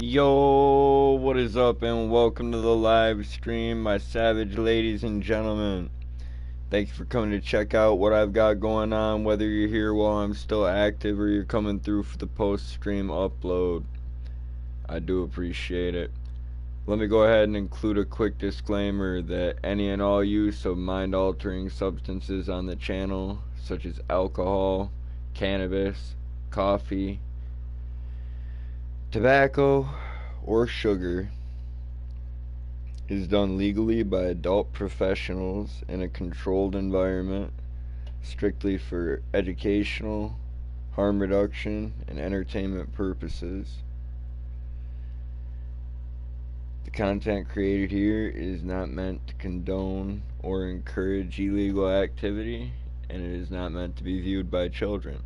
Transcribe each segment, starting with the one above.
Yo, what is up, and welcome to the live stream, my savage ladies and gentlemen. Thank you for coming to check out what I've got going on, whether you're here while I'm still active or you're coming through for the post-stream upload. I do appreciate it. Let me go ahead and include a quick disclaimer that any and all use of mind-altering substances on the channel, such as alcohol, cannabis, coffee, tobacco, or sugar, is done legally by adult professionals in a controlled environment, strictly for educational, harm reduction, and entertainment purposes. The content created here is not meant to condone or encourage illegal activity, and it is not meant to be viewed by children.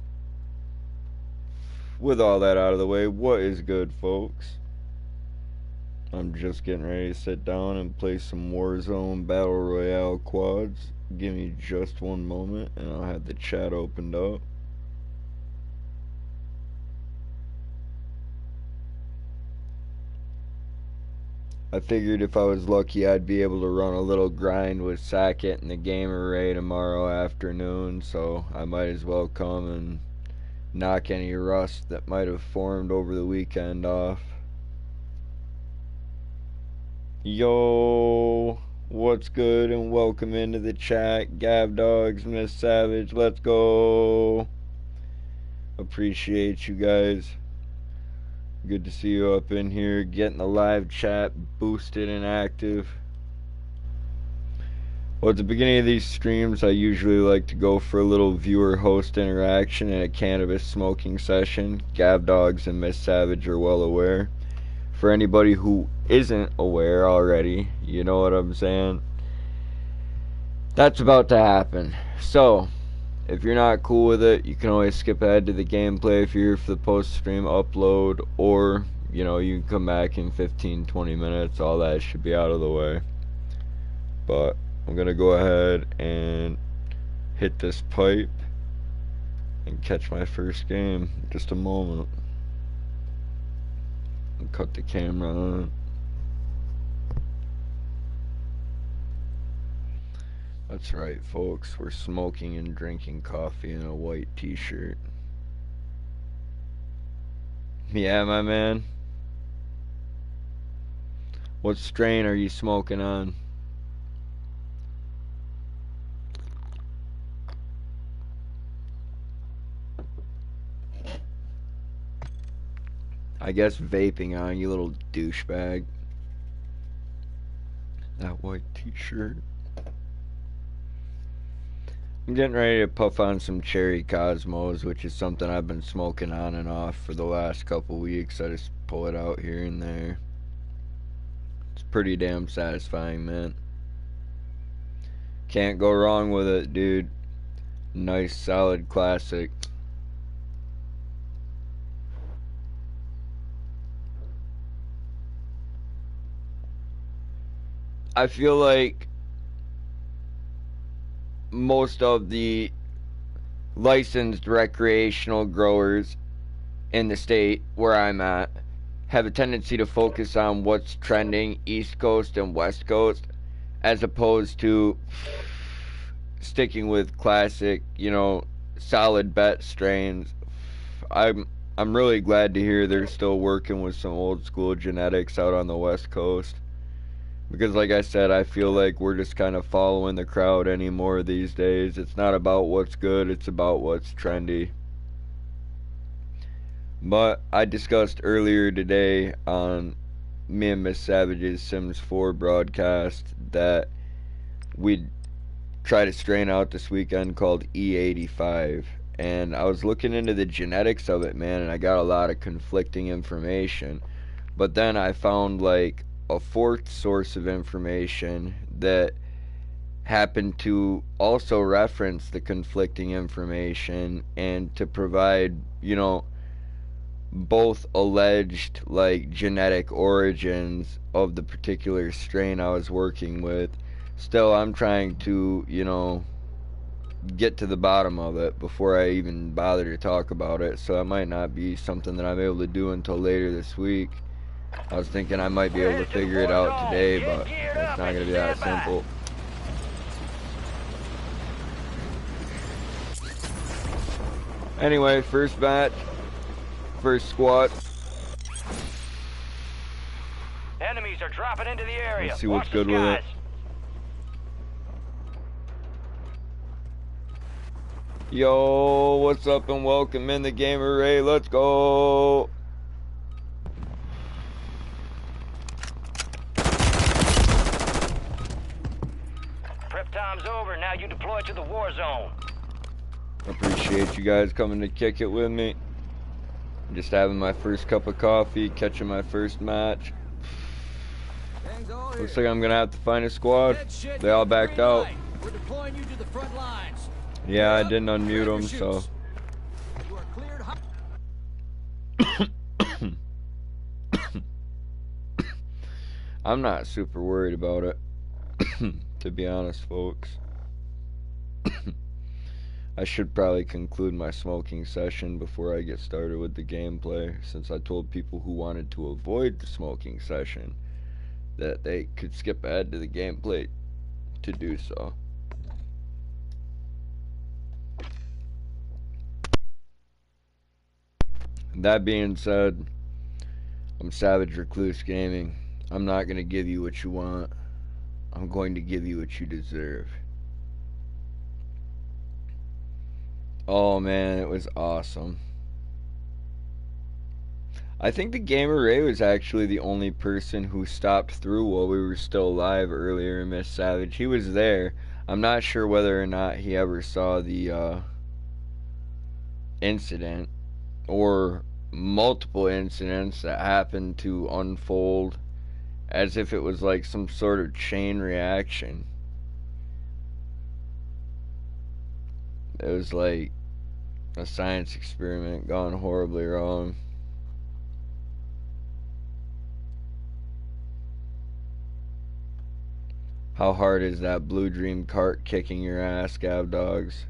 With all that out of the way, what is good, folks? I'm just getting ready to sit down and play some Warzone Battle Royale quads. Give me just one moment and I'll have the chat opened up. I figured if I was lucky I'd be able to run a little grind with Sackett and the Gamer Ray tomorrow afternoon, so I might as well come and knock any rust that might have formed over the weekend off. Yo, what's good, and welcome into the chat. Gav Dogs, Miss Savage, let's go. Appreciate you guys. Good to see you up in here, getting the live chat boosted and active. Well, at the beginning of these streams, I usually like to go for a little viewer-host interaction and a cannabis smoking session. Gav Dogs and Miss Savage are well aware. For anybody who isn't aware already, you know what I'm saying? That's about to happen. So, if you're not cool with it, you can always skip ahead to the gameplay if you're here for the post-stream upload, or, you know, you can come back in 15-20 minutes. All that should be out of the way. But I'm gonna go ahead and hit this pipe and catch my first game in just a moment. And cut the camera on. That's right, folks. We're smoking and drinking coffee in a white t-shirt. Yeah, my man. What strain are you smoking on? I guess vaping on, you little douchebag. That white t-shirt. I'm getting ready to puff on some Cherry Cosmos, which is something I've been smoking on and off for the last couple weeks. I just pull it out here and there. It's pretty damn satisfying, man. Can't go wrong with it, dude. Nice, solid classic. I feel like most of the licensed recreational growers in the state where I'm at have a tendency to focus on what's trending East Coast and West Coast, as opposed to sticking with classic, you know, solid bet strains. I'm really glad to hear they're still working with some old school genetics out on the West Coast. Because like I said, I feel like we're just kind of following the crowd anymore these days. It's not about what's good, it's about what's trendy. But I discussed earlier today on me and Miss Savage's Sims 4 broadcast that we'd try to strain out this weekend called E85. And I was looking into the genetics of it, man, and I got a lot of conflicting information. But then I found like a fourth source of information that happened to also reference the conflicting information and to provide, you know, both alleged like genetic origins of the particular strain I was working with. Still, I'm trying to, you know, get to the bottom of it before I even bother to talk about it, so it might not be something that I'm able to do until later this week. I was thinking I might be able to figure it out today, but it's not going to be that simple. Anyway, first match, first squad. Enemies are dropping into the area. Let's see what's good with it. Yo, what's up and welcome in the gamer Ray. Let's go. Prep time's over. Now you deploy to the war zone. Appreciate you guys coming to kick it with me. I'm just having my first cup of coffee, catching my first match. Looks like I'm gonna have to find a squad. They all backed out. We're deploying you to the front lines. Yeah, I didn't unmute them, so. You are cleared. I'm not super worried about it, to be honest, folks. I should probably conclude my smoking session before I get started with the gameplay, since I told people who wanted to avoid the smoking session that they could skip ahead to the gameplay to do so. That being said, I'm Savage-Recluse-Gaming. I'm not going to give you what you want. I'm going to give you what you deserve. Oh man, it was awesome. I think the Gamer Ray was actually the only person who stopped through while we were still live earlier in Miss Savage. He was there. I'm not sure whether or not he ever saw the incident or multiple incidents that happened to unfold as if it was like some sort of chain reaction. It was like a science experiment gone horribly wrong. How hard is that Blue Dream cart kicking your ass, Gav Dogs?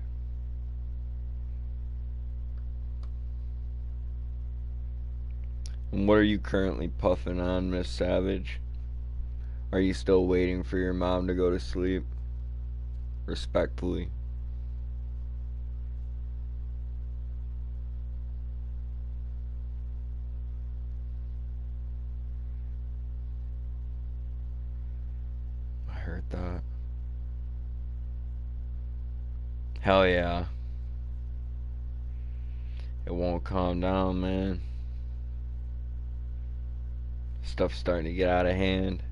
And what are you currently puffing on, Miss Savage? Are you still waiting for your mom to go to sleep? Respectfully. I heard that. Hell yeah. It won't calm down, man. Stuff's starting to get out of hand.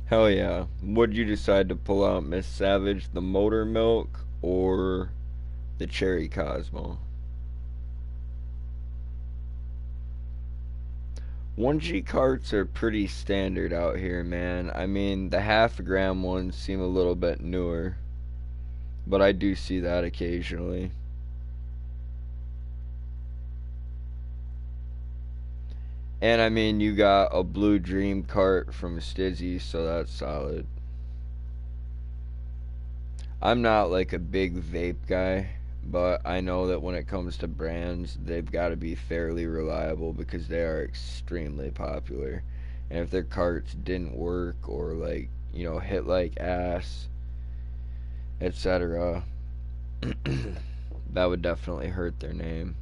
Hell yeah. What'd you decide to pull out, Miss Savage? The motor milk or the cherry Cosmo? 1G carts are pretty standard out here, man. I mean, the half-gram ones seem a little bit newer, but I do see that occasionally. And I mean, you got a Blue Dream cart from Stizzy, so that's solid. I'm not like a big vape guy, but I know that when it comes to brands, they've got to be fairly reliable because they are extremely popular. And if their carts didn't work or like, you know, hit like ass, etc., that would definitely hurt their name.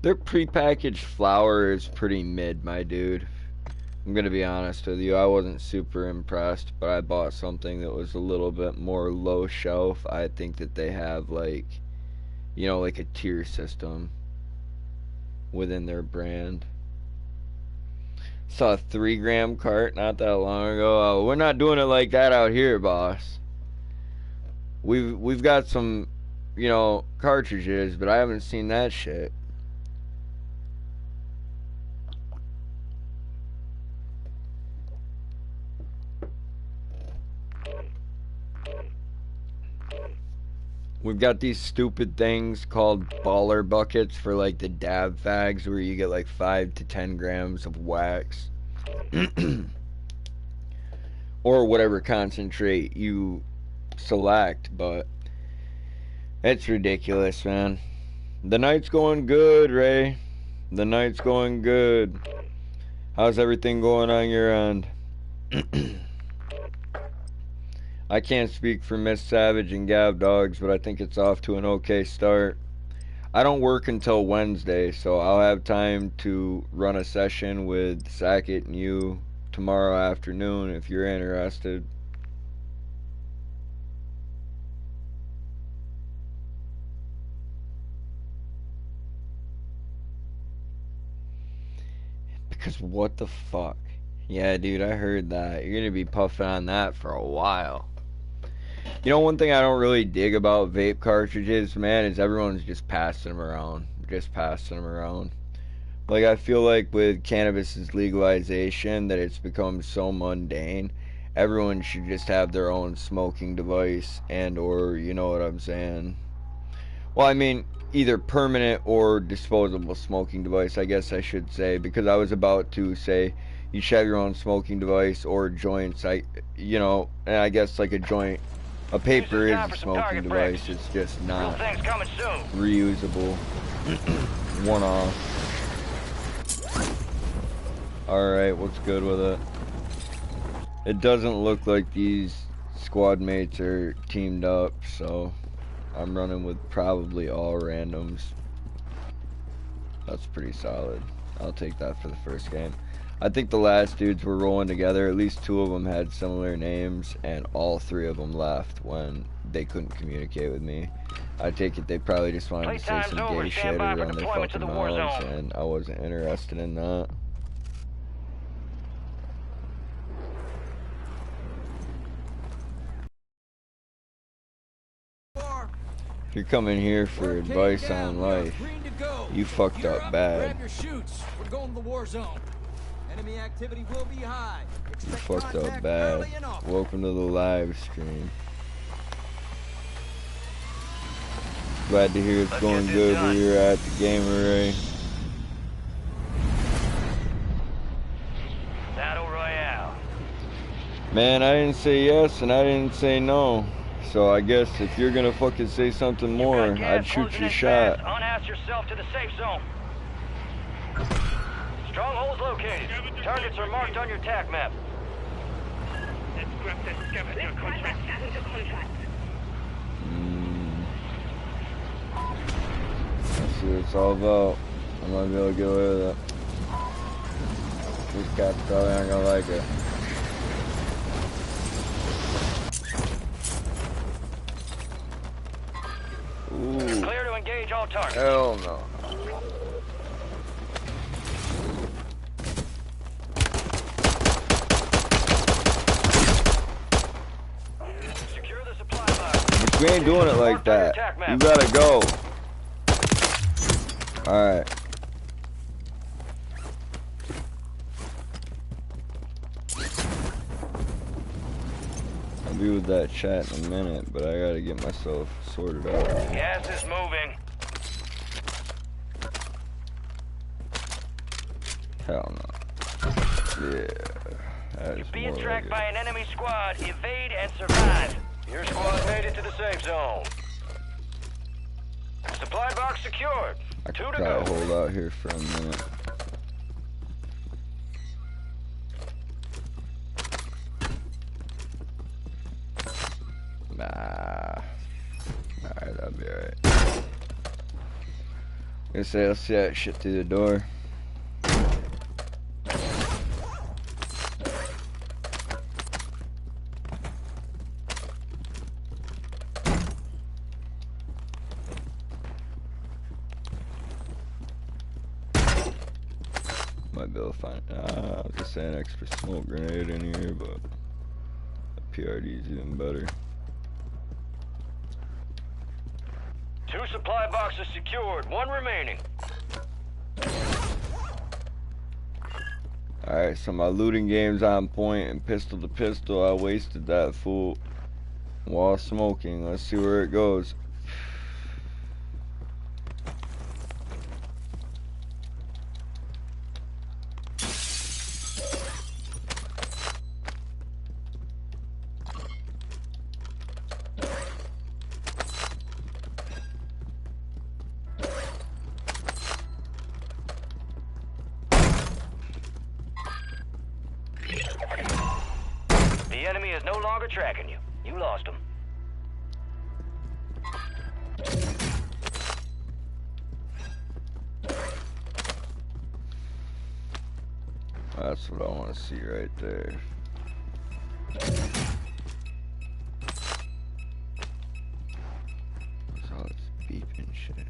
Their prepackaged flour is pretty mid, my dude. I'm gonna be honest with you, I wasn't super impressed, but I bought something that was a little bit more low shelf. I think that they have like, you know, like a tier system within their brand. Saw a 3-gram cart not that long ago. Oh, we're not doing it like that out here, boss. We've got some, you know, cartridges, but I haven't seen that shit. We've got these stupid things called baller buckets for like the dab fags where you get like 5 to 10 grams of wax. Or whatever concentrate you select, but it's ridiculous, man. The night's going good, Ray. The night's going good. How's everything going on your end? I can't speak for Miss Savage and Gav Dogs, but I think it's off to an okay start. I don't work until Wednesday, so I'll have time to run a session with Sackett and you tomorrow afternoon if you're interested. Because what the fuck? Yeah, dude, I heard that. You're gonna be puffing on that for a while. You know, one thing I don't really dig about vape cartridges, man, is everyone's just passing them around. Just passing them around. Like, I feel like with cannabis's legalization that it's become so mundane. Everyone should just have their own smoking device and or, you know what I'm saying? Well, I mean, either permanent or disposable smoking device, I guess I should say, because I was about to say you should have your own smoking device or joints. You know, and I guess like a joint, a paper is a smoking device. It's just not reusable. One off. Alright, what's good with it? It doesn't look like these squad mates are teamed up, so I'm running with probably all randoms. That's pretty solid. I'll take that for the first game. I think the last dudes were rolling together. At least 2 of them had similar names, and all 3 of them left when they couldn't communicate with me. I take it they probably just wanted to say some gay shit or run their fucking mouths, and I wasn't interested in that. If you're coming here for advice on life, you fucked up bad. Grab your chutes. We're going to the war zone. Enemy activity will be high. You fucked up bad. Welcome to the live stream. Glad to hear it's going good where you're at, the gamer Ray. Battle Royale. Man, I didn't say yes and I didn't say no. So I guess if you're gonna fucking say something more, I'd shoot your shot. Unass yourself to the safe zone. Strongholds located. Targets are marked on your TAC map. Let's grab that scavenger contract. Let's see what it's all about. I'm gonna be able to get away with it. These cats probably aren't gonna like it. Ooh. Clear to engage all targets. Hell no. Secure the supply box. But we ain't doing it like that. You gotta go. Alright. I'll be with that chat in a minute, but I gotta get myself sorted out. Gas is moving. Hell no. Yeah. That is Being more tracked like by an enemy squad. Evade and survive. Your squad made it to the safe zone. Supply box secured. I 2 could to try go. to hold out here for a minute. Nah. Alright, that'll be alright. Gonna say, let's see that shit through the door. Might be able to find, I was just saying extra smoke grenade in here, but the PRD is even better. 2 supply boxes secured. 1 remaining. Alright, so my looting game's on point, and pistol to pistol, I wasted that fool while smoking. Let's see where it goes. enemy is no longer tracking you. You lost him. That's what I want to see right there. What's all this beeping shit?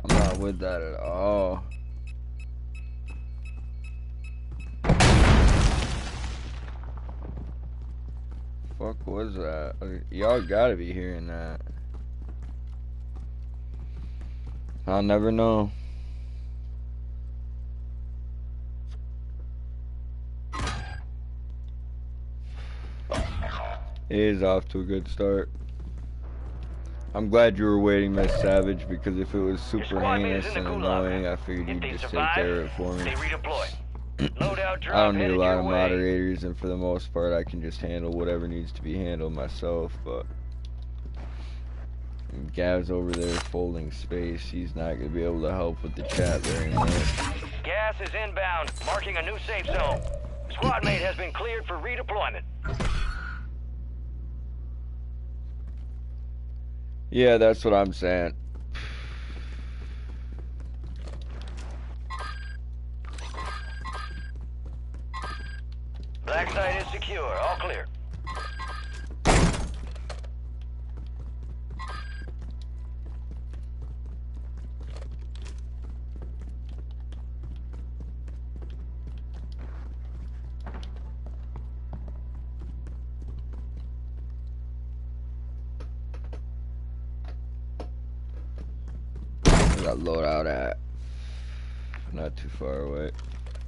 I'm not with that at all. Fuck was that? Y'all gotta be hearing that. I'll never know. It is off to a good start. I'm glad you were waiting, Miss Savage, because if it was super heinous and annoying, I figured you'd just take care of it for me. They redeploy. Loadout drop I don't need a headed lot your of way. moderators, and for the most part, I can just handle whatever needs to be handled myself, but Gav's over there folding space. He's not going to be able to help with the chat very much. Gas is inbound, marking a new safe zone. Squad mate has been cleared for redeployment. Yeah, that's what I'm saying. Black site is secure, all clear. Got loadout at. Not too far away.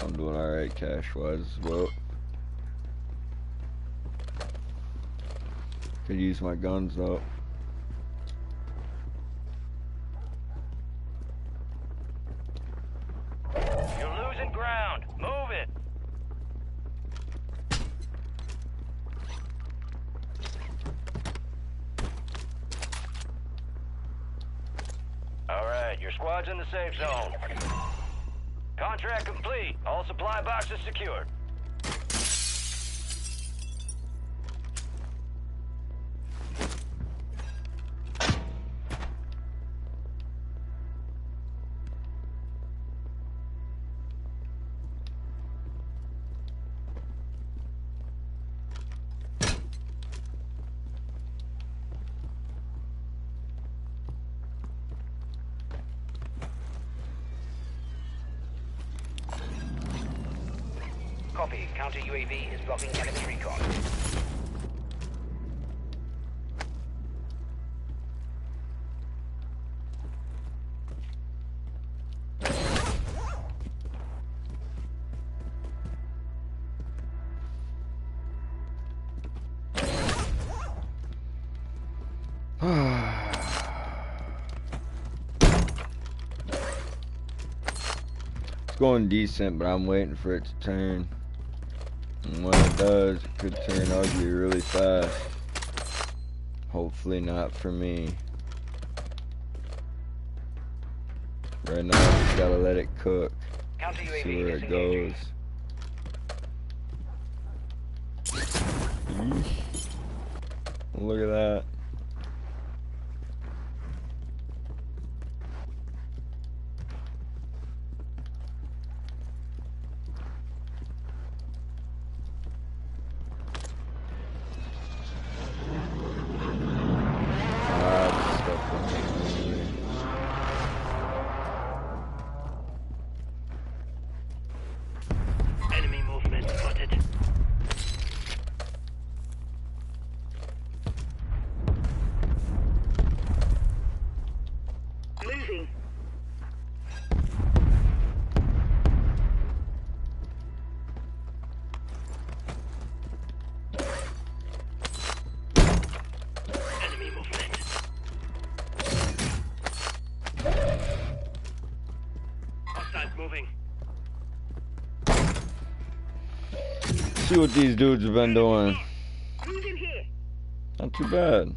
I'm doing alright cash-wise as well. Could use my guns though. You're losing ground. Move it. All right, your squad's in the safe zone. Contract complete. All supply boxes secured. Copy. Counter UAV is blocking enemy recon. It's going decent, but I'm waiting for it to turn. And when it does, it could turn ugly really fast. Hopefully not for me. Right now, I just gotta let it cook. Counter UAV See where it goes. Yeesh. Look at that. Enemy movement spotted. see what these dudes have been doing. Who's in here? Not too bad.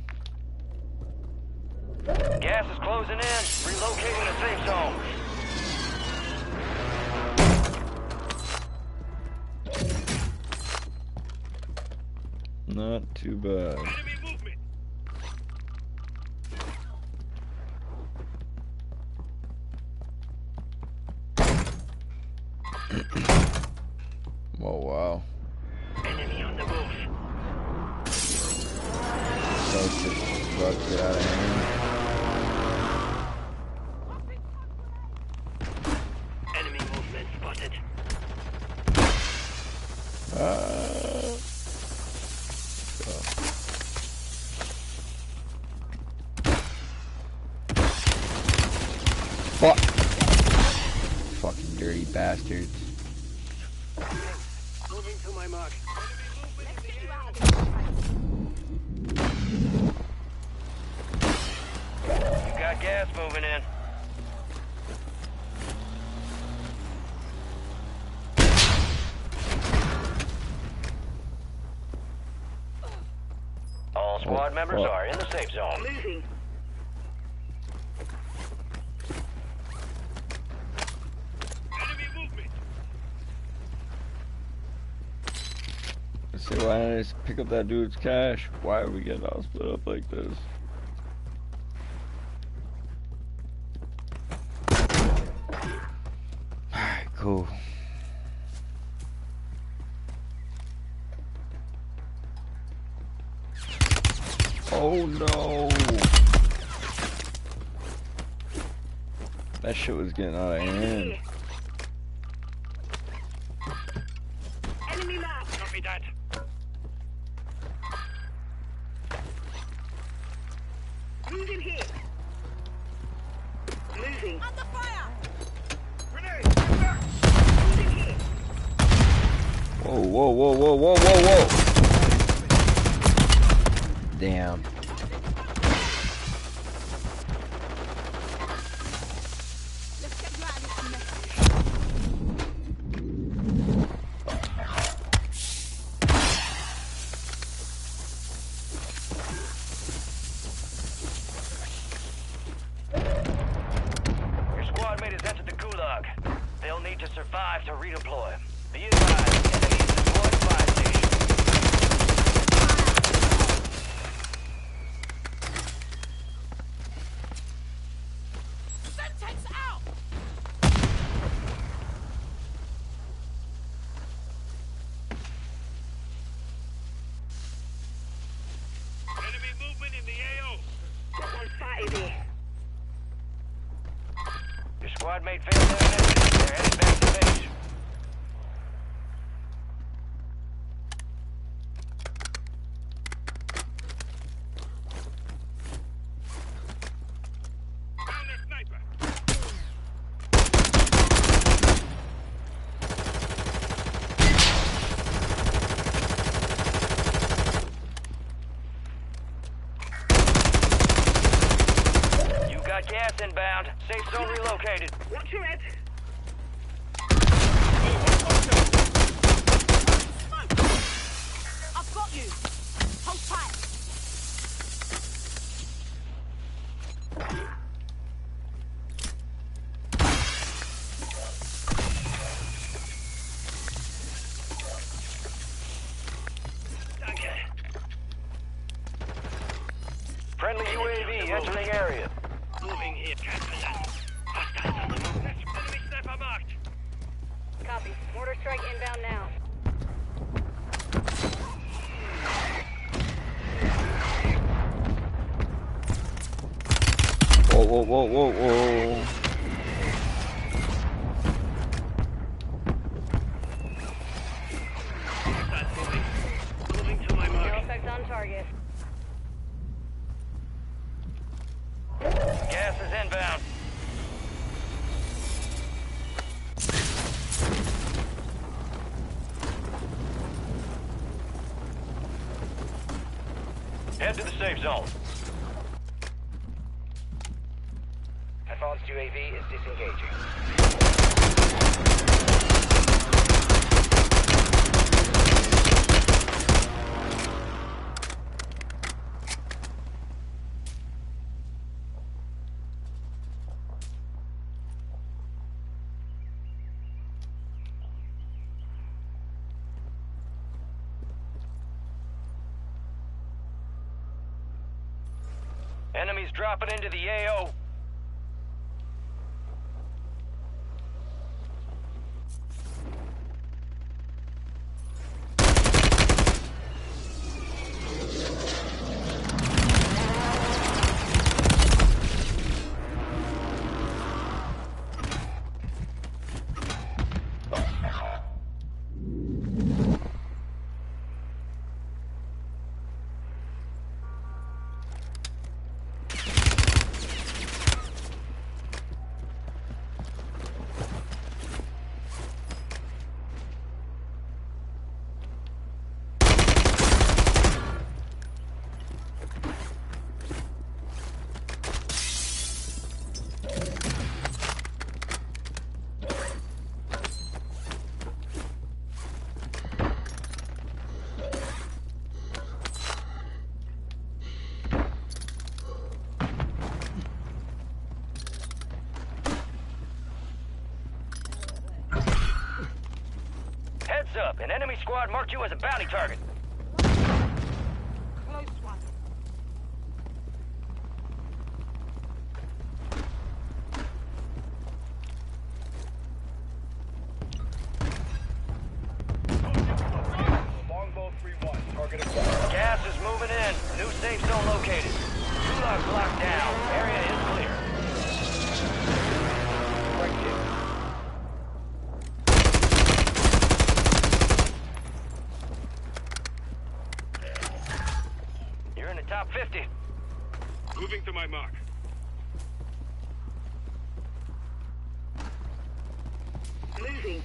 Gas is closing in. Relocating the safe zone. Not too bad. Enemy movement. Oh wow. Enemy on the move. That's just about to get out of hand. Enemy movement spotted. Fuck. Fucking dirty bastards. Moving to my mark. You got gas moving in. All squad members fuck. are in the safe zone. Moving. Enemy movement. Let's see, why didn't I just pick up that dude's cash? Why are we getting all split up like this? Alright, cool. Oh no! That shit was getting out of hand. Enemy mark. Copy that. Moving here. Moving. Under fire! Grenade. Moving here. Whoa, whoa, whoa, whoa, whoa, whoa, whoa! Damn. Let's get you out of this mess. Your squad mate has entered the gulag. They'll need to survive to redeploy. Be advised, enemies deployed fire station. Semtex out! Enemy movement in the AO. Got one spotted here. Your squad mate failed their mission. They're headed back to base. Found their sniper. You got gas inbound. Safe zone relocated. Watch your head. I've got you! Hold tight! Danke. Friendly UAV entering area. Moving here. Cancel that. Hostiles on the move. Enemy sniper marked. Copy. Mortar strike inbound now. Whoa, whoa, whoa, whoa, whoa. Hostiles moving. Moving to my No mark. effect on target. Gas is inbound. Head to the safe zone. Advanced UAV is disengaging. Enemies dropping into the AO. Heads up, an enemy squad marked you as a bounty target. Close one. Longbow 3-1, target acquired. Gas is moving in. New safe zone located. Gulag locked down. Area is clear. Strike team. You're in the top 50. Moving to my mark. Moving.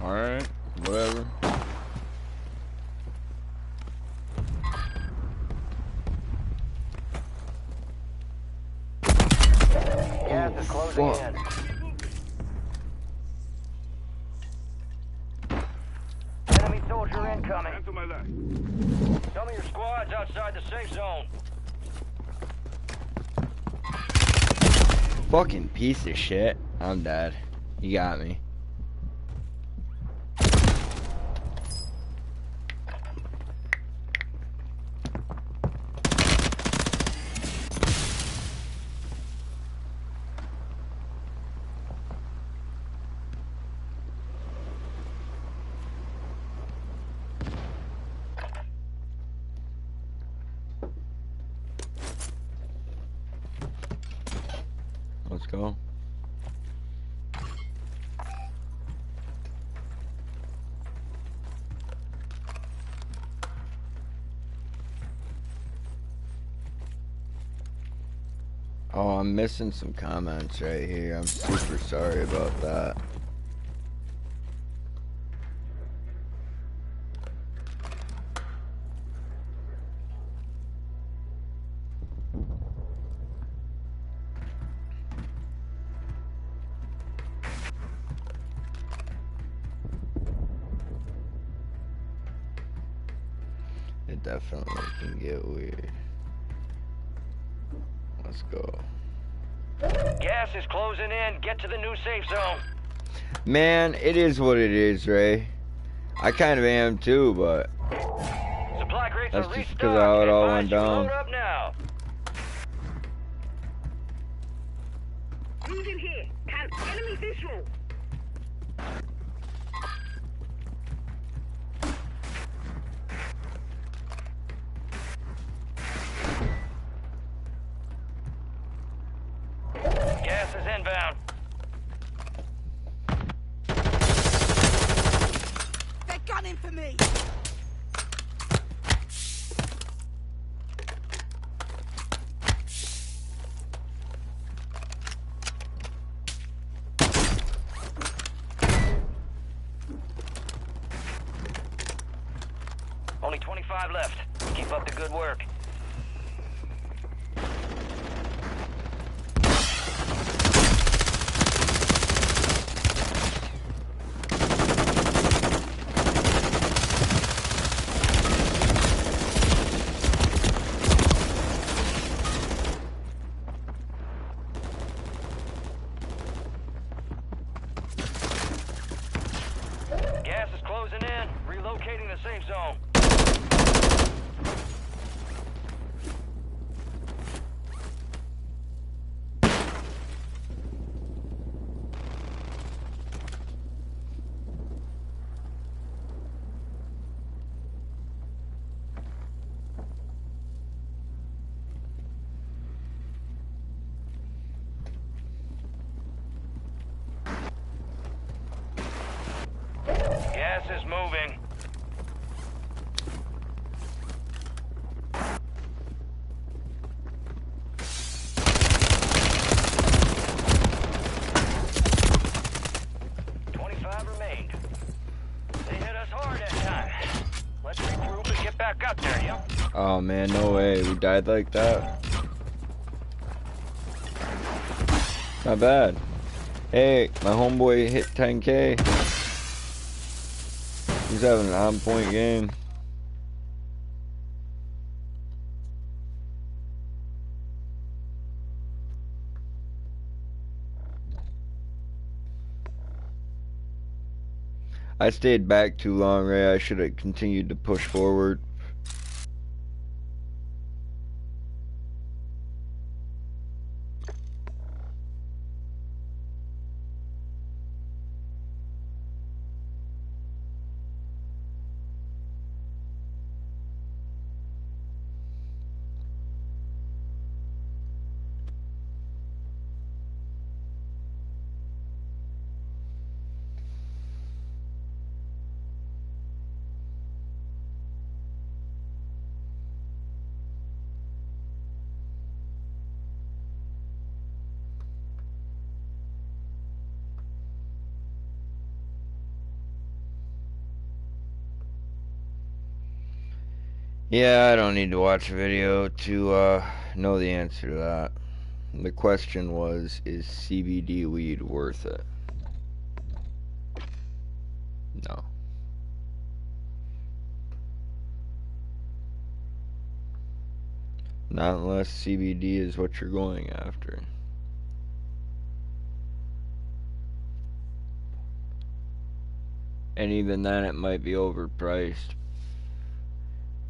Alright, whatever. Gas is closing fuck. in. Enemy soldier incoming. And to my left. Some of your squad's outside the safe zone. Fucking piece of shit. I'm dead. You got me. Let's go. Oh, I'm missing some comments right here. I'm super sorry about that. It definitely can get weird. Let's go. Gas is closing in. Get to the new safe zone. Man, it is what it is, Ray. I kind of am too, but Supply crates that's are just restocked. 'cause of how it all Advise went you down. load up now. Moving here. Enemy visual. Gas is inbound. They're gunning for me. Only 25 left. Keep up the good work. Relocating the safe zone. Gas is moving. Remained. They hit us hard that time. Let's regroup and get back up there, yeah? Oh man, no way. We died like that. Not bad. Hey, my homeboy hit 10K. He's having an on-point game. I stayed back too long, Ray. I should have continued to push forward. Yeah, I don't need to watch a video to know the answer to that. The question was, is CBD weed worth it? No. Not unless CBD is what you're going after. And even then, it might be overpriced.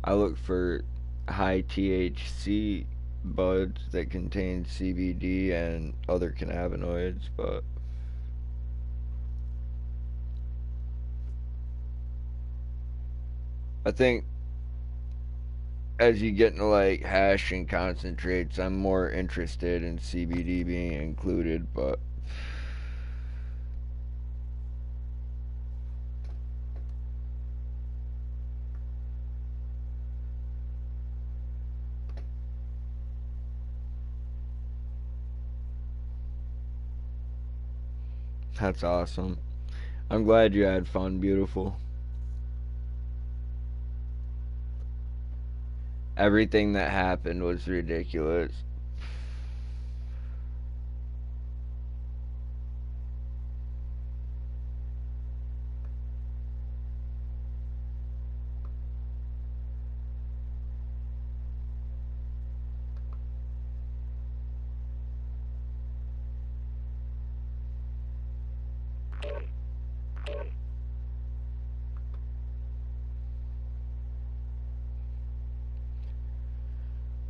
I look for high THC buds that contain CBD and other cannabinoids, but I think as you get into like hash and concentrates, I'm more interested in CBD being included, but that's awesome. I'm glad you had fun, beautiful. Everything that happened was ridiculous.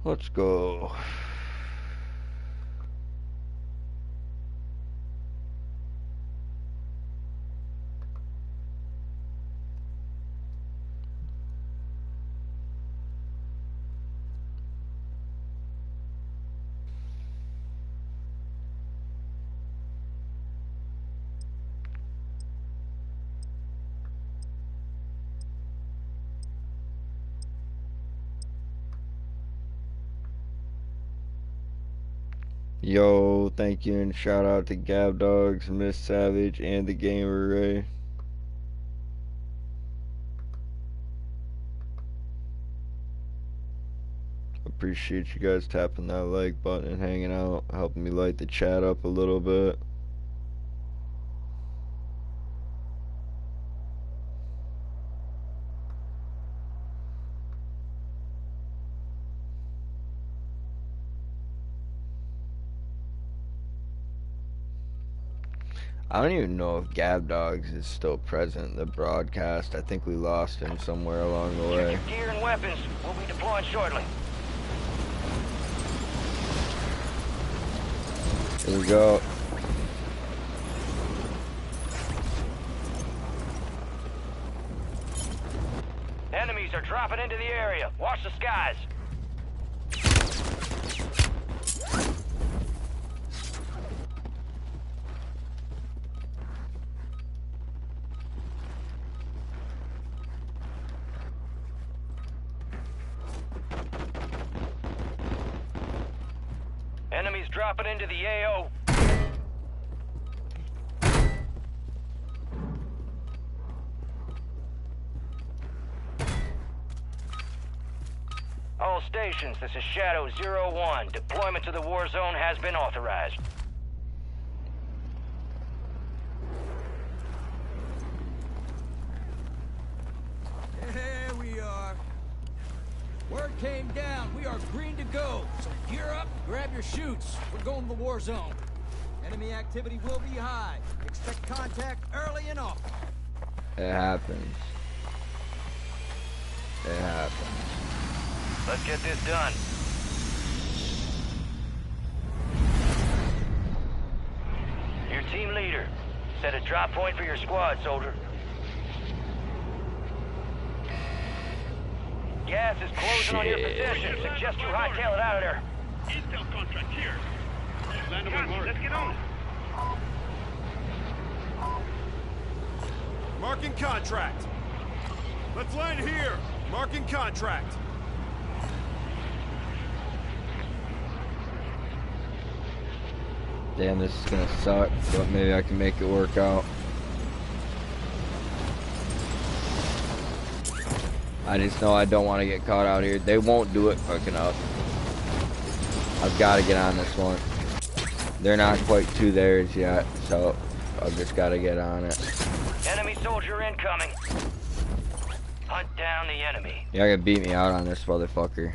Let's go. Yo, thank you and shout out to Gab Dogs, Miss Savage, and the Gamer Ray. Appreciate you guys tapping that like button and hanging out, helping me light the chat up a little bit. I don't even know if Gab Dogs is still present in the broadcast. I think we lost him somewhere along the way. Check your gear and weapons. We'll be deploying shortly. Here we go. Enemies are dropping into the area. Watch the skies. Enemies dropping into the AO. All stations, this is Shadow 01. Deployment to the war zone has been authorized. There we are. Word came down. We are green to go. So gear up, grab your chutes. We're going to the war zone. Enemy activity will be high. Expect contact early and often. It happens. It happens. Let's get this done. Your team leader. Set a drop point for your squad, soldier. Gas is closing on your position. Suggest you hightail it out of there. Intel contract here. Land on my mark. Let's get on it. Marking contract. Let's land here. Marking contract. Damn, this is gonna suck, but maybe I can make it work out. I just know I don't want to get caught out here. They won't do it fucking up. I've got to get on this one. They're not quite to theirs yet, so I've just got to get on it. Enemy soldier incoming. Hunt down the enemy. Y'all gonna beat me out on this motherfucker.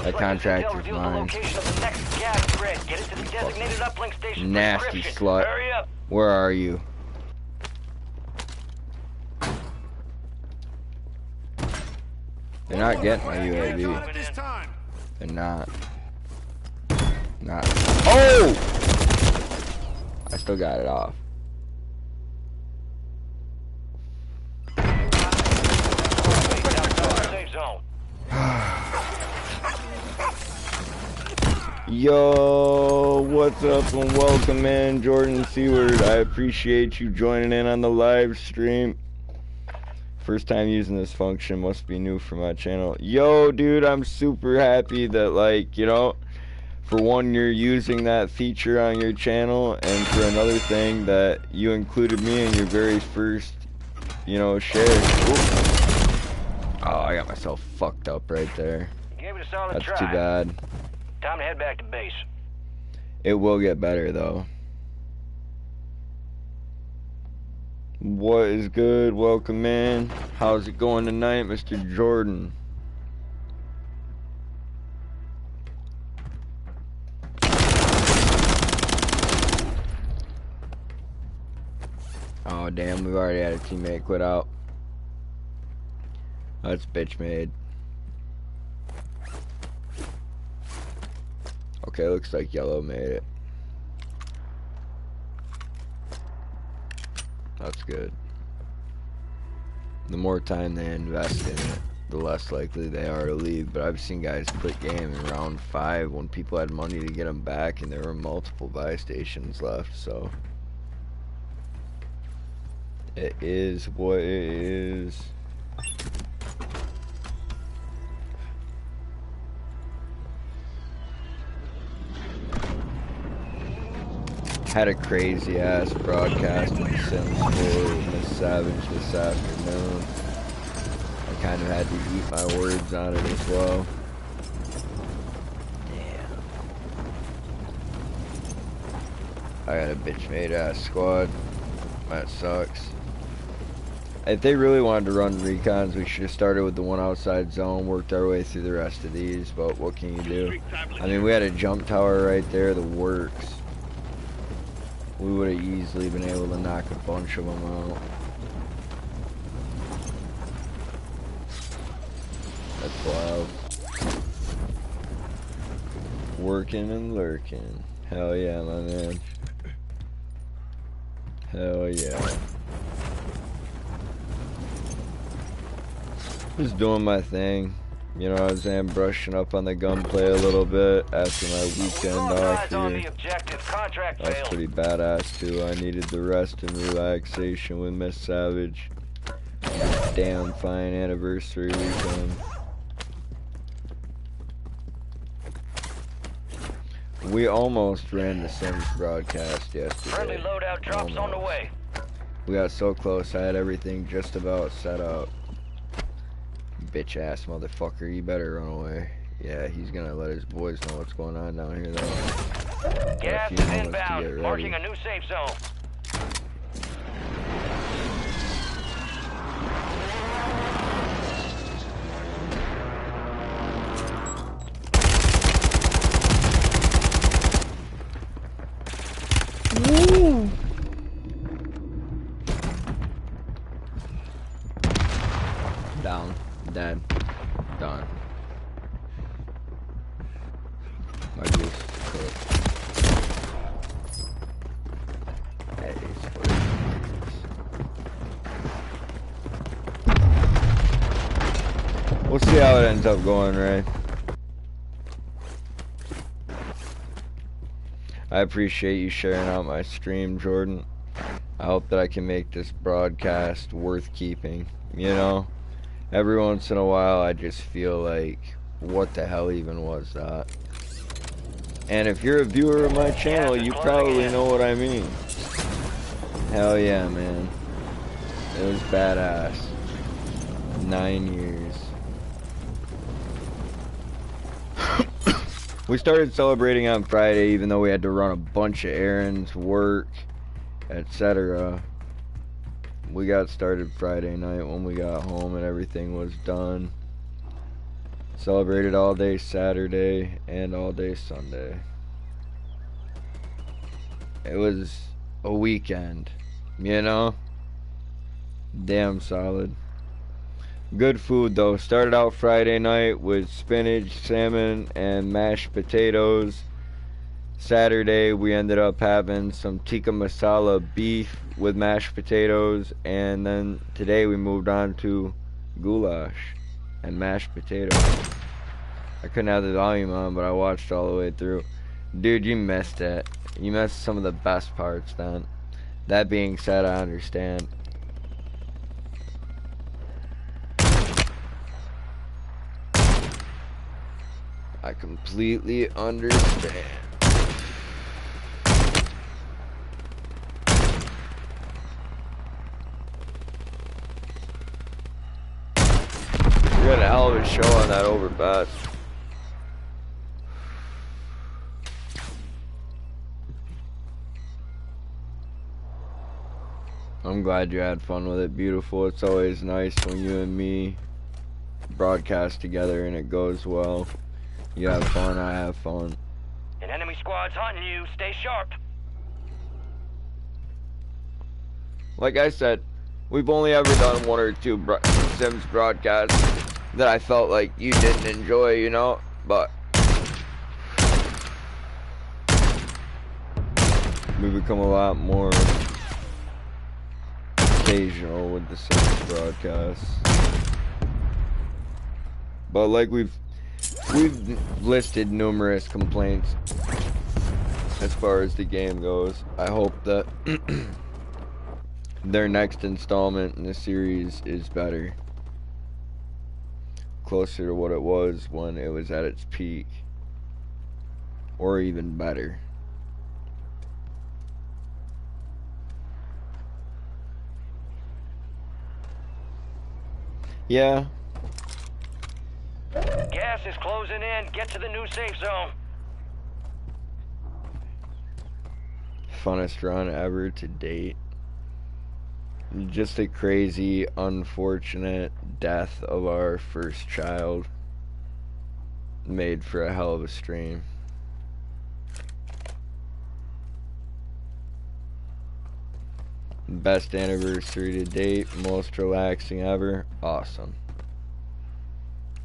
That contract is The mine. location of the next gas grid. Get it to the designated uplink station. for Nasty encryption. slut. Hurry up. Where are you? They're not getting my Hands on UAV. at this time. They're not. Not. Oh! I still got it off. Safe zone. Yo, what's up and welcome in, Jordan Seward. I appreciate you joining in on the live stream. First time using this function, must be new for my channel. Yo, dude, I'm super happy that, like, you know, for one, you're using that feature on your channel, and for another thing, that you included me in your very first, you know, share. Ooh. Oh, I got myself fucked up right there. Gave it a solid That's try. too bad. Time to head back to base. It will get better, though. What is good? Welcome in. How's it going tonight, Mr. Jordan? Oh, damn, we've already had a teammate quit out. That's bitch made. Okay, looks like yellow made it. That's good. The more time they invest in it, the less likely they are to leave. But I've seen guys quit game in round 5 when people had money to get them back and there were multiple buy stations left, so it is what it is. Had a crazy ass broadcast in Sims 4 with Miss Savage this afternoon. I kind of had to eat my words on it as well. Damn. I got a bitch made ass squad. That sucks. If they really wanted to run recons, we should have started with the one outside zone, worked our way through the rest of these, but what can you do? I mean, we had a jump tower right there, the works. we would have easily been able to knock a bunch of them out. That's wild. Working and lurking. Hell yeah, my man. Hell yeah. Just doing my thing. You know what I'm saying? Brushing up on the gunplay a little bit after my weekend off here. That was pretty badass too. I needed the rest and relaxation with Miss Savage. Damn fine anniversary weekend. We almost ran the Sims broadcast yesterday. Friendly loadout drops on the way. We got so close, I had everything just about set up. Bitch ass motherfucker, you better run away. Yeah, he's gonna let his boys know what's going on down here though. Gas is inbound, marking a new safe zone. Woo! Down, dead, done. My goose is cooked. That is what it is. We'll see how it ends up going, right? I appreciate you sharing out my stream, Jordan. I hope that I can make this broadcast worth keeping, you know? Every once in a while, I just feel like, what the hell even was that? And if you're a viewer of my channel, you probably know what I mean. Hell yeah, man. It was badass. 9 years. We started celebrating on Friday, even though we had to run a bunch of errands, work, etc. We got started Friday night when we got home and everything was done. Celebrated all day Saturday and all day Sunday. It was a weekend, you know? Damn solid. Good food though. Started out Friday night with spinach, salmon, and mashed potatoes. Saturday we ended up having some tikka masala beef with mashed potatoes, and then today we moved on to goulash and mashed potatoes. I couldn't have the volume on, but I watched all the way through. Dude, you missed it. You missed some of the best parts then. That being said, I understand. I completely understand. We got a hell of a show on that overpass. I'm glad you had fun with it. Beautiful. It's always nice when you and me broadcast together and it goes well. You have fun, I have fun. An enemy squad's hunting you. Stay sharp. Like I said, we've only ever done one or two Sims broadcasts that I felt like you didn't enjoy, you know? But we've become a lot more occasional with the Sims broadcasts. But like we've listed numerous complaints as far as the game goes. I hope that their next installment in the series is better. Closer to what it was when it was at its peak. Or even better. Yeah. Gas is closing in. Get to the new safe zone. Funnest run ever to date. Just a crazy, unfortunate death of our first child. Made for a hell of a stream. Best anniversary to date, most relaxing ever. Awesome.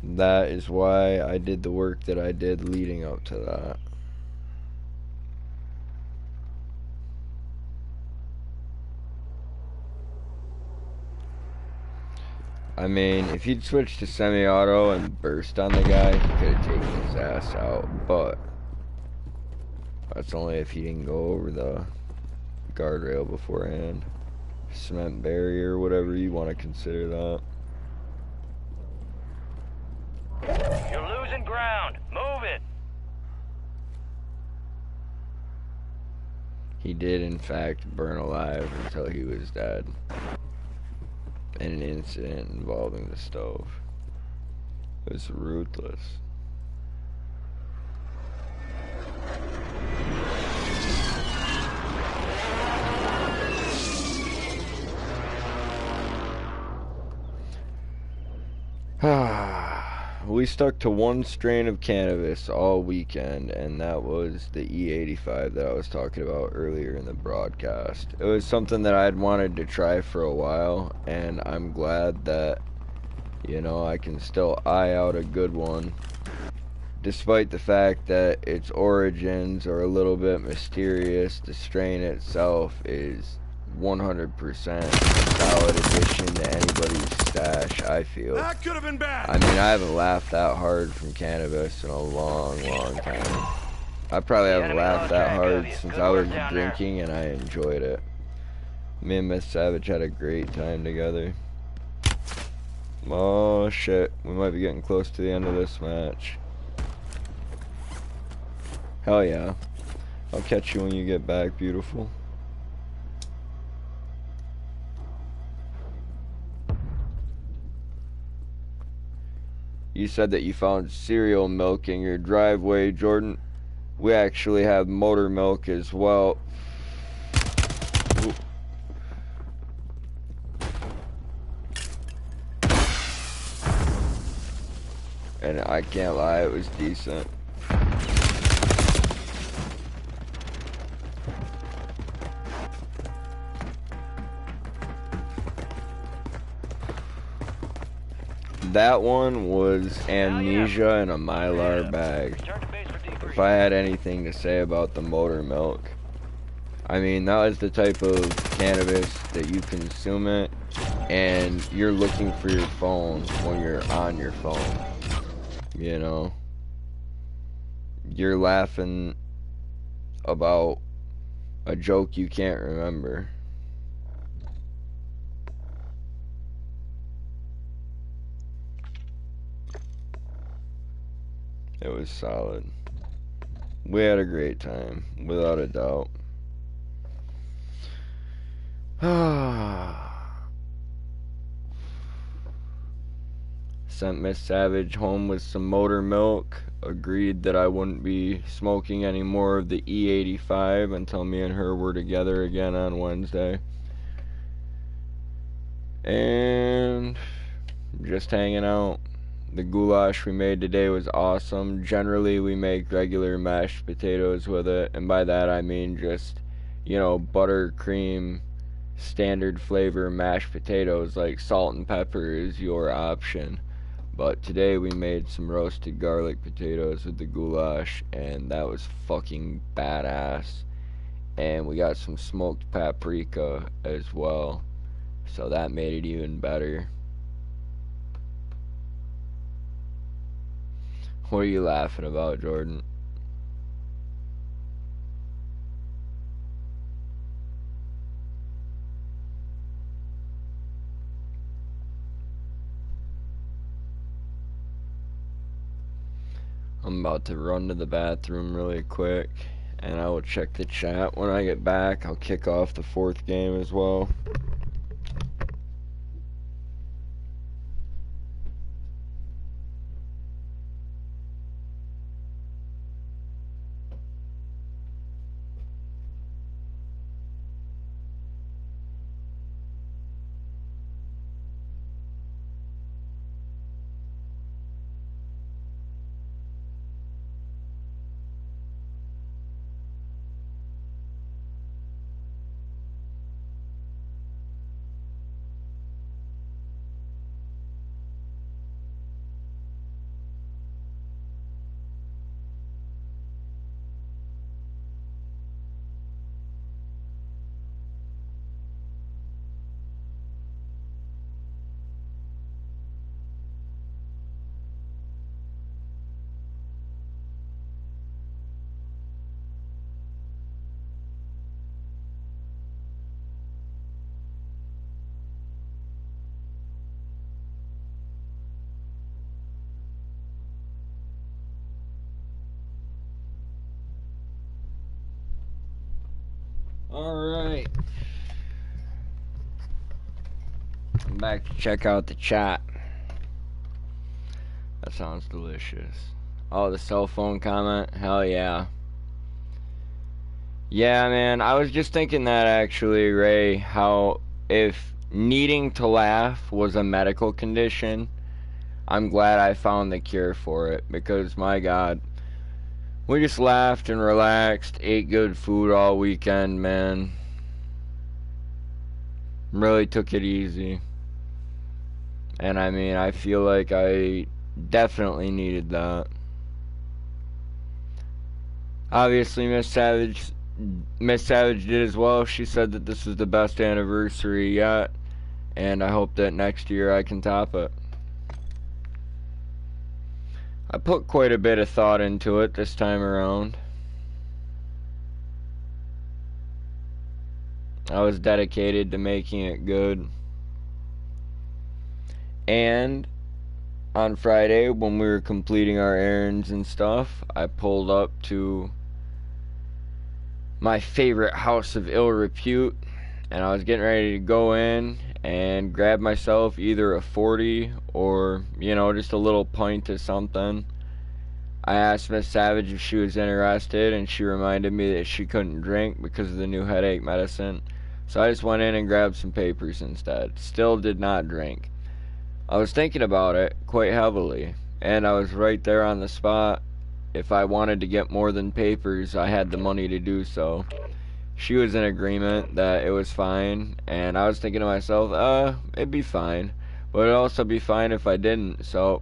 That is why I did the work that I did leading up to that. I mean, if he'd switched to semi-auto and burst on the guy, he could have taken his ass out, but that's only if he didn't go over the guardrail beforehand. Cement barrier, whatever you want to consider that. You're losing ground. Move it. He did, in fact, burn alive until he was dead in an incident involving the stove. It was ruthless. We stuck to one strain of cannabis all weekend, and that was the E85 that I was talking about earlier in the broadcast. It was something that I'd wanted to try for a while, and I'm glad that, you know, I can still eye out a good one, despite the fact that its origins are a little bit mysterious. The strain itself is 100% a solid addition to anybody's stash, I feel. That could have been bad. I mean, I haven't laughed that hard from cannabis in a long, long time. I probably haven't laughed that hard since I was drinking, and I enjoyed it. Me and Miss Savage had a great time together. Oh shit, we might be getting close to the end of this match. Hell yeah. I'll catch you when you get back, beautiful. You said that you found cereal milk in your driveway, Jordan. We actually have motor milk as well. Ooh. And I can't lie, it was decent. That one was amnesia in a Mylar bag. If I had anything to say about the motor milk, I mean, that was the type of cannabis that you consume it and you're looking for your phone when you're on your phone. You know, you're laughing about a joke you can't remember. It was solid. We had a great time, without a doubt. Sent Miss Savage home with some motor milk. Agreed that I wouldn't be smoking any more of the E85 until me and her were together again on Wednesday. And just hanging out. The goulash we made today was awesome. Generally, we make regular mashed potatoes with it, and by that I mean just, you know, butter, cream, standard flavor mashed potatoes. Like salt and pepper is your option. But today we made some roasted garlic potatoes with the goulash, and that was fucking badass. And we got some smoked paprika as well, so that made it even better. What are you laughing about, Jordan? I'm about to run to the bathroom really quick, and I will check the chat when I get back. I'll kick off the 4th game as well. Alright. I'm back to check out the chat. That sounds delicious. Oh, the cell phone comment? Hell yeah. Yeah, man, I was just thinking that actually, Ray, how if needing to laugh was a medical condition, I'm glad I found the cure for it, because my God, we just laughed and relaxed, ate good food all weekend, man. Really took it easy. And I mean, I feel like I definitely needed that. Obviously, Miss Savage did as well. She said that this was the best anniversary yet, and I hope that next year I can top it. I put quite a bit of thought into it this time around. I was dedicated to making it good. And on Friday, when we were completing our errands and stuff, I pulled up to my favorite house of ill repute, and I was getting ready to go in and grab myself either a 40 or, you know, just a little pint of something. I asked Miss Savage if she was interested, and she reminded me that she couldn't drink because of the new headache medicine. So I just went in and grabbed some papers instead. Still did not drink. I was thinking about it quite heavily, and I was right there on the spot. If I wanted to get more than papers, I had the money to do so. She was in agreement that it was fine, and I was thinking to myself, it'd be fine, but it'd also be fine if I didn't. So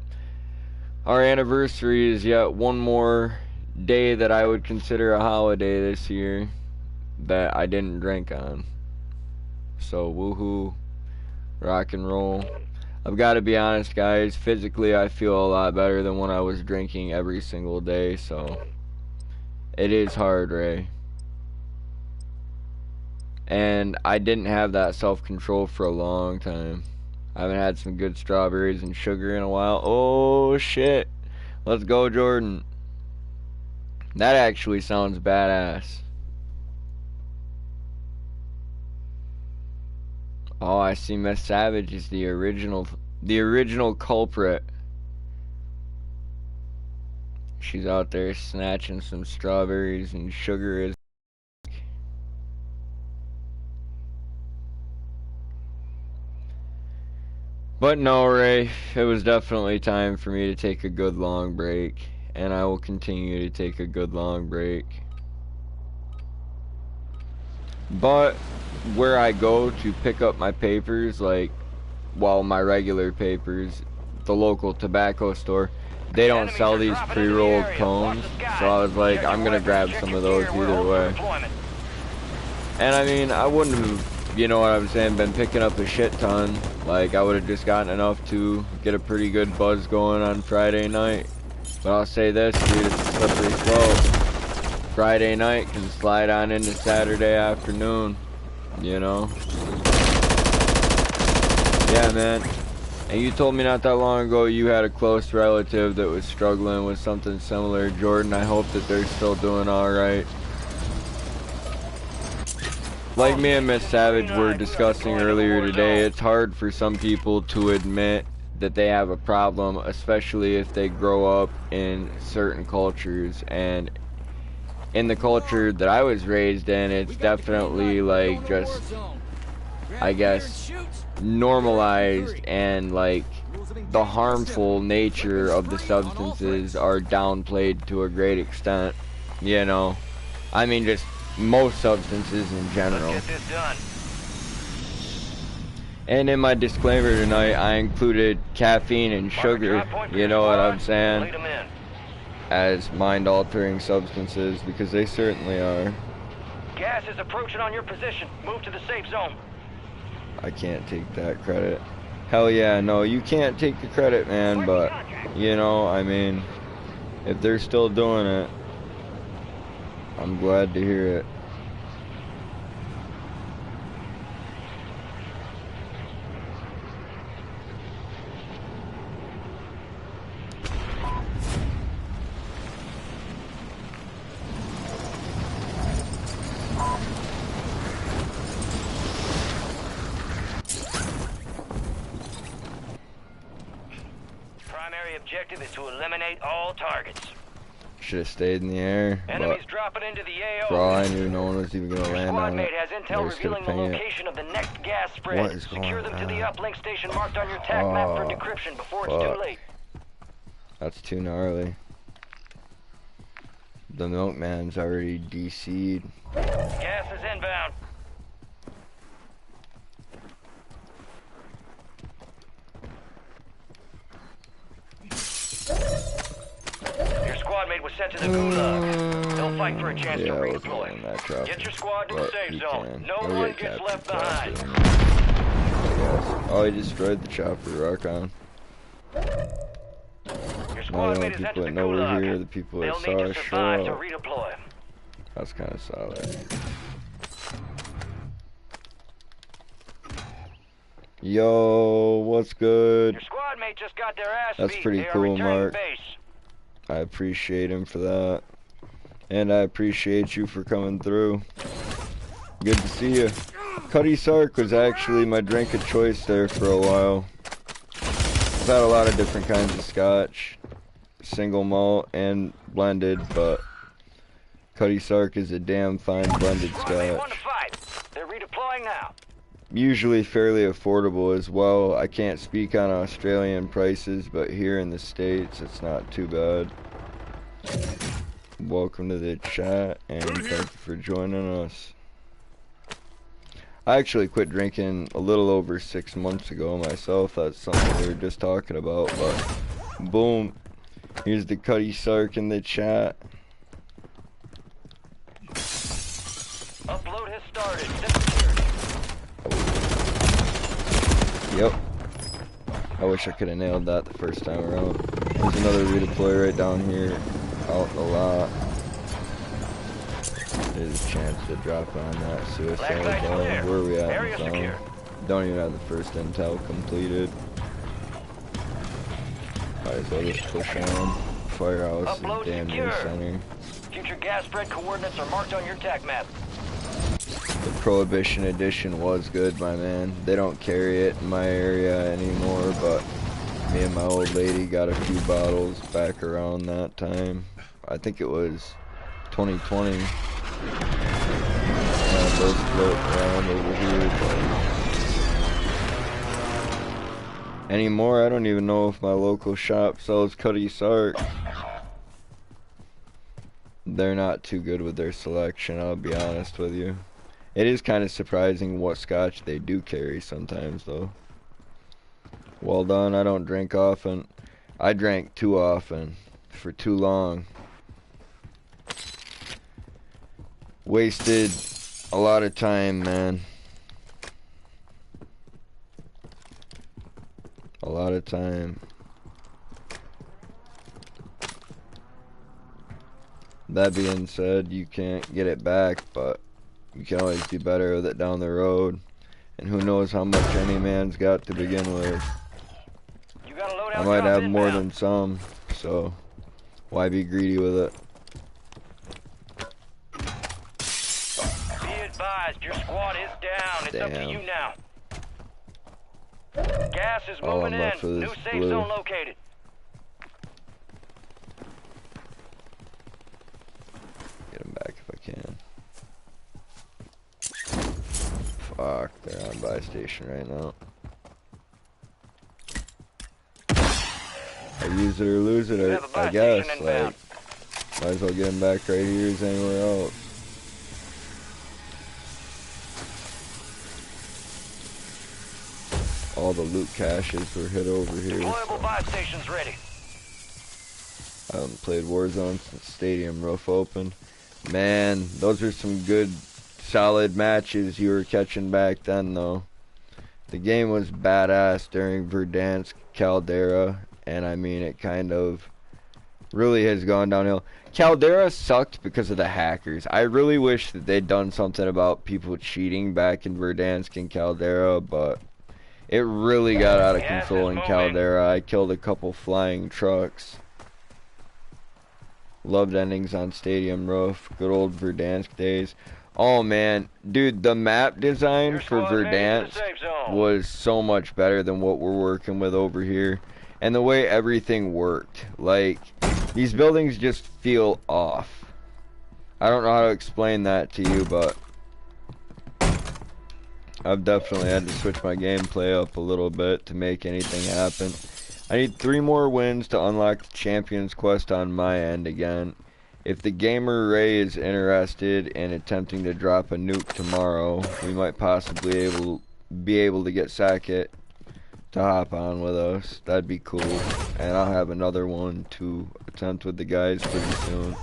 our anniversary is yet one more day that I would consider a holiday this year that I didn't drink on. So woohoo, rock and roll. I've got to be honest, guys, physically I feel a lot better than when I was drinking every single day, so it is hard, Ray. And I didn't have that self-control for a long time. I haven't had some good strawberries and sugar in a while. Oh, shit. Let's go, Jordan. That actually sounds badass. Oh, I see Miss Savage is the original culprit. She's out there snatching some strawberries and sugar is. But no, Ray, it was definitely time for me to take a good long break, and I will continue to take a good long break. But where I go to pick up my papers, like, well, my regular papers, the local tobacco store, they don't sell these pre-rolled cones, so I was like, I'm gonna grab some of those either way. And I mean, I wouldn't have, you know what I'm saying, been picking up a shit ton. Like, I would have just gotten enough to get a pretty good buzz going on Friday night. But I'll say this, dude, it's a slippery slope. Friday night can slide on into Saturday afternoon, you know? Yeah, man. And you told me not that long ago you had a close relative that was struggling with something similar. Jordan, I hope that they're still doing alright. Like me and Miss Savage were discussing earlier today, it's hard for some people to admit that they have a problem, especially if they grow up in certain cultures. And in the culture that I was raised in, it's definitely like just, I guess, normalized, and like the harmful nature of the substances are downplayed to a great extent, you know. I mean, just most substances in general. Let's get this done. And in my disclaimer tonight, I included caffeine and sugar, you know what I'm saying, Lead 'em in. as mind-altering substances, because they certainly are. Gas is approaching on your position. Move to the safe zone. I can't take that credit. Hell yeah, no, you can't take the credit, man, but, you know, I mean, if they're still doing it, I'm glad to hear it. Primary objective is to eliminate all targets. Should have stayed in the air, Enemies but dropping into the AO. for all I knew, no one was even gonna Your land squad on it. mate has They intel just could've revealing the pinged it. location of the next gas spread. What is Secure going them to the on? uplink station marked on your TAC map for decryption before it's fuck. too late. That's too gnarly. The milkman's already DC'd. Gas is inbound. Your squad mate was sent to the gulag. They'll fight for a chance to Yeah, I wasn't redeploy. in that traffic. Get your squad to the But safe he zone. can. No He'll one get gets captured left faster behind. than me, I guess. Oh, he destroyed the chopper, rock on. Your Not squad the mate only is sent to people the that know we're gulag. here, the people that They'll saw need us to show survive to up. redeploy. That's kind of solid. Yo, what's good? Your squad mate just got their ass That's beat. pretty They are cool, returning Mark. base. I appreciate him for that. And I appreciate you for coming through. Good to see you. Cuddy Sark was actually my drink of choice there for a while. I've had a lot of different kinds of scotch. Single malt and blended, but Cuddy Sark is a damn fine blended Squad mate won the scotch. fight. They're redeploying now. Usually fairly affordable as well. I can't speak on Australian prices, but here in the States it's not too bad. Welcome to the chat and thank you for joining us. I actually quit drinking a little over 6 months ago myself. That's something we were just talking about, but boom. Here's the Cuddy Sark in the chat. Upload has started. Set security. Yep. I wish I could have nailed that the first time around. There's another redeploy right down here, out in the lot. There's a chance to drop on that suicide Black zone. clear. Where are we at Area in the zone? secure. Don't even have the first intel completed. Might as well just push on. Firehouse Upload is damn near secure. center. Future gas spread coordinates are marked on your TAC map. The Prohibition Edition was good, my man. They don't carry it in my area anymore, but me and my old lady got a few bottles back around that time. I think it was 2020. Those float around over here, but anymore, I don't even know if my local shop sells Cuddy Sark. They're not too good with their selection, I'll be honest with you. It is kind of surprising what scotch they do carry sometimes, though. Well done, I don't drink often. I drank too often, for too long. Wasted a lot of time, man. A lot of time. That being said, you can't get it back, but you can always do better with it down the road. And who knows how much any man's got to begin with. You got a loadout I might drop have more inbound. than some, so why be greedy with it? Be advised, your squad is down. It's up to Damn. you now. Gas is All moving I'm left in. with New is safe blue. zone located. Get him back if I can. Fuck, they're on buy station right now. I use it or lose it, You or have a buy I guess, station like, inbound. might as well get him back right here as anywhere else. All the loot caches were hit over here. Deployable So buy stations ready. I haven't played Warzone since Stadium Roof opened. Man, those are some good, solid matches you were catching back then, though. The game was badass during Verdansk Caldera, and I mean, it kind of really has gone downhill. Caldera sucked because of the hackers. I really wish that they'd done something about people cheating back in Verdansk and Caldera, but it really got out of Gas control is in moving. Caldera. I killed a couple flying trucks. Loved endings on Stadium Roof. Good old Verdansk days. Oh man, dude, the map design Your for squad made it to the Verdansk safe zone. was so much better than what we're working with over here. And the way everything worked. Like, these buildings just feel off. I don't know how to explain that to you, but I've definitely had to switch my gameplay up a little bit to make anything happen. I need 3 more wins to unlock the Champions quest on my end again. If the Gamer Ray is interested in attempting to drop a nuke tomorrow, we might possibly be able to get Sackett to hop on with us. That'd be cool. And I'll have another one to attempt with the guys pretty soon.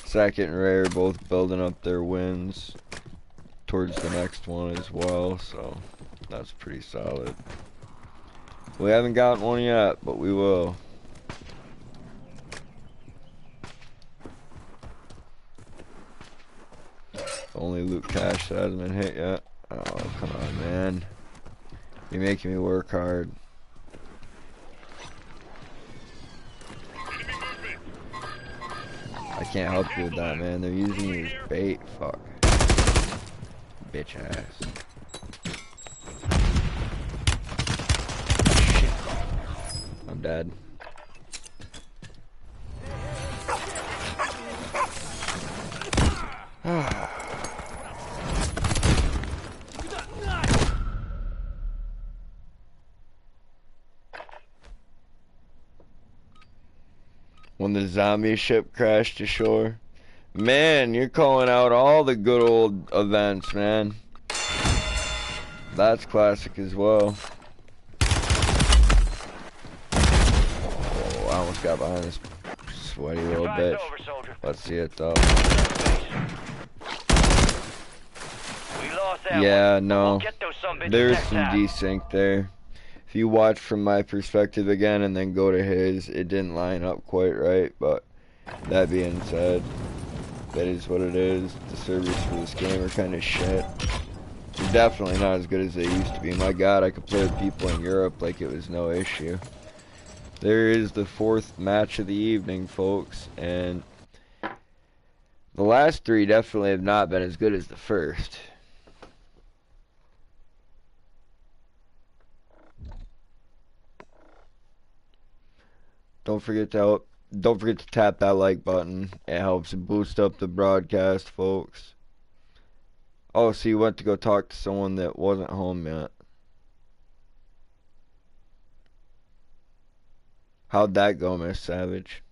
Sackett and Ray are both building up their wins towards the next one as well, so that's pretty solid. We haven't gotten one yet, but we will. Only loot cache that hasn't been hit yet. Oh, come on, man. You're making me work hard. I can't help you with that, man. They're using you as bait. Fuck. Bitch ass. Shit. I'm dead. When the zombie ship crashed ashore. Man, you're calling out all the good old events, man. That's classic as well. Oh, I almost got behind this sweaty little bitch. Let's see it though. Yeah, no. There's some desync there. If you watch from my perspective again and then go to his, it didn't line up quite right, but that being said, that is what it is. The servers for this game are kind of shit. They're definitely not as good as they used to be. My god, I could play with people in Europe like it was no issue. There is the 4th match of the evening, folks, and the last 3 definitely have not been as good as the first. Don't forget to tap that like button. It helps boost up the broadcast, folks. Oh, so you went to go talk to someone that wasn't home yet. How'd that go, Miss Savage?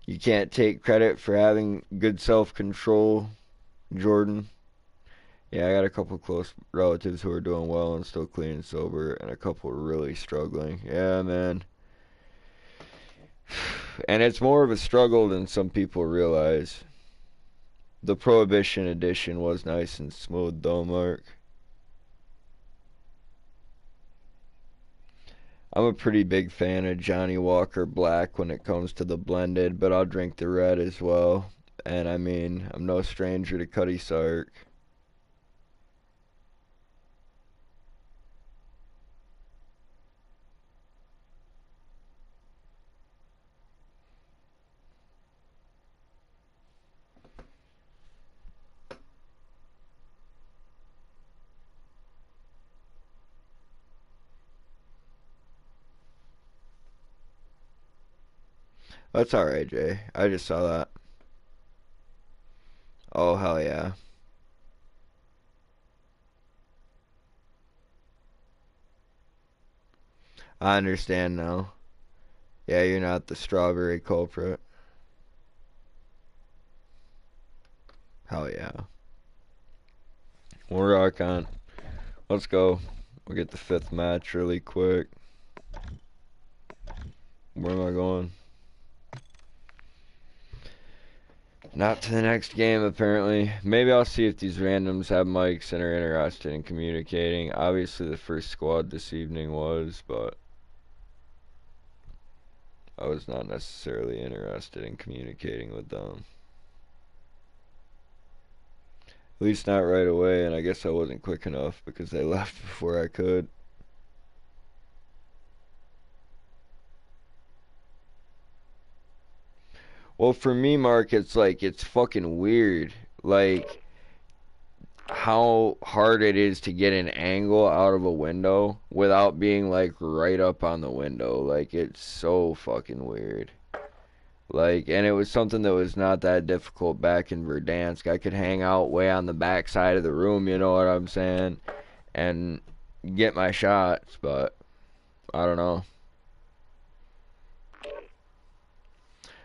You can't take credit for having good self-control, Jordan. Yeah, I got a couple close relatives who are doing well and still clean and sober, and a couple really struggling. Yeah, man. And it's more of a struggle than some people realize. The Prohibition edition was nice and smooth, though, Mark. I'm a pretty big fan of Johnny Walker Black when it comes to the blended, but I'll drink the red as well. And I mean, I'm no stranger to Cutty Sark. That's alright, Jay. I just saw that. Oh, hell yeah. I understand now. Yeah, you're not the strawberry culprit. Hell yeah. We'll rock on. Let's go. We'll get the 5th match really quick. Where am I going? Not to the next game, apparently. Maybe I'll see if these randoms have mics and are interested in communicating. Obviously, the first squad this evening was, but I was not necessarily interested in communicating with them. At least not right away, and I guess I wasn't quick enough because they left before I could. Well, for me, Mark, it's like, it's fucking weird. Like, how hard it is to get an angle out of a window without being, like, right up on the window. Like, it's so fucking weird. Like, and it was something that was not that difficult back in Verdansk. I could hang out way on the back side of the room, you know what I'm saying? And get my shots, but I don't know.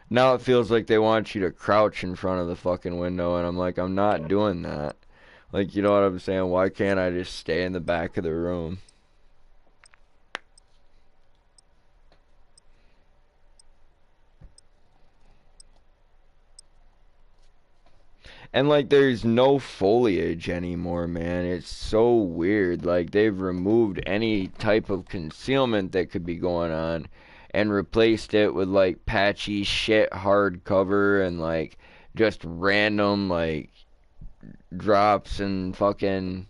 Now it feels like they want you to crouch in front of the fucking window, and I'm like, I'm not doing that. Like, you know what I'm saying? Why can't I just stay in the back of the room? And, like, there's no foliage anymore, man. It's so weird. Like, they've removed any type of concealment that could be going on and replaced it with, like, patchy shit hardcover and, like, just random, like, drops and fucking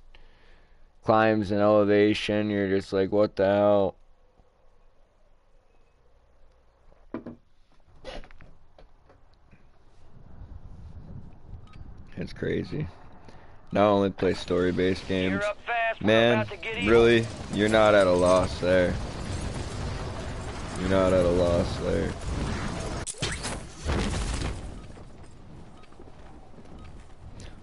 climbs and elevation. You're just like, what the hell? It's crazy. Now I only play story-based games. Man, really? You're not at a loss there. You're not at a loss there.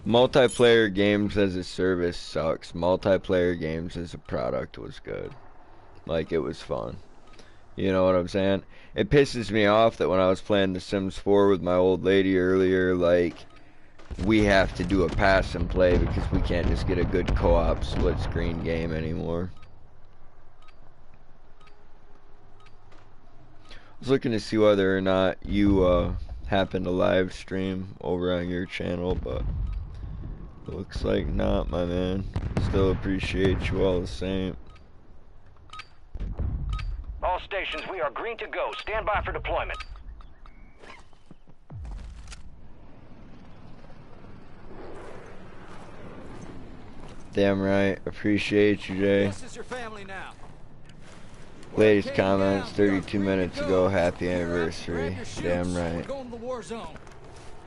Multiplayer games as a service sucks. Multiplayer games as a product was good. Like, it was fun. You know what I'm saying? It pisses me off that when I was playing The Sims 4 with my old lady earlier, like, we have to do a pass and play because we can't just get a good co-op split screen game anymore. I was looking to see whether or not you happen to live stream over on your channel, but looks like not, my man. Still appreciate you all the same. All stations, we are green to go. Stand by for deployment. Damn right. Appreciate you, Jay. This is your family now. Latest comments 32 minutes ago. Happy anniversary. Damn right. We're going to the war zone.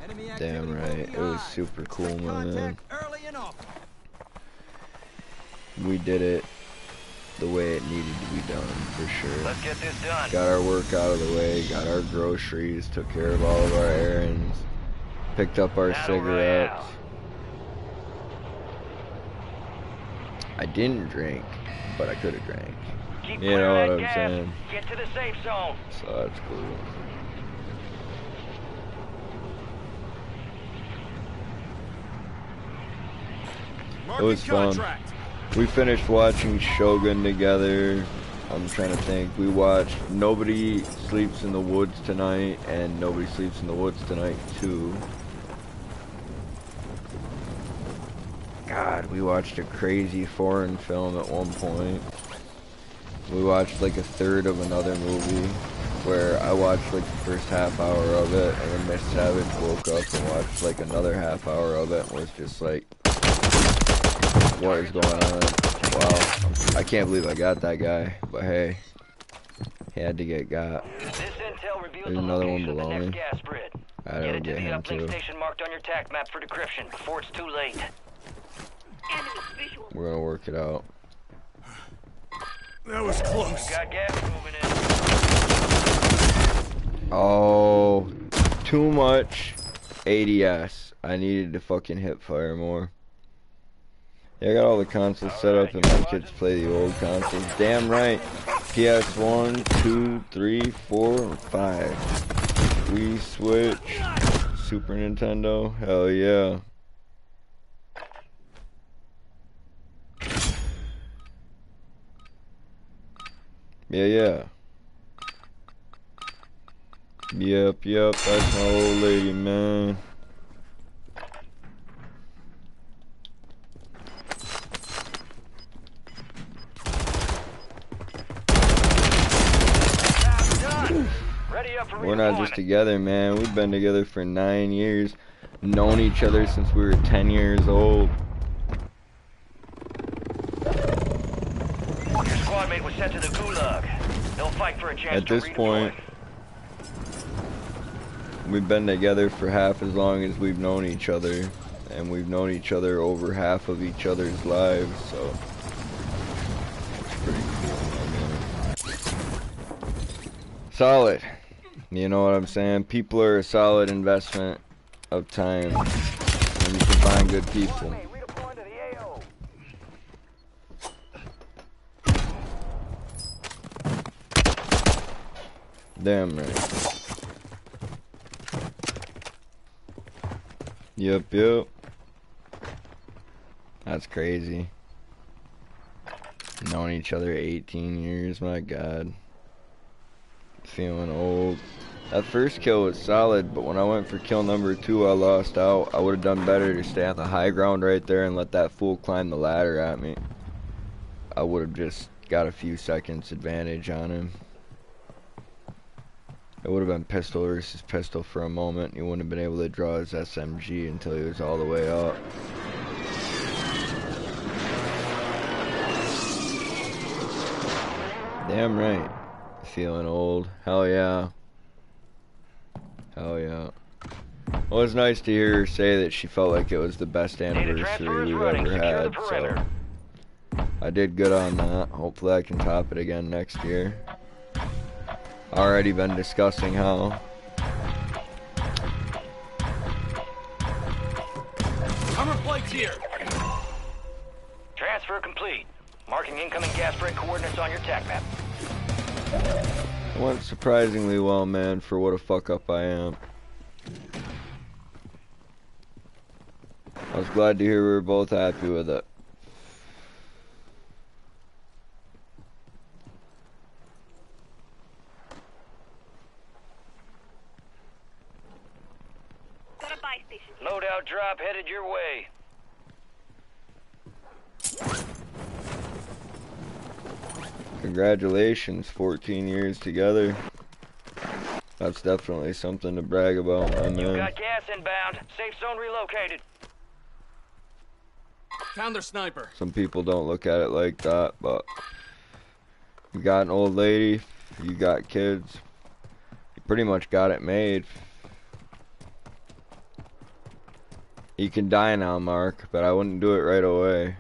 Enemy Damn activity right. will be It was high. super cool, Expect my man. contact early and often. We did it the way it needed to be done, for sure. Let's get this done. Got our work out of the way, got our groceries, took care of all of our errands, picked up our Battle cigarettes. Royale. I didn't drink, but I could have drank. Keep You know clearing what that I'm gas. saying? Get to the safe zone. So that's cool. It was fun. Contract. We finished watching Shogun together. I'm trying to think. We watched Nobody Sleeps in the Woods Tonight and Nobody Sleeps in the Woods Tonight 2. God, we watched a crazy foreign film at one point. We watched like a third of another movie where I watched like the first half hour of it, and then Miss Savage woke up and watched like another half hour of it and was just like, what is going on? Wow, I can't believe I got that guy, but hey, he had to get got. This intel reveals There's the another one location of the below next me. gas spread. I Get don't it to get the him uplink too. station marked on your TAC map for decryption before it's too late. Enemy visual. We're gonna work it out. That was close. Got gas moving in. Oh, too much ADS. I needed to fucking hip fire more. Yeah, I got all the consoles set up and my kids play the old consoles. Damn right. PS1, 2, 3, 4, and 5. Wii, Switch, Super Nintendo. Hell yeah. Yeah. Yep, that's my old lady, man. Ready up for We're not just redeployment. together, man. We've been together for 9 years. Known each other since we were 10 years old. Your squad mate was sent to the gulag. They'll fight for a chance At to this redeploy. point, we've been together for half as long as we've known each other, and we've known each other over half of each other's lives, so it's pretty cool, man. Solid. You know what I'm saying? People are a solid investment of time, and you can find good people. Damn right. Yep. That's crazy. Known each other 18 years, my god. Feeling old. That first kill was solid, but when I went for kill number 2, I lost out. I would have done better to stay on the high ground right there and let that fool climb the ladder at me. I would have just got a few seconds advantage on him. It would have been pistol versus pistol for a moment. He wouldn't have been able to draw his SMG until he was all the way up. Damn right. Feeling old. Hell yeah. Hell yeah. Well, it was nice to hear her say that she felt like it was the best anniversary we've ever had, so I did good on that. Hopefully I can top it again next year. Already been discussing how. Armor plates here. Transfer complete. Marking incoming gas break coordinates on your TAC map. It went surprisingly well, man, for what a fuck up I am. I was glad to hear we were both happy with it. Got a buy station. Loadout drop headed your way. Congratulations, 14 years together. That's definitely something to brag about, my You man. got gas inbound. Safe zone relocated. Found their sniper. Some people don't look at it like that, but you got an old lady, you got kids, you pretty much got it made. You can die now, Mark, but I wouldn't do it right away.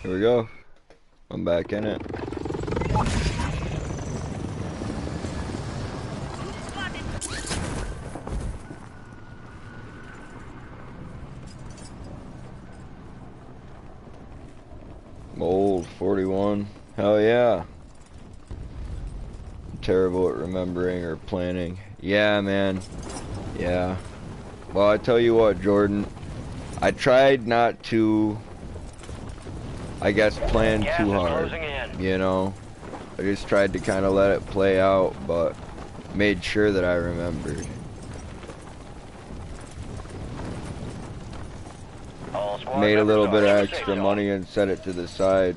Here we go. I'm back in it. Old 41. Hell yeah. I'm terrible at remembering or planning. Yeah, man. Yeah. Well, I tell you what, Jordan. I tried not to, I guess, plan Gas too is hard. closing in. You know? I just tried to kind of let it play out, but made sure that I remembered. All squad Made a little members bit are of in the safe extra zone. money and set it to the side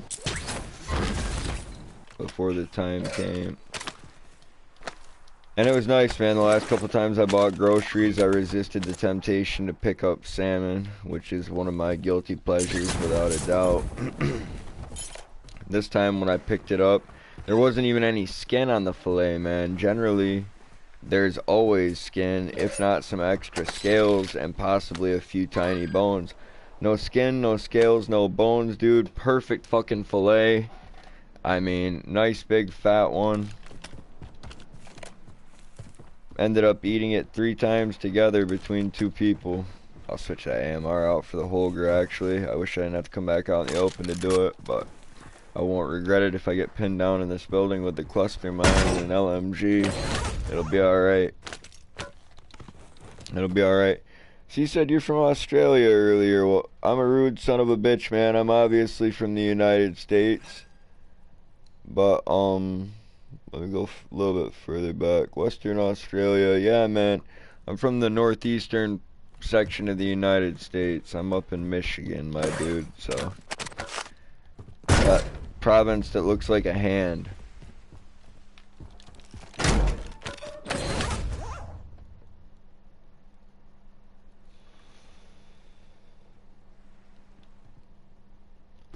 before the time came. And it was nice, man. The last couple times I bought groceries, I resisted the temptation to pick up salmon, which is one of my guilty pleasures without a doubt. This time when I picked it up, there wasn't even any skin on the fillet, man. Generally, there's always skin, if not some extra scales and possibly a few tiny bones. No skin, no scales, no bones, dude. Perfect fucking fillet. I mean, nice big fat one. Ended up eating it 3 times together between 2 people. I'll switch that AMR out for the Holger, actually. I wish I didn't have to come back out in the open to do it, but I won't regret it if I get pinned down in this building with the cluster mine and an LMG. It'll be alright. It'll be alright. She said you're from Australia earlier. Well, I'm a rude son of a bitch, man. I'm obviously from the United States. But, let me go a little bit further back. Western Australia. Yeah, man. I'm from the northeastern section of the United States. I'm up in Michigan, my dude. So, that province that looks like a hand.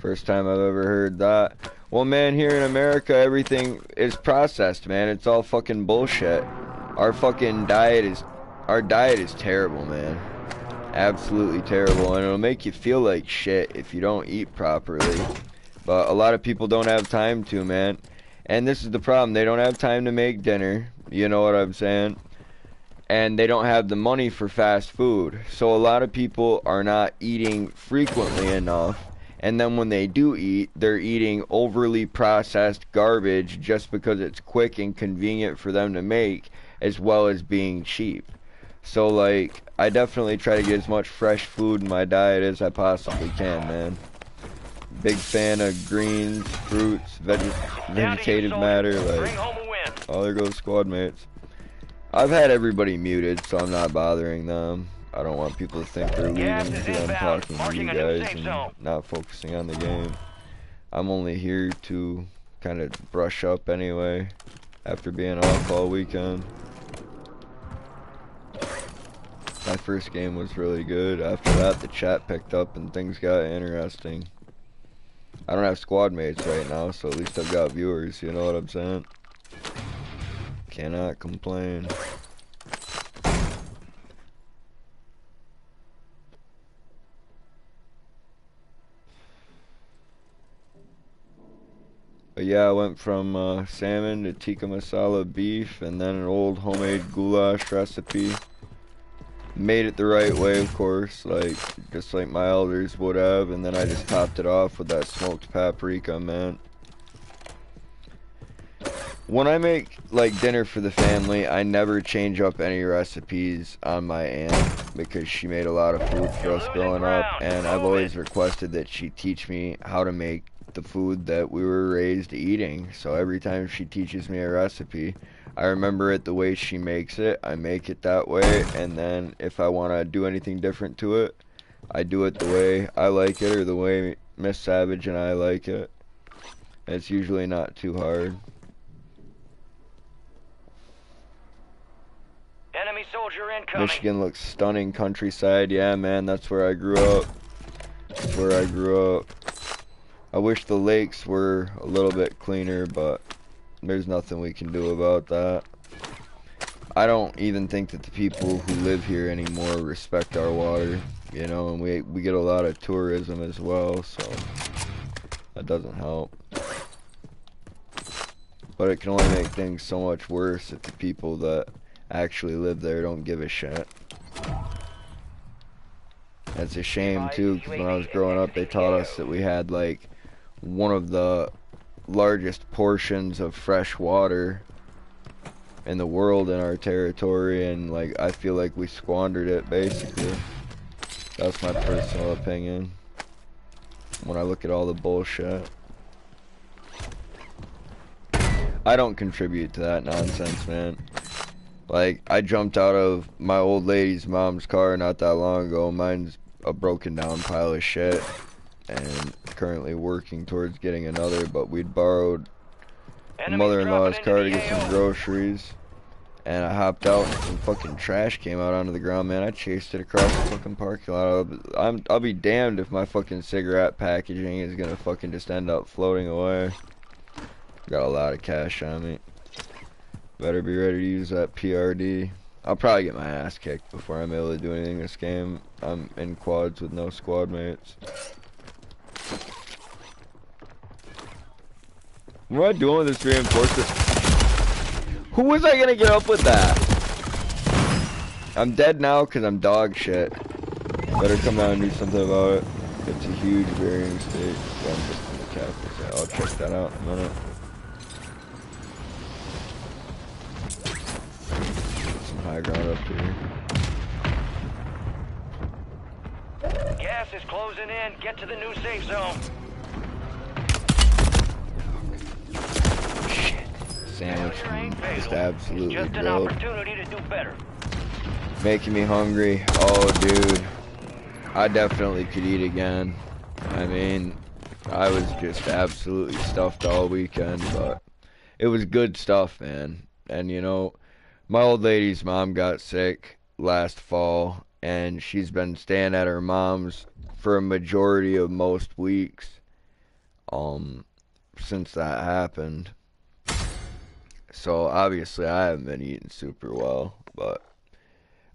First time I've ever heard that. Well, man, here in America, everything is processed, man. It's all fucking bullshit. Our diet is terrible, man. Absolutely terrible, and it'll make you feel like shit if you don't eat properly. But a lot of people don't have time to, man. And this is the problem. They don't have time to make dinner. You know what I'm saying? And they don't have the money for fast food. So a lot of people are not eating frequently enough. And then when they do eat, they're eating overly processed garbage just because it's quick and convenient for them to make, as well as being cheap. So, like, I definitely try to get as much fresh food in my diet as I possibly can, man. Big fan of greens, fruits, vegetative matter, like, oh, there goes squad mates. I've had everybody muted, so I'm not bothering them. I don't want people to think they're leaving because I'm talking to you guys and not focusing on the game. I'm only here to kind of brush up anyway, after being off all weekend. My first game was really good. After that, the chat picked up and things got interesting. I don't have squad mates right now, so at least I've got viewers, you know what I'm saying? Cannot complain. But yeah, I went from salmon to tikka masala beef, and then an old homemade goulash recipe. Made it the right way, of course, like just like my elders would have, and then I just topped it off with that smoked paprika, man. When I make like dinner for the family, I never change up any recipes on my aunt because she made a lot of food for us growing up, and I've always requested that she teach me how to make the food that we were raised eating. So every time she teaches me a recipe, I remember it the way she makes it, I make it that way, and then if I want to do anything different to it, I do it the way I like it or the way Miss Savage and I like it. It's usually not too hard. Enemy soldier incoming. Michigan looks stunning countryside. Yeah, man, that's where I grew up. That's where I grew up. I wish the lakes were a little bit cleaner, but there's nothing we can do about that. I don't even think that the people who live here anymore respect our water, you know, and we get a lot of tourism as well, so that doesn't help. But it can only make things so much worse if the people that actually live there don't give a shit. That's a shame too, because when I was growing up they taught us that we had like one of the largest portions of fresh water in the world in our territory, and like I feel like we squandered it basically. That's my personal opinion when I look at all the bullshit. I don't contribute to that nonsense, man. Like, I jumped out of my old lady's mom's car not that long ago. Mine's a broken down pile of shit, and currently working towards getting another, but we'd borrowed my mother-in-law's car to get some groceries, and I hopped out and some fucking trash came out onto the ground, man. I chased it across the fucking parking lot. I'll be damned if my fucking cigarette packaging is gonna fucking just end up floating away. Got a lot of cash on me. Better be ready to use that PRD. I'll probably get my ass kicked before I'm able to do anything this game. I'm in quads with no squad mates. What am I doing with this reinforcement? Who was I gonna get up with that? I'm dead now because I'm dog shit. Better come down and do something about it. It's a huge varying state. So I'm just in the capital. I'll check that out in a minute. Get some high ground up here. Gas is closing in. Get to the new safe zone. Sandwich just absolutely Just an grilled. opportunity to do better. Making me hungry. Oh, dude. I definitely could eat again. I mean, I was just absolutely stuffed all weekend, but it was good stuff, man. And you know, my old lady's mom got sick last fall, and she's been staying at her mom's for a majority of most weeks. since that happened. So obviously I haven't been eating super well, but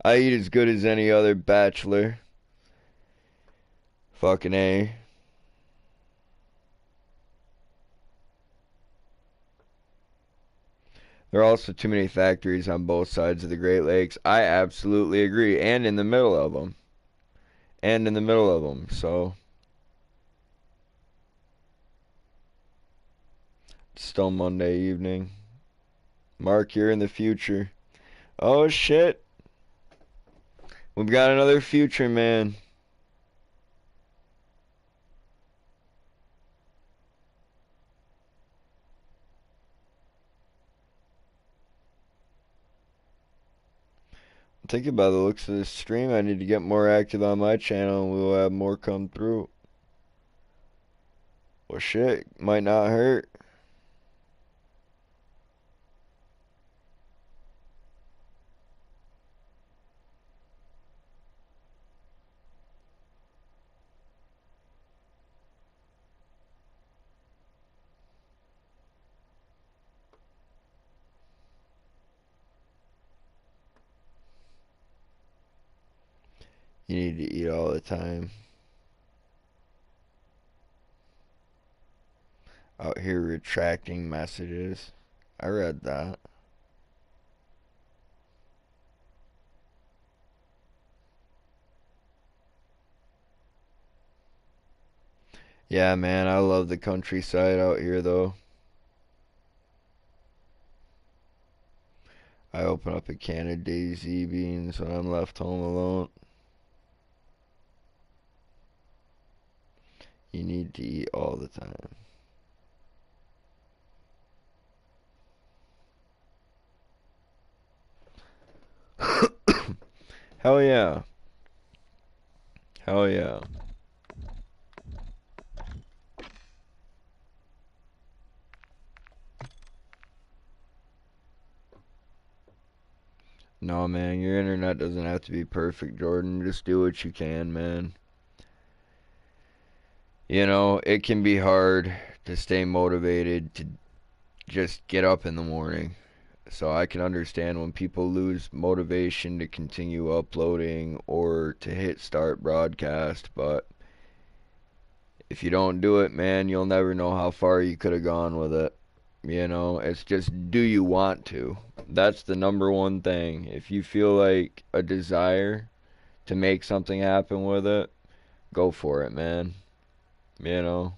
I eat as good as any other bachelor. Fucking A. There are also too many factories on both sides of the Great Lakes. I absolutely agree. And in the middle of them. So, it's still Monday evening. Mark, you're in the future. Oh, shit. We've got another future man. I'm thinking by the looks of this stream, I need to get more active on my channel and we will have more come through. Well, shit. Might not hurt. You need to eat all the time. Out here retracting messages. I read that. Yeah, man, I love the countryside out here, though. I open up a can of Daisy beans when I'm left home alone. You need to eat all the time. Hell yeah. Hell yeah. No, man, your internet doesn't have to be perfect, Jordan. Just do what you can, man. You know, it can be hard to stay motivated to just get up in the morning. So I can understand when people lose motivation to continue uploading or to hit start broadcast, but if you don't do it, man, you'll never know how far you could have gone with it. You know, it's just, do you want to? That's the number one thing. If you feel like a desire to make something happen with it, go for it, man. You know,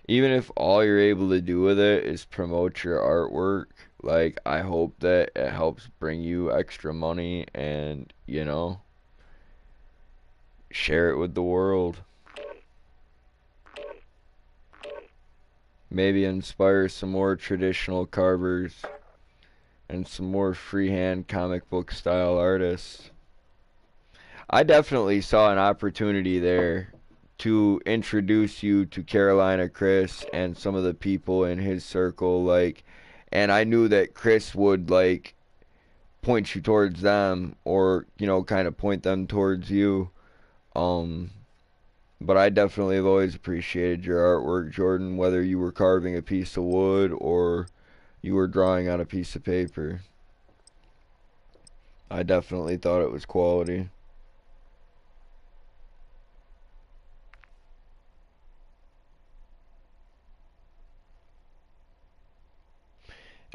even if all you're able to do with it is promote your artwork, like, I hope that it helps bring you extra money and, you know, share it with the world. Maybe inspire some more traditional carvers and some more freehand comic book style artists. I definitely saw an opportunity there to introduce you to Carolina Chris and some of the people in his circle, like, and I knew that Chris would, like, point you towards them or, you know, kind of point them towards you. But I definitely have always appreciated your artwork, Jordan, whether you were carving a piece of wood or you were drawing on a piece of paper. I definitely thought it was quality.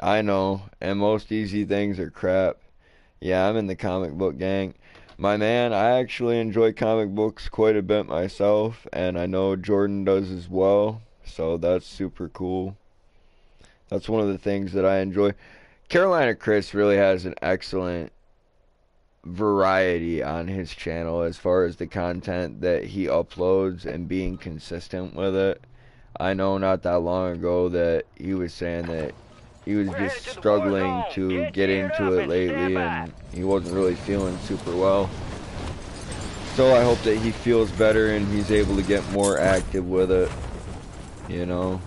I know, and most easy things are crap. Yeah, I'm in the comic book gang. My man, I actually enjoy comic books quite a bit myself, and I know Jordan does as well, so that's super cool. That's one of the things that I enjoy. Carolina Chris really has an excellent variety on his channel as far as the content that he uploads and being consistent with it. I know not that long ago that he was saying that he was just struggling to get into it lately and he wasn't really feeling super well. So I hope that he feels better and he's able to get more active with it, you know.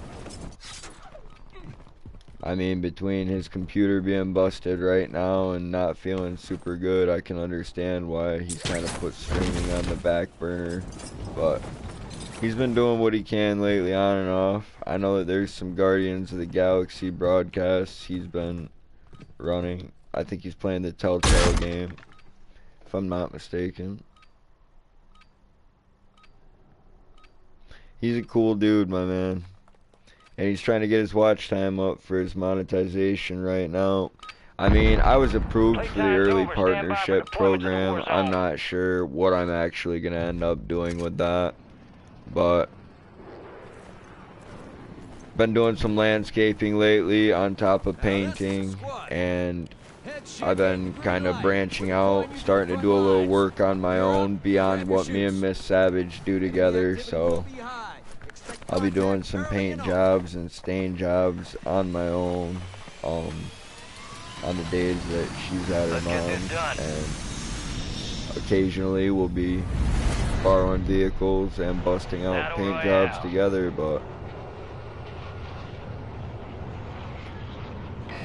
I mean, between his computer being busted right now and not feeling super good, I can understand why he's kind of put streaming on the back burner, but He's been doing what he can lately, on and off. I know that there's some Guardians of the Galaxy broadcasts he's been running. I think he's playing the Telltale game, if I'm not mistaken. He's a cool dude, my man. And he's trying to get his watch time up for his monetization right now. I mean, I was approved for the early partnership program. I'm not sure what I'm actually going to end up doing with that. But been doing some landscaping lately on top of painting, and I've been kind of branching out, starting to do a little work on my own beyond what me and Miss Savage do together. So I'll be doing some paint jobs and stain jobs on my own on the days that she's at her mom's, and occasionally we'll be borrowing vehicles and busting out paint jobs together. But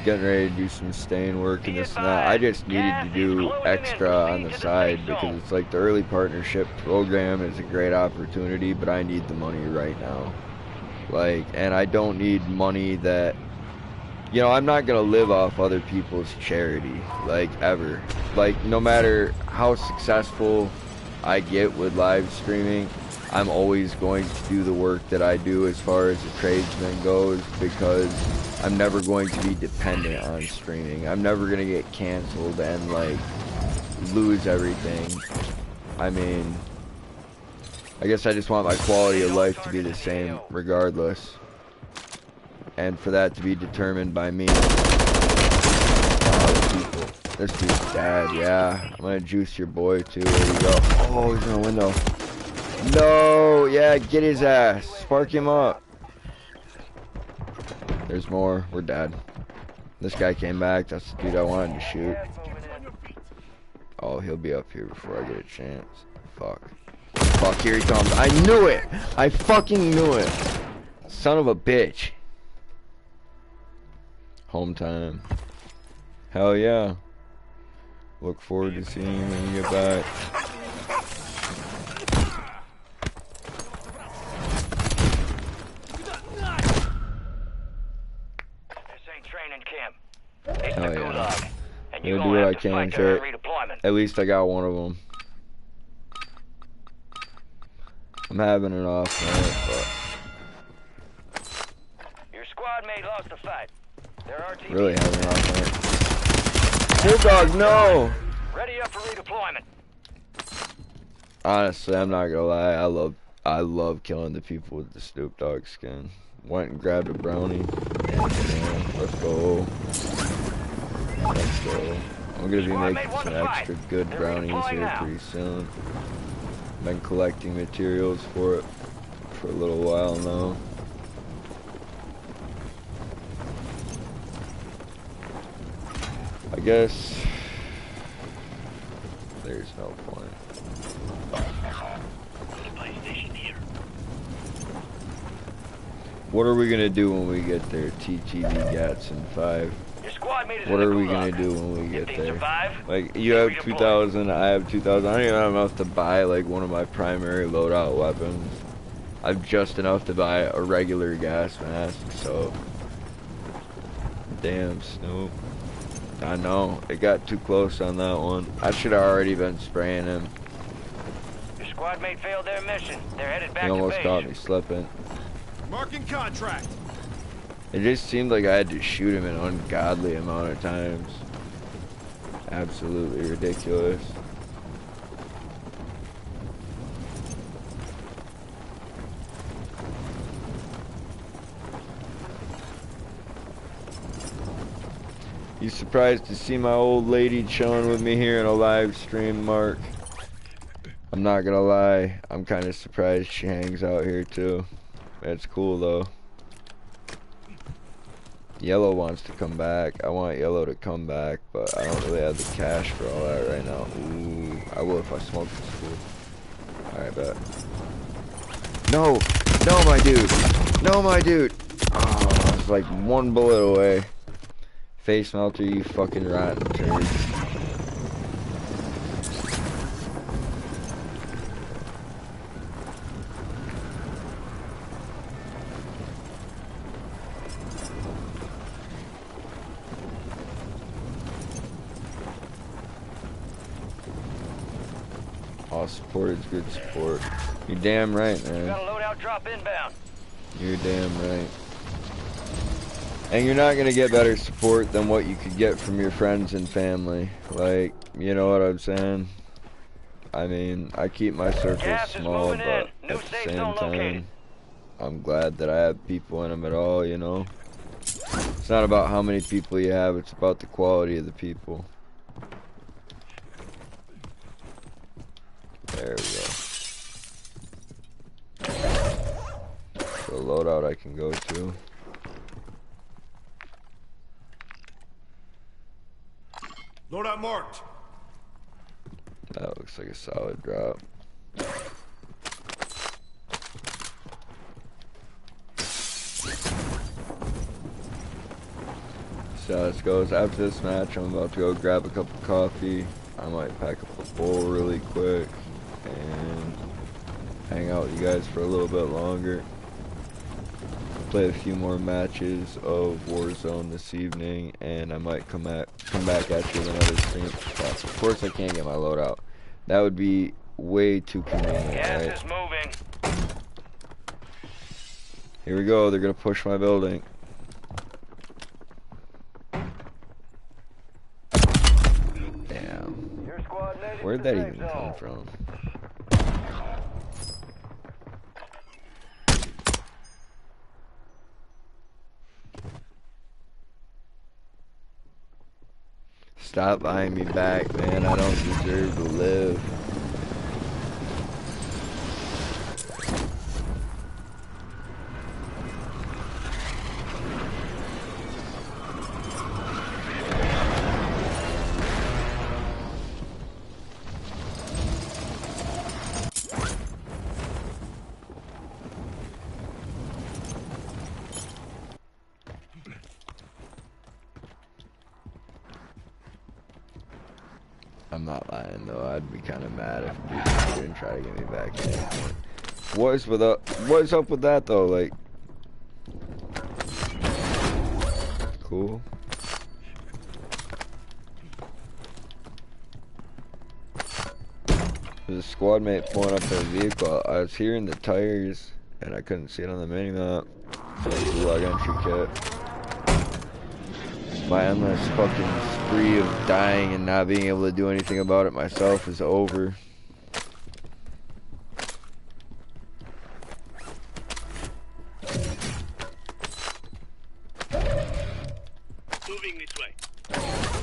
getting ready to do some stain work and this and that. I just needed to do extra on the side because it's like the early partnership program is a great opportunity, but I need the money right now. Like, and I don't need money that, you know, I'm not gonna live off other people's charity, like, ever. Like, no matter how successful I get with live streaming, I'm always going to do the work that I do as far as a tradesman goes, because I'm never going to be dependent on streaming. I'm never gonna get canceled and, like, lose everything. I mean, I guess I just want my quality of life to be the same regardless. And for that to be determined by me and other people. This dude's dead, yeah. I'm gonna juice your boy too. There you go. Oh, he's in the window. No, yeah, get his ass. Spark him up. There's more. We're dead. This guy came back. That's the dude I wanted to shoot. Oh, he'll be up here before I get a chance. Fuck. Fuck, here he comes. I knew it! I fucking knew it! Son of a bitch. Home time. Hell yeah. Look forward to seeing you when you get back. Hell yeah. I'm gonna do what I can, Jared. At least I got one of them. I'm having an off night, but Your squad mate lost the fight. There are teams really having an off night. Bulldog, no! ready up for redeployment. Honestly, I'm not gonna lie. I love killing the people with the Snoop Dogg skin. Went and grabbed a brownie. Yeah, let's go. Let's go. I'm gonna be making some extra good brownies here pretty soon. Been collecting materials for it for a little while now. I guess there's no point. What are we gonna do when we get there, TTV Gatson 5? What are we gonna do when we get there? Like, you have 2,000, I have 2,000. I don't even have enough to buy, like, one of my primary loadout weapons. I have just enough to buy a regular gas mask, so. Damn, Snoop. I know, it got too close on that one. I should have already been spraying him. Your squad mate failed their mission. They're headed back He almost to caught base. me slipping. Marking contract. It just seemed like I had to shoot him an ungodly amount of times. Absolutely ridiculous. You surprised to see my old lady chilling with me here in a live stream, Mark? I'm not gonna lie, I'm kind of surprised she hangs out here too. That's cool though. Yellow wants to come back. I want Yellow to come back, but I don't really have the cash for all that right now. Ooh, I will if I smoke this fool. Alright, bet. No! No, my dude! No, my dude! Oh, I was like one bullet away. Face melter, you fucking rotten turd. All support is good support. You're damn right, man. Got a loadout drop inbound. You're damn right. And you're not gonna get better support than what you could get from your friends and family. Like, you know what I'm saying? I mean, I keep my circles small, but at the same time, I'm glad that I have people in them at all, you know? It's not about how many people you have, it's about the quality of the people. There we go. So a loadout I can go to. Loadout marked. That looks like a solid drop. So let's go. After this match, I'm about to go grab a cup of coffee. I might pack up a bowl really quick and hang out with you guys for a little bit longer. Play a few more matches of Warzone this evening, and I might come back at you with another stream. Yes, of course I can't get my loadout. That would be way too convenient, Gas right? is moving. Here we go. They're gonna push my building. Damn. Your squad made it Where'd to that the even safe come zone. from? Stop buying me back, man. I don't deserve to live. I'm not lying though. I'd be kind of mad if people didn't try to get me back at any point. What is up with that though? Like, cool. There's a squad mate pulling up their vehicle. I was hearing the tires and I couldn't see it on the mini map. So gulag entry kit. My endless fucking spree of dying and not being able to do anything about it myself is over. Moving this way.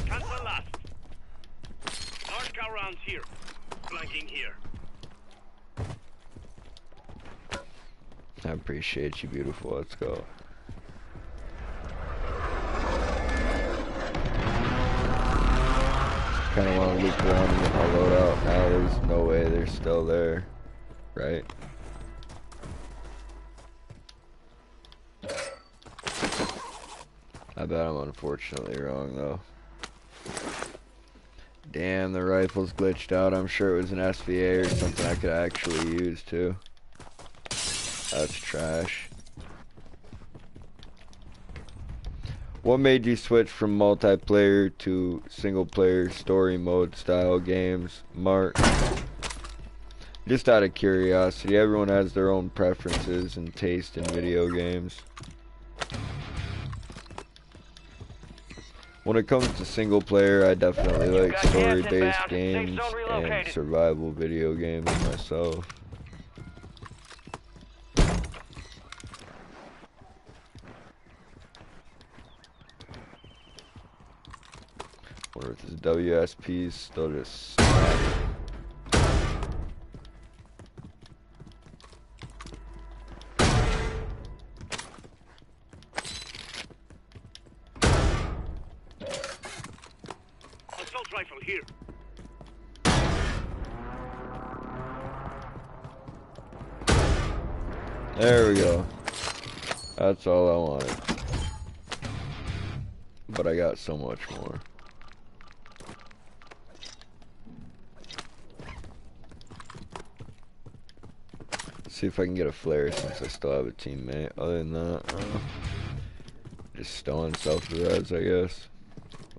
Cancel last. Large car rounds here. Flanking here. I appreciate you, beautiful. Let's go. Kind of want to loop around and get my loadout. Now there's no way they're still there, right? I bet I'm unfortunately wrong though. Damn, the rifle's glitched out. I'm sure it was an SVA or something I could actually use too. That's trash. What made you switch from multiplayer to single player story mode style games, Mark? Just out of curiosity. Everyone has their own preferences and taste in video games. When it comes to single player, I definitely like story-based games and survival video games myself. Wonder if this WSP is still just Assault rifle here. There we go. That's all I wanted. But I got so much more. See if I can get a flare since I still have a teammate. Other than that, just stowing self-res, I guess.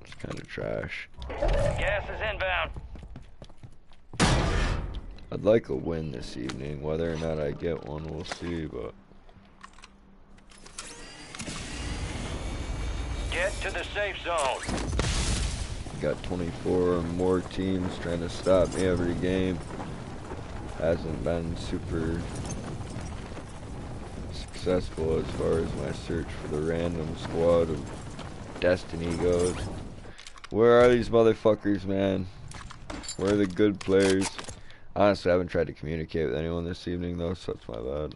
It's kind of trash. Gas is inbound. I'd like a win this evening. Whether or not I get one, we'll see, but... Get to the safe zone. Got 24 or more teams trying to stop me every game. Hasn't been super successful as far as my search for the random squad of Destiny goes. Where are these motherfuckers, man? Where are the good players? Honestly, I haven't tried to communicate with anyone this evening though, so that's my bad.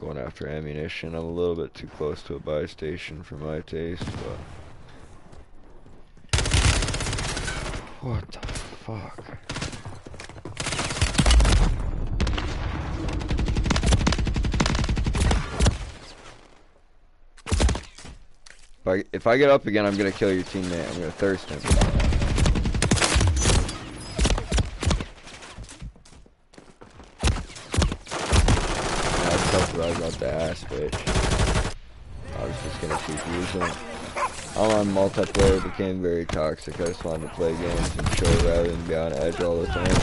Going after ammunition. I'm a little bit too close to a buy station for my taste, but... What the fuck? If I get up again, I'm gonna kill your teammate. I'm gonna thirst him. I told you I was out the ass, bitch. I was just gonna keep using. Online multiplayer became very toxic. I just wanted to play games and chill rather than be on edge all the time.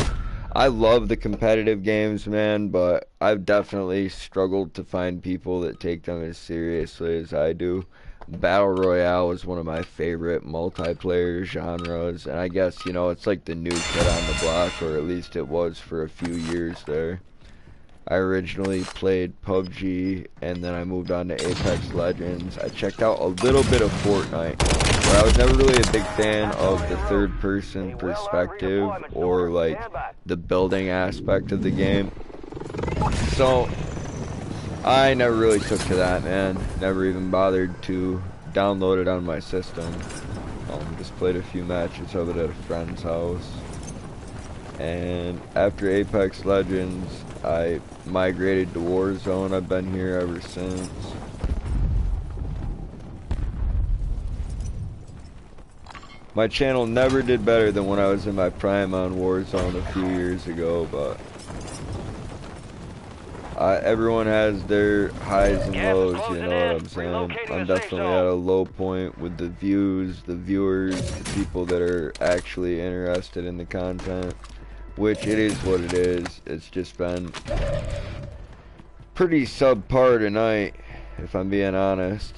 I love the competitive games, man, but I've definitely struggled to find people that take them as seriously as I do. Battle Royale is one of my favorite multiplayer genres, and I guess, you know, it's like the new kid on the block, or at least it was for a few years there. I originally played PUBG, and then I moved on to Apex Legends. I checked out a little bit of Fortnite, but I was never really a big fan of the third-person perspective, or like the building aspect of the game. So I never really took to that, man. Never even bothered to download it on my system. Just played a few matches of it at a friend's house. And after Apex Legends, I migrated to Warzone. I've been here ever since. My channel never did better than when I was in my prime on Warzone a few years ago, but everyone has their highs and lows, you know what I'm saying? I'm definitely at a low point with the views, the viewers, the people that are actually interested in the content, which it is what it is. It's just been pretty subpar tonight, if I'm being honest,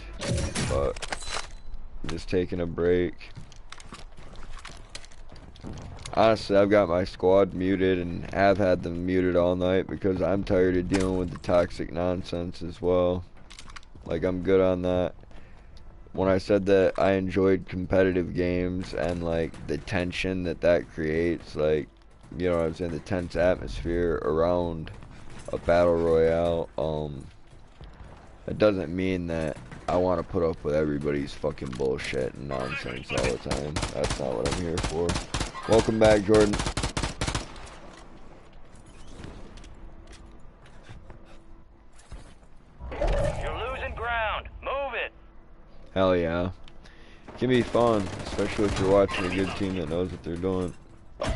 but I'm just taking a break. Honestly, I've got my squad muted and have had them muted all night because I'm tired of dealing with the toxic nonsense as well. Like, I'm good on that. When I said that I enjoyed competitive games and, like, the tension that creates, like, you know what I'm saying, the tense atmosphere around a battle royale, it doesn't mean that I want to put up with everybody's fucking bullshit and nonsense all the time. That's not what I'm here for. Welcome back, Jordan. You're losing ground. Move it. Hell yeah. It can be fun, especially if you're watching a good team that knows what they're doing. Some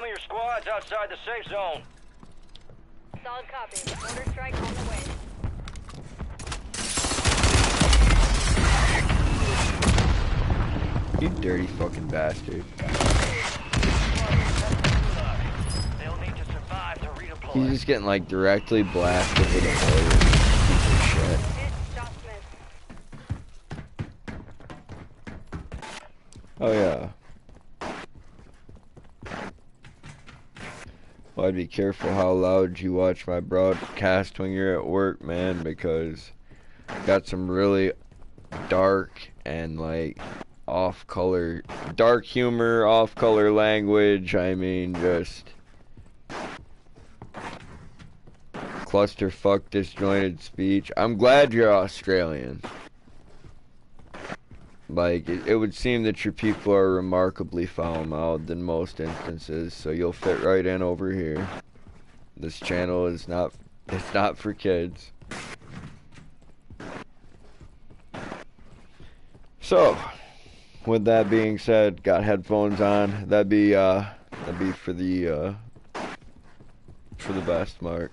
of your squad's outside the safe zone. Solid copy. Mortar strike on the way. You dirty fucking bastard. They'll need to survive to redeploy. He's just getting like directly blasted with a mortar. Piece of shit. Hit, shot missed. Oh yeah. Well, I'd be careful how loud you watch my broadcast when you're at work, man, because I've got some really dark and like off-color, dark humor, off-color language. I mean, just clusterfuck, disjointed speech. I'm glad you're Australian. Like, it would seem that your people are remarkably foul-mouthed in most instances, so you'll fit right in over here. This channel is not, it's not for kids. So, with that being said, got headphones on. That'd be for the best, Mark.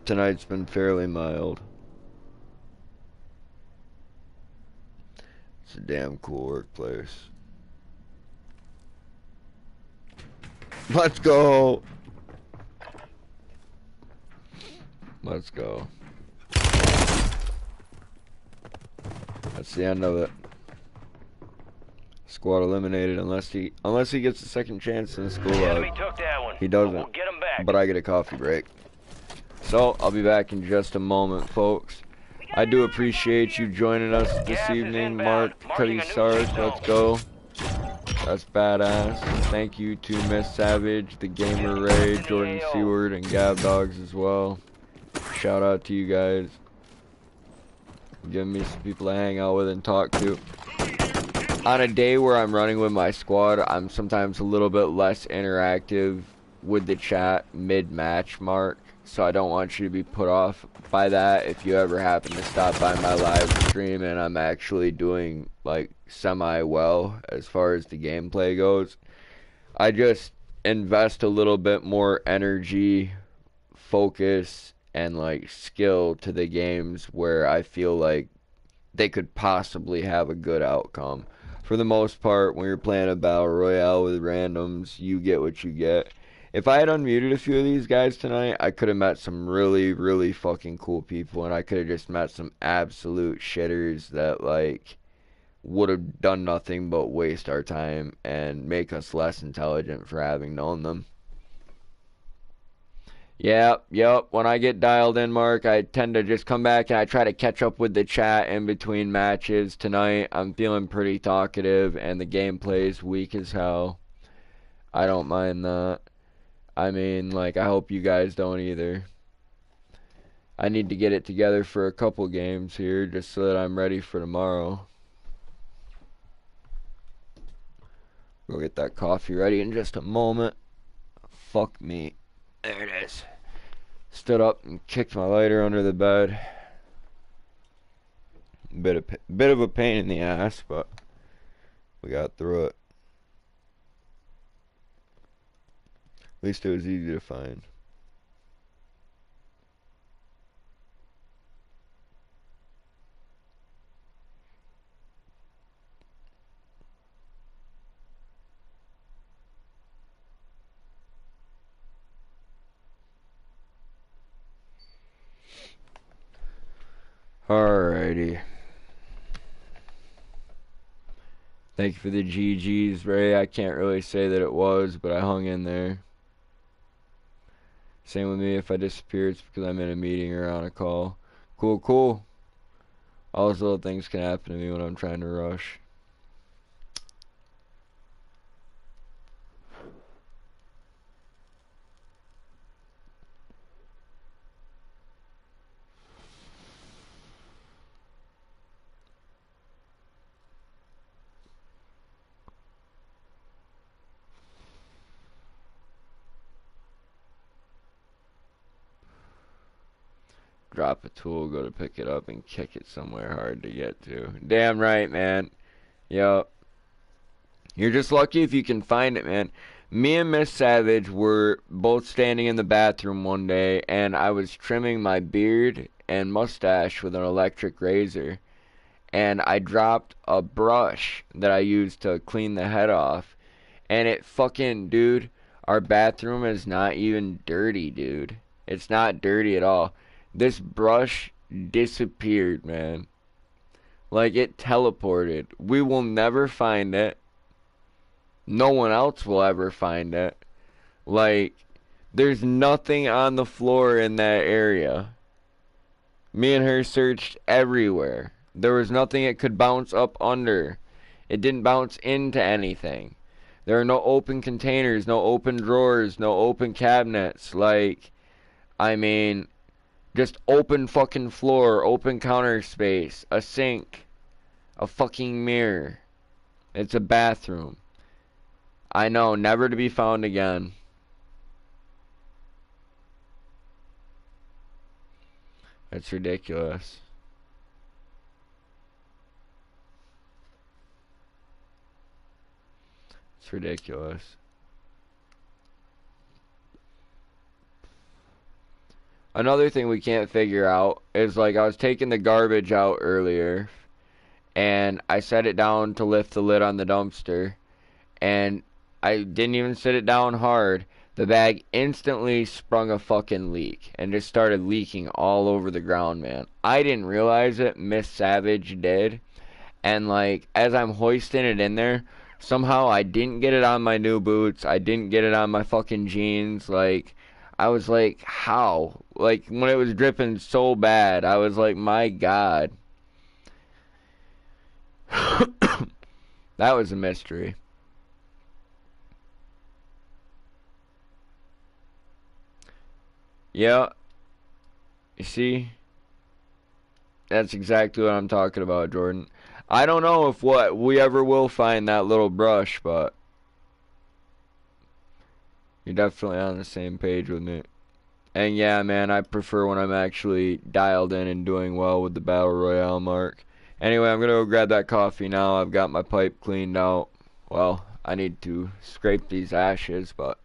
Tonight's been fairly mild. It's a damn cool workplace. Let's go! Let's go. That's the end of it. Squad eliminated unless he gets a second chance in the school The enemy log. took that one. He doesn't. We'll get him back. But I get a coffee break. So, I'll be back in just a moment, folks. I do appreciate you joining us this Gas is evening. inbound. Mark, Marking Cuddy a new Sarge, safe let's zone. go. That's badass. Thank you to Miss Savage, the Gamer Ray, Jordan Seward, and Gab Dogs as well. Shout out to you guys. Giving me some people to hang out with and talk to. On a day where I'm running with my squad, I'm sometimes a little bit less interactive with the chat mid-match mark. So I don't want you to be put off by that if you ever happen to stop by my live stream and I'm actually doing like semi-well as far as the gameplay goes. I just invest a little bit more energy, focus, and like skill to the games where I feel like they could possibly have a good outcome. For the most part, when you're playing a battle royale with randoms, you get what you get. If I had unmuted a few of these guys tonight, I could have met some really, really fucking cool people, and I could have just met some absolute shitters that, like, would have done nothing but waste our time and make us less intelligent for having known them. Yep. When I get dialed in, Mark, I tend to just come back and I try to catch up with the chat in between matches. Tonight, I'm feeling pretty talkative, and the gameplay's weak as hell. I don't mind that. I mean, like, I hope you guys don't either. I need to get it together for a couple games here just so that I'm ready for tomorrow. Go get that coffee ready in just a moment. Fuck me. There it is. Stood up and kicked my lighter under the bed. Bit of a pain in the ass, but we got through it. At least it was easy to find. Alrighty. Thank you for the GGs, Ray. I can't really say that it was, but I hung in there. Same with me. If I disappear, it's because I'm in a meeting or on a call. Cool. All those little things can happen to me when I'm trying to rush. Drop a tool, go to pick it up, and kick it somewhere hard to get to. Damn right, man. Yup. You're just lucky if you can find it, man. Me and Miss Savage were both standing in the bathroom one day, and I was trimming my beard and mustache with an electric razor. And I dropped a brush that I used to clean the head off. And it fucking, dude, our bathroom is not even dirty, dude. It's not dirty at all. This brush disappeared, man. Like, it teleported. We will never find it. No one else will ever find it. Like, there's nothing on the floor in that area. Me and her searched everywhere. There was nothing it could bounce up under. It didn't bounce into anything. There are no open containers, no open drawers, no open cabinets. Like, I mean, just open fucking floor, open counter space, a sink, a fucking mirror. It's a bathroom. I know, never to be found again. It's ridiculous. It's ridiculous. another thing we can't figure out is, like, I was taking the garbage out earlier, and I set it down to lift the lid on the dumpster, and I didn't even sit it down hard. The bag instantly sprung a fucking leak and just started leaking all over the ground, man. I didn't realize it. Miss Savage did. And, like, as I'm hoisting it in there, somehow I didn't get it on my new boots. I didn't get it on my fucking jeans. Like, I was like, how? Like, when it was dripping so bad, I was like, my God. That was a mystery. Yeah. You see? That's exactly what I'm talking about, Jordan. I don't know if we ever will find that little brush, but you're definitely on the same page with me. And yeah, man, I prefer when I'm actually dialed in and doing well with the Battle Royale mark. Anyway, I'm going to go grab that coffee now. I've got my pipe cleaned out. Well, I need to scrape these ashes, but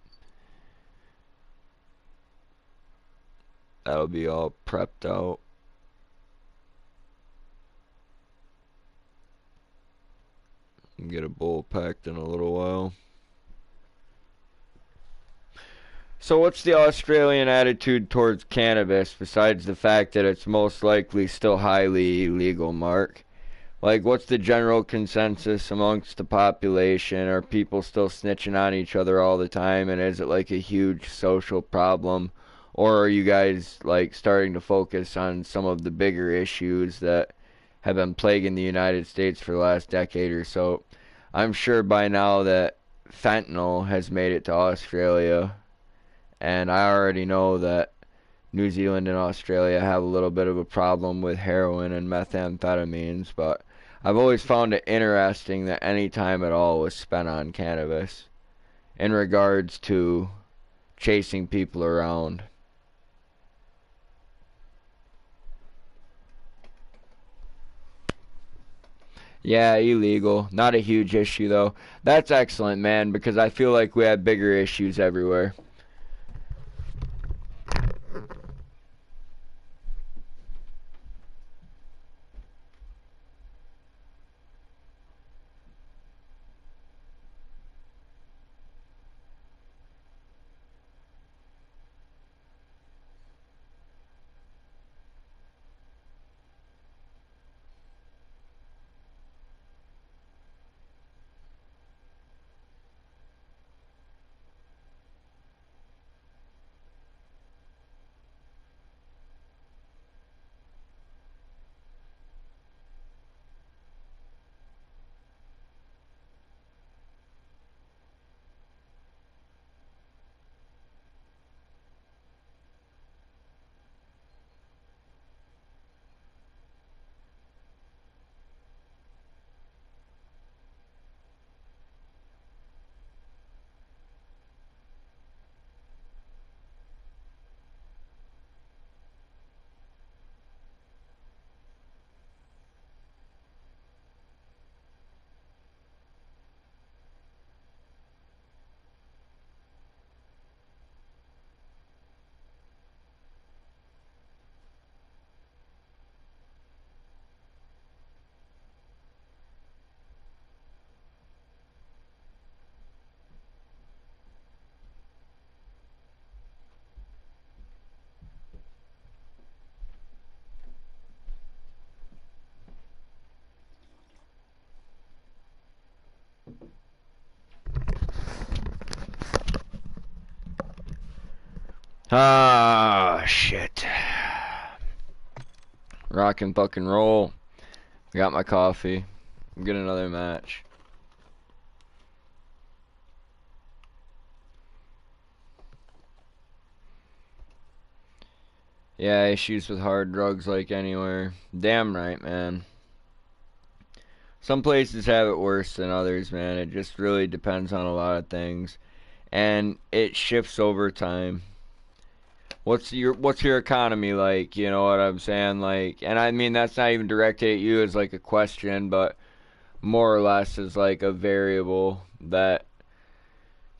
that'll be all prepped out. Get a bowl packed in a little while. So what's the Australian attitude towards cannabis, besides the fact that it's most likely still highly illegal, Mark? Like, what's the general consensus amongst the population? Are people still snitching on each other all the time, and is it like a huge social problem? Or are you guys, like, starting to focus on some of the bigger issues that have been plaguing the United States for the last decade or so? I'm sure by now that fentanyl has made it to Australia, and I already know that New Zealand and Australia have a little bit of a problem with heroin and methamphetamines, but I've always found it interesting that any time at all was spent on cannabis in regards to chasing people around. Yeah, illegal. Not a huge issue, though. That's excellent, man, because I feel like we have bigger issues everywhere. Ah, shit. Rock and fucking roll. Got my coffee. Get another match. Yeah, issues with hard drugs like anywhere. Damn right, man. Some places have it worse than others, man. It just really depends on a lot of things. And it shifts over time. What's your economy like? You know what I'm saying? Like, and I mean that's not even directed at you as like a question, but more or less as like a variable that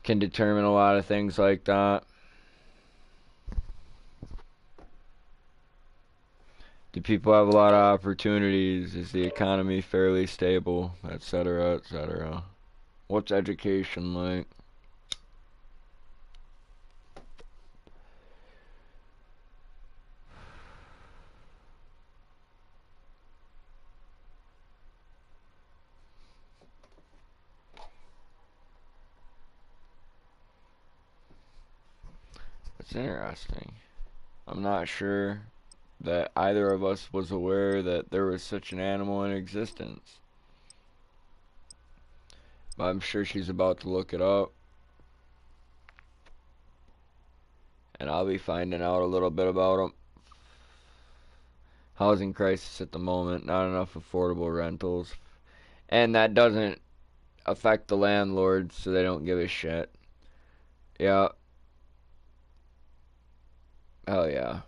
can determine a lot of things like that. Do people have a lot of opportunities? Is the economy fairly stable? Etc., etc. What's education like? It's interesting. I'm not sure that either of us was aware that there was such an animal in existence. But I'm sure she's about to look it up. And I'll be finding out a little bit about them. Housing crisis at the moment, not enough affordable rentals. And that doesn't affect the landlords, so they don't give a shit. Yeah. Hell yeah.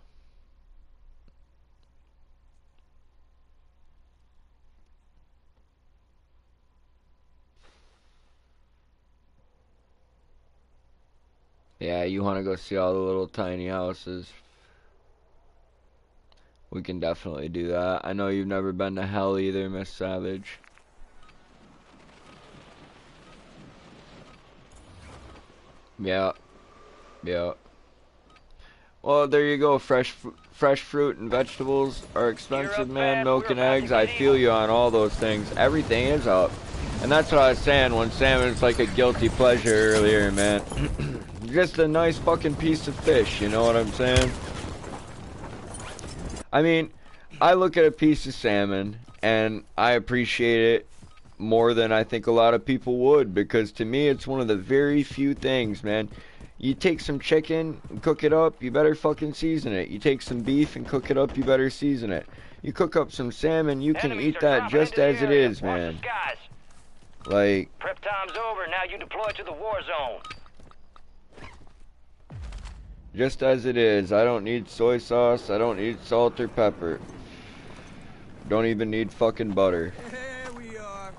Yeah, you want to go see all the little tiny houses? We can definitely do that. I know you've never been to hell either, Miss Savage. Yeah. Yeah. Well, there you go. Fresh fruit and vegetables are expensive, man. Milk and eggs, I feel you on all those things. Everything is up. And that's what I was saying when salmon's like a guilty pleasure earlier, man. Just a nice fucking piece of fish, you know what I'm saying? I mean, I look at a piece of salmon and I appreciate it more than I think a lot of people would, because to me it's one of the very few things, man. You take some chicken and cook it up, you better fucking season it. You take some beef and cook it up, you better season it. You cook up some salmon, you can eat that just as it is, man. Like, prep time's over, now you deploy to the war zone. just as it is. I don't need soy sauce, I don't need salt or pepper. Don't even need fucking butter. Here we are.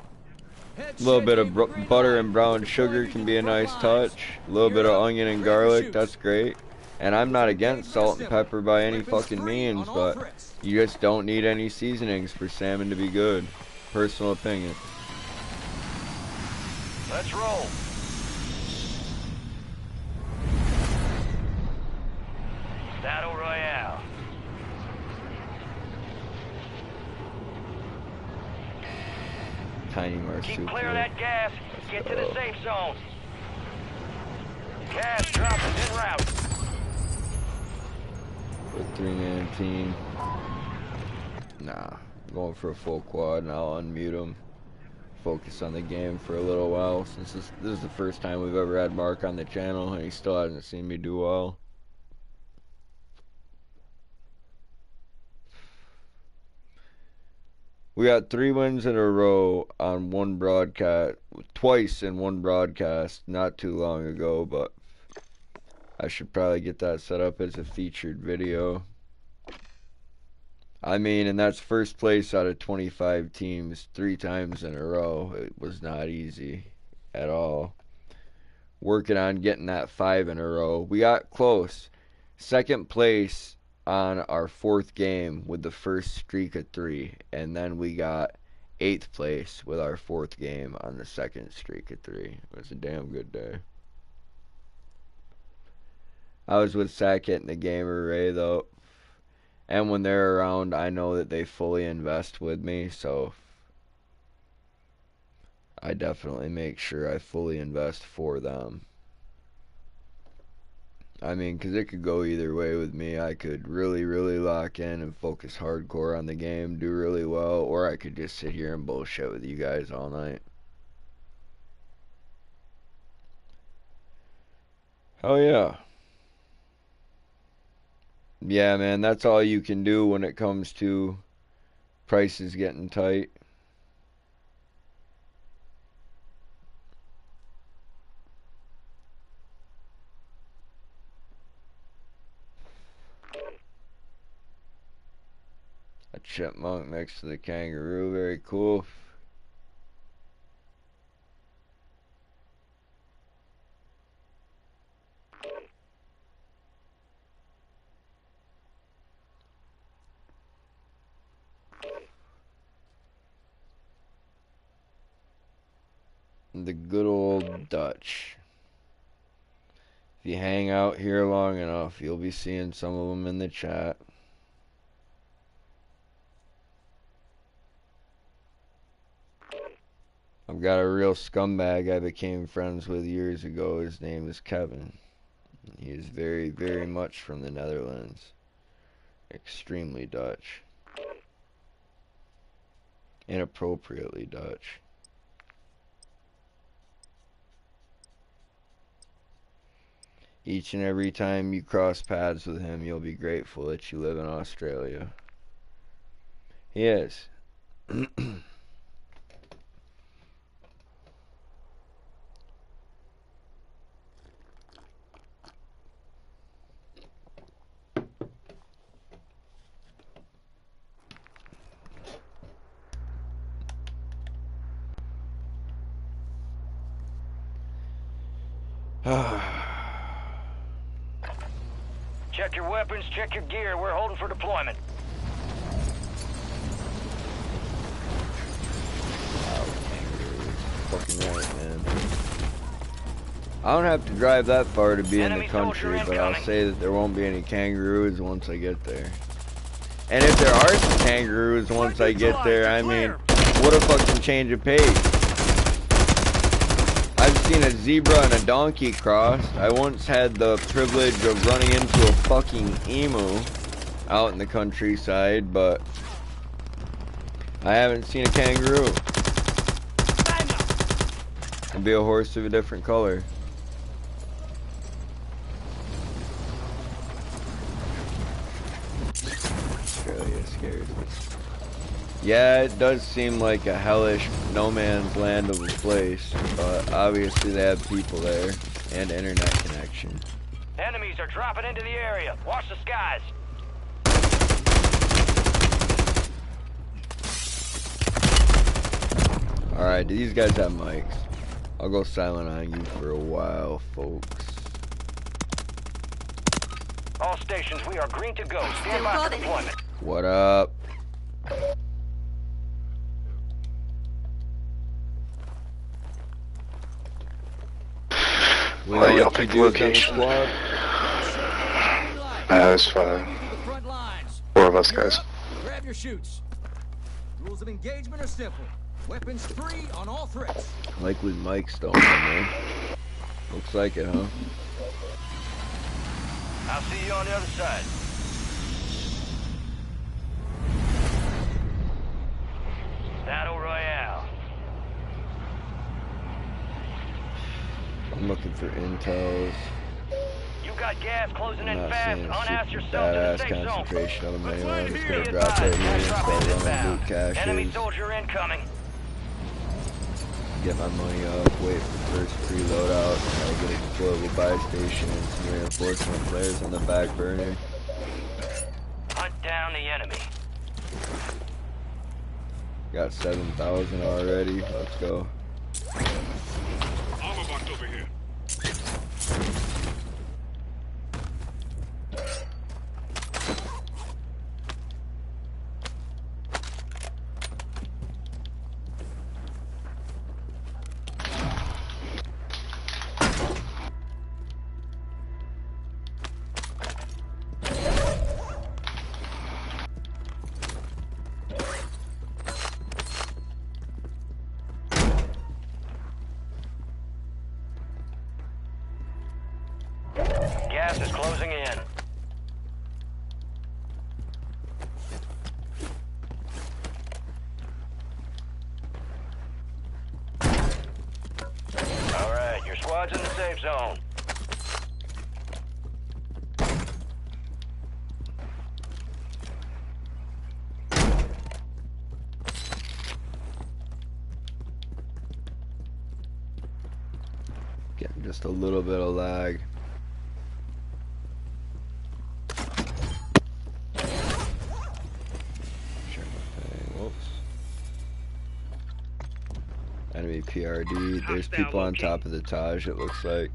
A little bit of butter and brown sugar can be a nice touch. A little bit of onion and garlic, that's great. And I'm not against salt and pepper by any fucking means, but you just don't need any seasonings for salmon to be good. Personal opinion. Let's roll. Battle Royale. Tiny marsupial. Keep clear of that gas. Get to the safe zone. Gas drop is en route. Put 3-man team. Nah, I'm going for a full quad and I'll unmute him. Focus on the game for a little while, since this is the first time we've ever had Mark on the channel and he still hasn't seen me do well. We got 3 wins in a row on one broadcast, twice in one broadcast, not too long ago, but I should probably get that set up as a featured video. I mean, and that's first place out of 25 teams 3 times in a row. It was not easy at all. Working on getting that 5 in a row. We got close. Second place on our 4th game with the first streak of 3. And then we got 8th place with our 4th game on the second streak of 3. It was a damn good day. I was with Sackett and the Gamer Ray, though. And when they're around, I know that they fully invest with me, so I definitely make sure I fully invest for them. I mean, because it could go either way with me. I could really, really lock in and focus hardcore on the game, do really well, or I could just sit here and bullshit with you guys all night. Oh yeah. Yeah, man, that's all you can do when it comes to prices getting tight. A chipmunk next to the kangaroo, very cool. The good old Dutch. If you hang out here long enough, you'll be seeing some of them in the chat. I've got a real scumbag I became friends with years ago. His name is Kevin. He is very, very much from the Netherlands. Extremely Dutch. Inappropriately Dutch. Each and every time you cross paths with him, you'll be grateful that you live in Australia. He is. Check your weapons, check your gear. We're holding for deployment. Fucking right, man. I don't have to drive that far to be in the Enemy soldier country, but I'll incoming. say that there won't be any kangaroos once I get there. And if there are some kangaroos once I get there, I mean, what a fucking change of pace. I've seen a zebra and a donkey cross. I once had the privilege of running into a fucking emu out in the countryside, but I haven't seen a kangaroo. It'd be a horse of a different color. Australia scares me. Yeah, it does seem like a hellish no man's land of a place, but obviously they have people there and internet connection. Enemies are dropping into the area. Watch the skies. Alright, do these guys have mics? I'll go silent on you for a while, folks. All stations, we are green to go. Stand by for deployment. What up? We Well, know y'all what you pick do with location. squad? It's 4 of us guys. Grab your shoots. Rules of engagement are simple. Weapons free on all threats. Like with mics don't, man. Looks like it, huh? I'll see you on the other side. Battle Royale. I'm looking for intels. You got gas closing in I'm not fast. seeing a Unass super yourself to the badass safe zone. concentration of them anyway. I'm just gonna Be drop right advised, here and gas start drop running loot inbound. Enemy caches. soldier incoming. Get my money up, wait for first preload out, and I'll get a deployable buy station and some reinforcement flares on the back burner. Hunt down the enemy. Got 7,000 already. Let's go. Armor box over here. Gas is closing in. All right, your squad's in the safe zone. Getting just a little bit of lag. Whoops. Enemy PRD. There's people on top of the Taj, it looks like.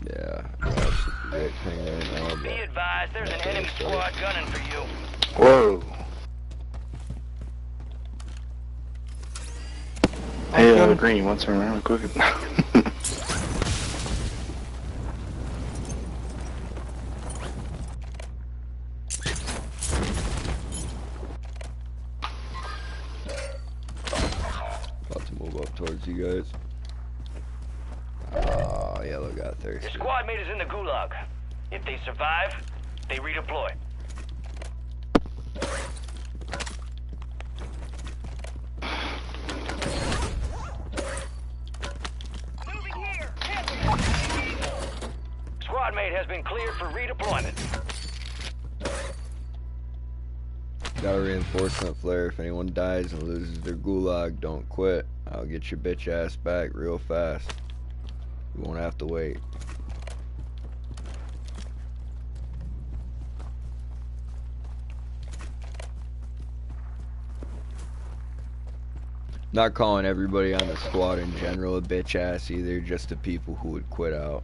Yeah, that's a great thing right now, Be but advised, there's an enemy squad gunning for you. Whoa. Hey, Green, you want some around quick? About to move up towards you guys. Oh, yellow got thirsty. Your squad mate is in the gulag. If they survive, they redeploy. Moving here. Squad mate has been cleared for redeployment. Got a reinforcement flare. If anyone dies and loses their gulag, don't quit. I'll get your bitch ass back real fast. You won't have to wait. Not calling everybody on the squad in general a bitch ass either, just the people who would quit out.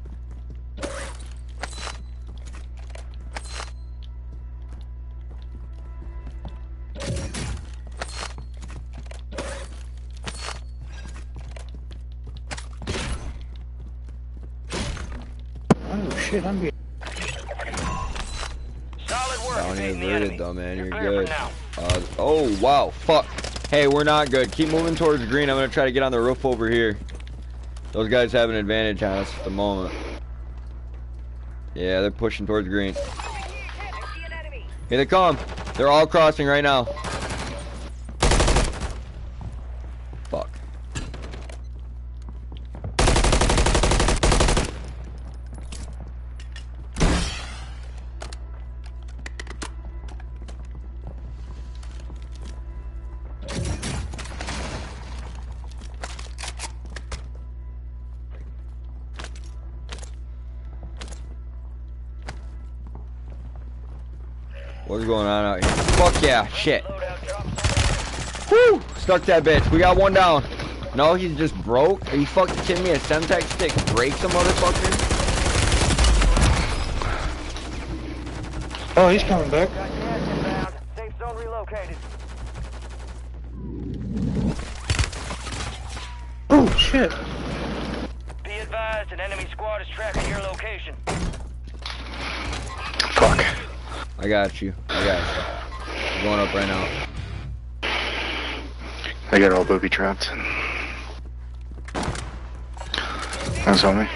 Oh shit, I'm being... Solid work. Down evading the inverted enemy. though, man. You're clear good. for now. Oh wow, fuck. Hey, we're not good. Keep moving towards green. I'm gonna try to get on the roof over here. Those guys have an advantage on us at the moment. Yeah, they're pushing towards green. Here they come. They're all crossing right now. Fuck. What's going on out here? Fuck yeah, shit. Woo! Stuck that bitch. We got one down. No, he's just broke. Are you fucking kidding me? A Semtex stick breaks a motherfucker? Oh, he's coming back. Got gas inbound. Safe zone relocated. Oh shit. Be advised, an enemy squad is tracking your location. Fuck. I got you. I got you. I'm going up right now. I got all booby trapped. That's on me.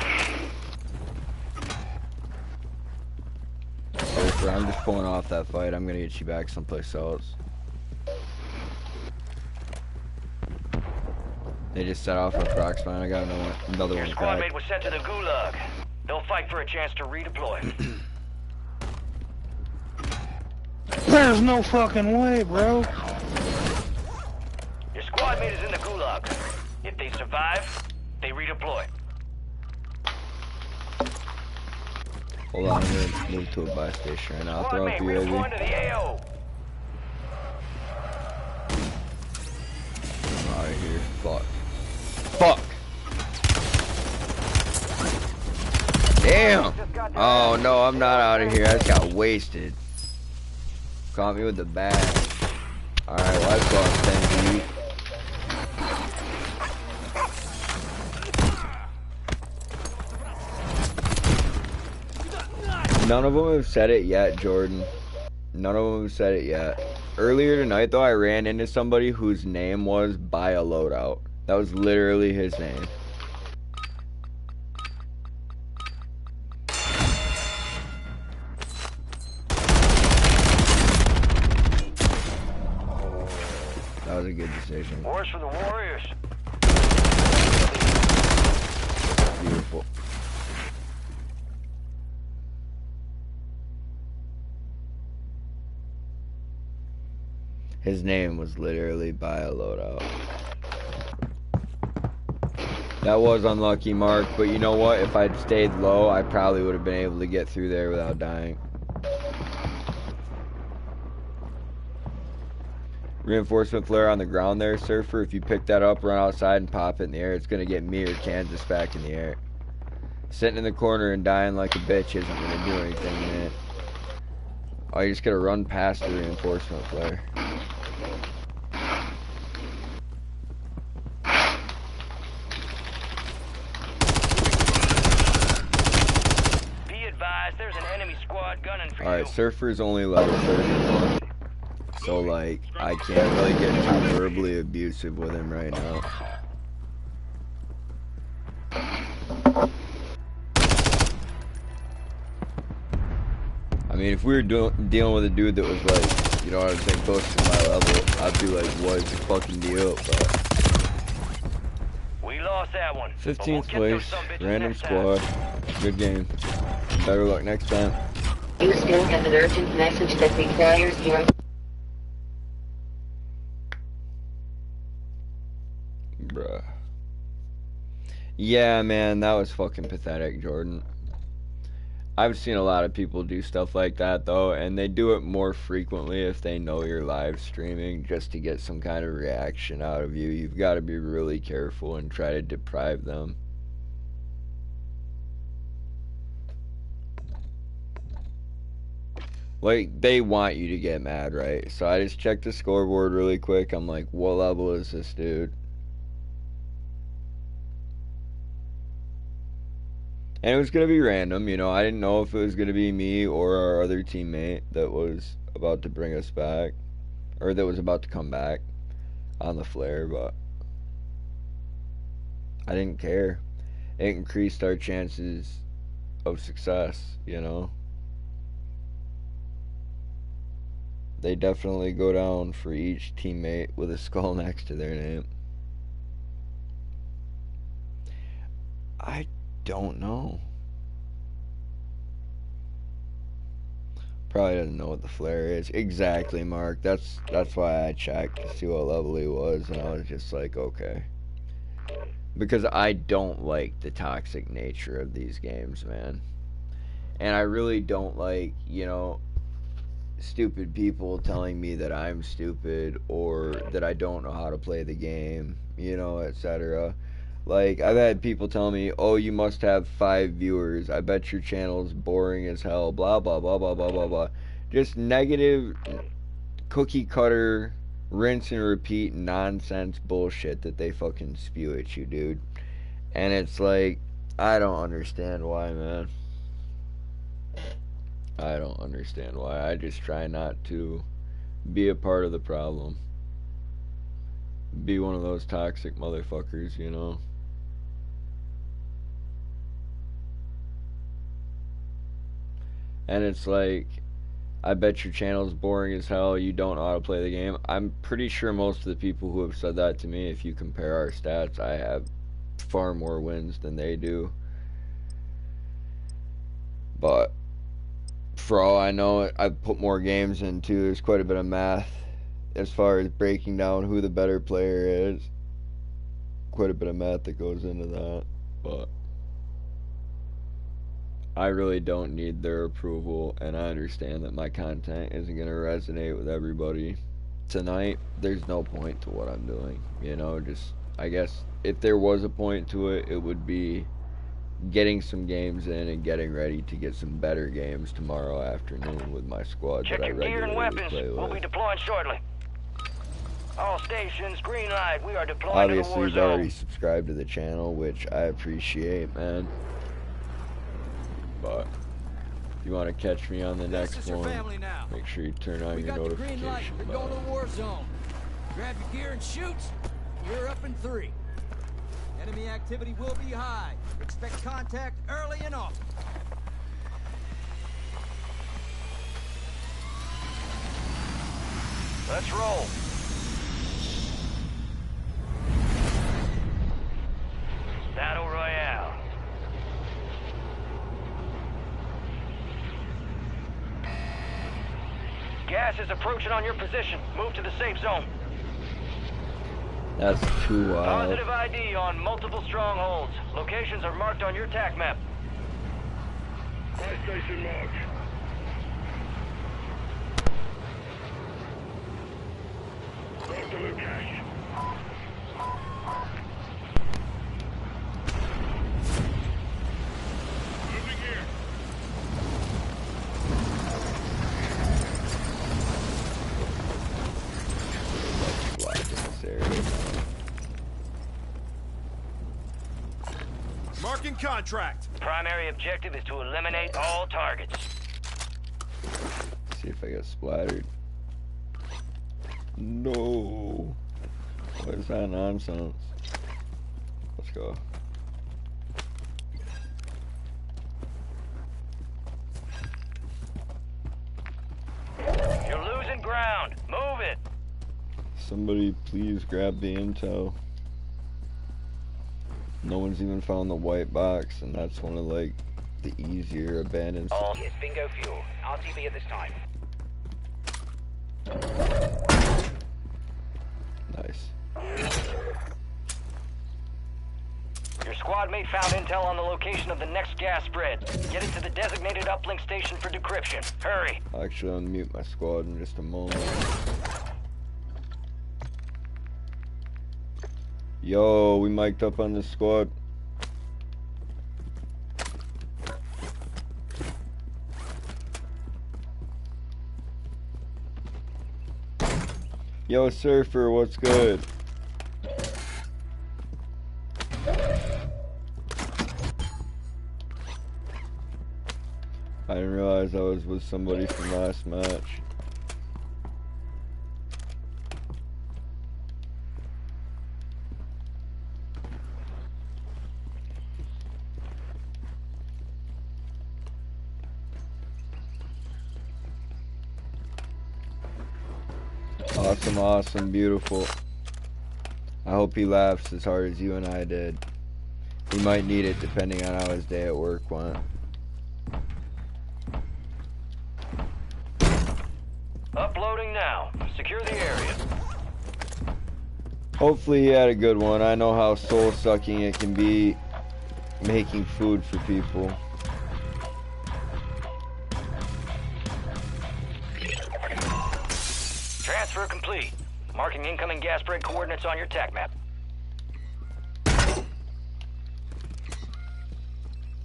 Over. I'm just pulling off that fight. I'm gonna get you back someplace else. They just set off a prox mine. I got another Your one squad cracked. mate was sent to the gulag. They'll fight for a chance to redeploy. There's no fucking way, bro. Your squad mate is in the gulag. If they survive, they redeploy. Hold on, I'm gonna move to a buy station right now. I'll Squad throw mate up redeploying UAV. to the AO. Out of here. Fuck. Fuck. Damn. Oh no, I'm not out of here. I just got wasted. Caught me with the bag. Alright, well, let's go on 10 feet. None of them have said it yet, Jordan. None of them have said it yet. Earlier tonight, though, I ran into somebody whose name was Buy a Loadout. That was literally his name. That was a good decision. Wars for the Warriors. Beautiful. His name was literally Buy a Loadout. That was unlucky, Mark, but you know what? If I'd stayed low, I probably would have been able to get through there without dying. Reinforcement flare on the ground there, Surfer. If you pick that up, run outside and pop it in the air, it's going to get me or Kansas back in the air. Sitting in the corner and dying like a bitch isn't going to do anything, man. Oh, you just got to run past the reinforcement flare. Alright, Surfer's only level 31. So, like, I can't really get too verbally abusive with him right now. I mean, if we were dealing with a dude that was like, you know what I'm saying, close to my level, I'd be like, what's the fucking deal? But We lost that one. 15th place, random squad, good game. Better luck next time. You still have an urgent message that requires your... Bruh. Yeah, man, that was fucking pathetic, Jordan. I've seen a lot of people do stuff like that, though, and they do it more frequently if they know you're live streaming just to get some kind of reaction out of you. You've got to be really careful and try to deprive them. Like, they want you to get mad, right? So I just checked the scoreboard really quick. I'm like, what level is this dude? And it was going to be random, you know. I didn't know if it was going to be me or our other teammate that was about to bring us back. Or that was about to come back on the flare, but I didn't care. It increased our chances of success, you know. They definitely go down for each teammate with a skull next to their name. I don't know. Probably doesn't know what the flare is. Exactly, Mark. That's why I checked to see what level he was, and I was just like, okay. Because I don't like the toxic nature of these games, man. And I really don't like, you know, stupid people telling me that I'm stupid or that I don't know how to play the game, you know, etc. Like, I've had people tell me, oh, you must have 5 viewers. I bet your channel's boring as hell. Blah, blah, blah, blah, blah, blah, blah. Just negative, cookie cutter, rinse and repeat nonsense bullshit that they fucking spew at you, dude. And it's like, I don't understand why, man. I don't understand why. I just try not to be a part of the problem. Be one of those toxic motherfuckers, you know. And it's like, I bet your channel's boring as hell, you don't know how to play the game. I'm pretty sure most of the people who have said that to me, if you compare our stats, I have far more wins than they do. But for all I know, I've put more games into. There's quite a bit of math as far as breaking down who the better player is. Quite a bit of math that goes into that. But I really don't need their approval, and I understand that my content isn't going to resonate with everybody. Tonight, there's no point to what I'm doing. You know, just, I guess, if there was a point to it, it would be getting some games in and getting ready to get some better games tomorrow afternoon with my squad Check that I your gear and regularly weapons. play with. We'll be deploying shortly. All stations, green light. We are deploying Obviously, to the war you've zone. already subscribed to the channel, which I appreciate, man. But if you want to catch me on the next one, make sure you turn on your notification Green light. We're going to the war zone. Grab your gear and shoot. You're up in 3. Enemy activity will be high. Expect contact early and often. Let's roll. Battle Royale. Gas is approaching on your position. Move to the safe zone. That's too wild. Positive ID on multiple strongholds. Locations are marked on your TAC map. Buy station marked. Mark the loot cache. Moving here. Black in this area. Marking contract. Primary objective is to eliminate all targets. See if I get splattered. No. What is that nonsense? Let's go. You're losing ground. Move it. Somebody please grab the intel. No one's even found the white box, and that's one of like the easier abandoned. All is bingo fuel. RTB at this time. Nice. Your squad mate found intel on the location of the next gas spread. Get it to the designated uplink station for decryption. Hurry. I'll actually unmute my squad in just a moment. Yo, we mic'd up on this squad. Yo, Surfer, what's good? I didn't realize I was with somebody from last match. Awesome, awesome, beautiful. I hope he laughs as hard as you and I did. He might need it depending on how his day at work went. Uploading now. Secure the area. Hopefully he had a good one. I know how soul-sucking it can be making food for people. Transfer complete. Marking incoming gas spread coordinates on your TAC map.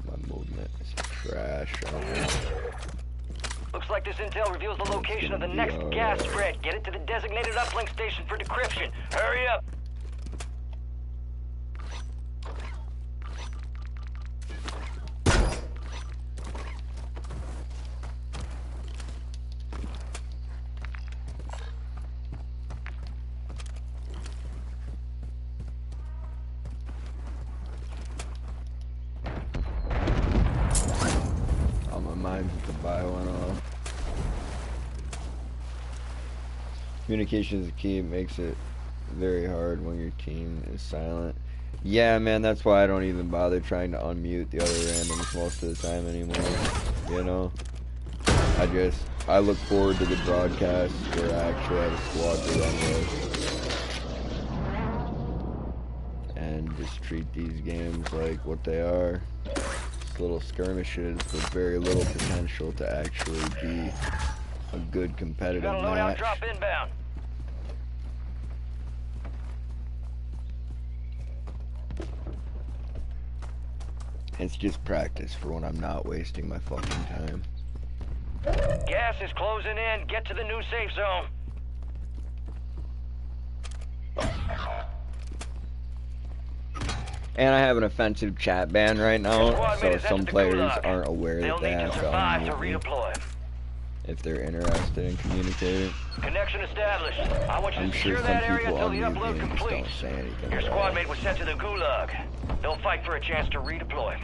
My movement is trash. Looks like this intel reveals the location of the next gas spread. Get it to the designated uplink station for decryption. Hurry up. Communication is the key. It makes it very hard when your team is silent. Yeah, man, that's why I don't even bother trying to unmute the other randoms most of the time anymore. You know? I look forward to the broadcast where I actually have a squad to run with. And just treat these games like what they are. Just little skirmishes with very little potential to actually be a good competitive Got a loadout match. drop inbound. It's just practice for when I'm not wasting my fucking time. Gas is closing in. Get to the new safe zone. And I have an offensive chat ban right now, so some players aren't aware that they have to unmute me if they're interested in communicating. Connection established. I want you I'm to sure secure some that area people until the unmute me upload and just complete. don't say anything. Your squad mate was sent to the gulag. They'll fight for a chance to redeploy.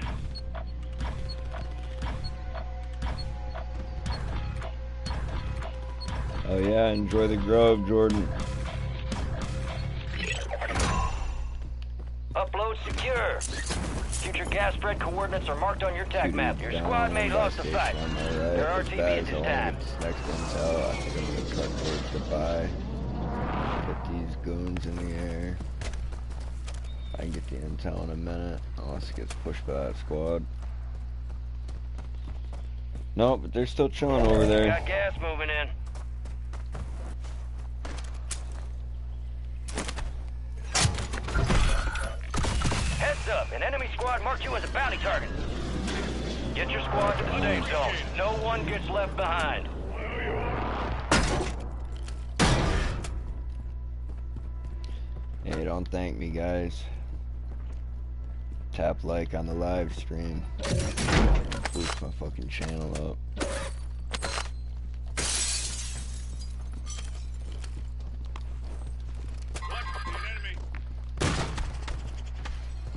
Oh yeah, enjoy the grub, Jordan. Upload secure. Future gas spread coordinates are marked on your TAC map. Your squad mate lost the fight. Your RTB at this time. Next intel, I think I'm gonna cut towards the buy. Put these goons in the air. I can get the intel in a minute, unless it gets pushed by that squad. No, but they're still chilling over there. Got gas moving in. Heads up, an enemy squad marked you as a bounty target. Get your squad to the safe zone. No one gets left behind. Hey, don't thank me, guys. Tap like on the live stream. Boost my fucking channel up.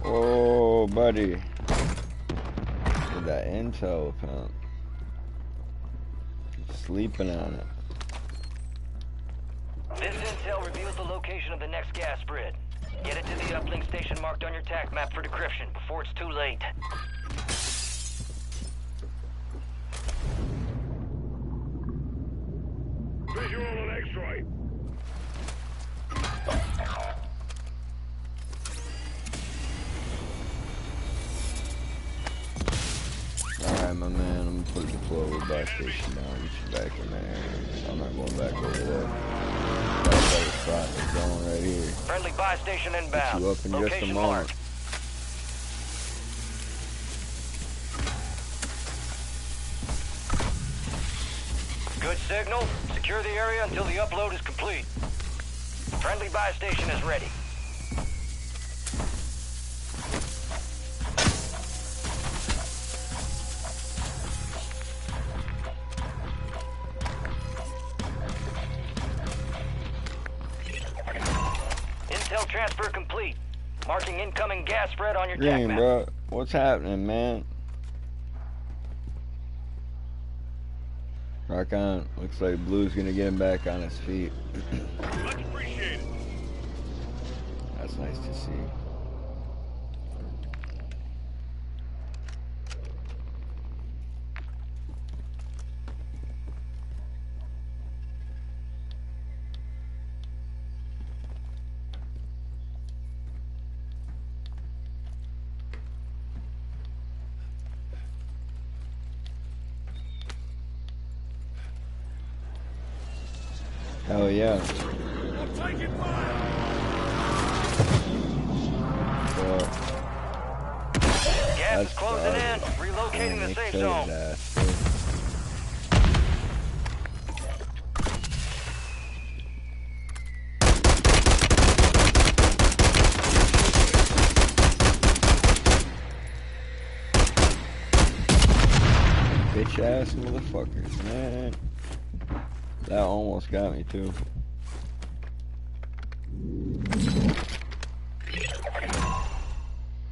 Oh, buddy. With that intel pump. Sleeping on it. This intel reveals the location of the next gas spread. Get it to the uplink station marked on your TAC map for decryption before it's too late. Visual on X-ray. Alright, my man, I'm gonna put the deploy buy station down. Get you back in there. I'm not going back over there. Got a better spot that's going right here. Friendly buy station inbound. Get you up in Location just a moment. marked. Good signal. Secure the area until the upload is complete. Friendly buy station is ready. Intel transfer complete. Marking incoming gas spread on your TAC Green, map. bro. What's happening, man? Rock on. Looks like Blue's gonna get him back on his feet. Much appreciated. That's nice to see. Hell yeah. I'm taking fire. Well, Gas is that's closing in. dog. Relocating Man, the they safe killed zone. that, dude. Bitch ass motherfuckers, man. That almost got me too.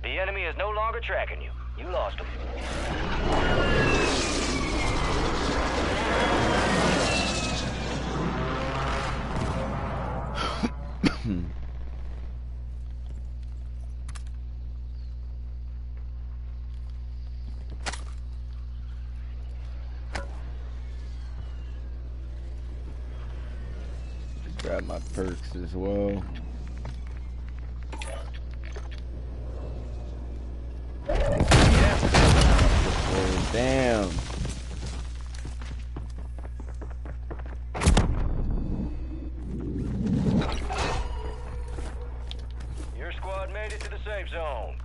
The enemy is no longer tracking you. You lost him. Grab my perks as well. Oh, damn. Your squad made it to the safe zone.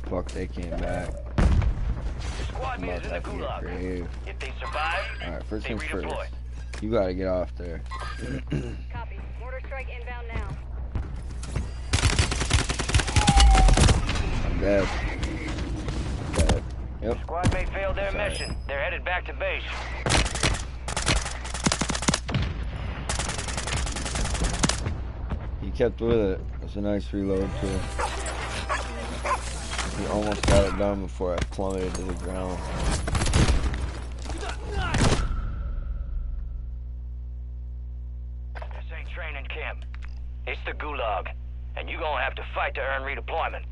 Fuck, they came back. Your squad I'm mate is about in to the have to get gulag. creative. If they survive, Alright, first they things first. redeploy. You gotta get off there. Copy. Mortar strike inbound now. I'm dead. Dead. Yep. Squad mate failed their Sorry. mission. They're headed back to base. He kept with it. It's a nice reload too. He almost got it done before I plummeted to the ground. This ain't training camp. It's the gulag. And you gonna have to fight to earn redeployment.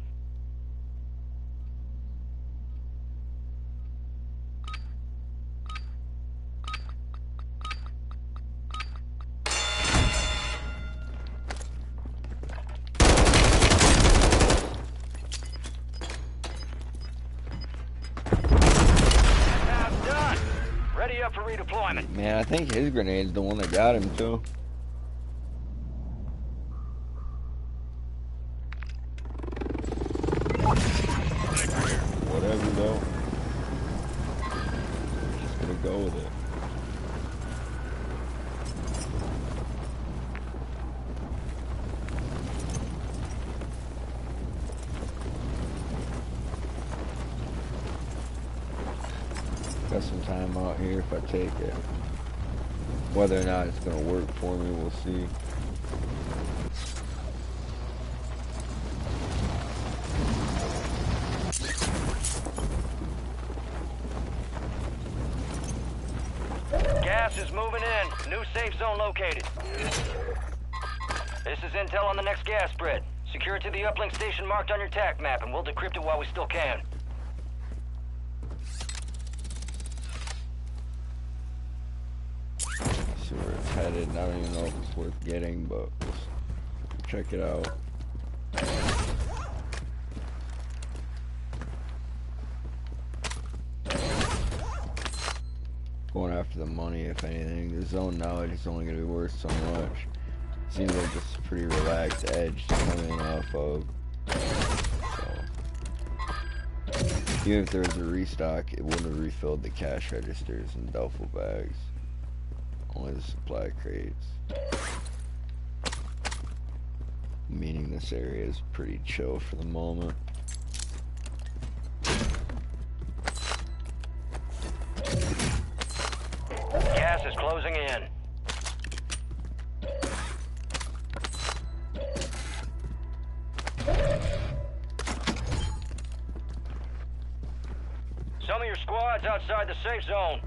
Job done. Ready up for redeployment. Man, I think his grenade's the one that got him too. Whatever though. go with it. Got some time out here if I take it. Whether or not it's gonna work for me, we'll see. Gas is moving in. New safe zone located. This is intel on the next gas spread. Secure it to the uplink station marked on your TAC map, and we'll decrypt it while we still can. See where it's headed. I don't even know if it's worth getting, but we'll check it out. Going after the money, if anything. The zone knowledge is only going to be worth so much. Seems like it's a pretty relaxed edge to come in off of. So, even if there was a restock, it wouldn't have refilled the cash registers and duffel bags. Only the supply crates. Meaning this area is pretty chill for the moment. Gas is closing in. Some of your squads outside the safe zone.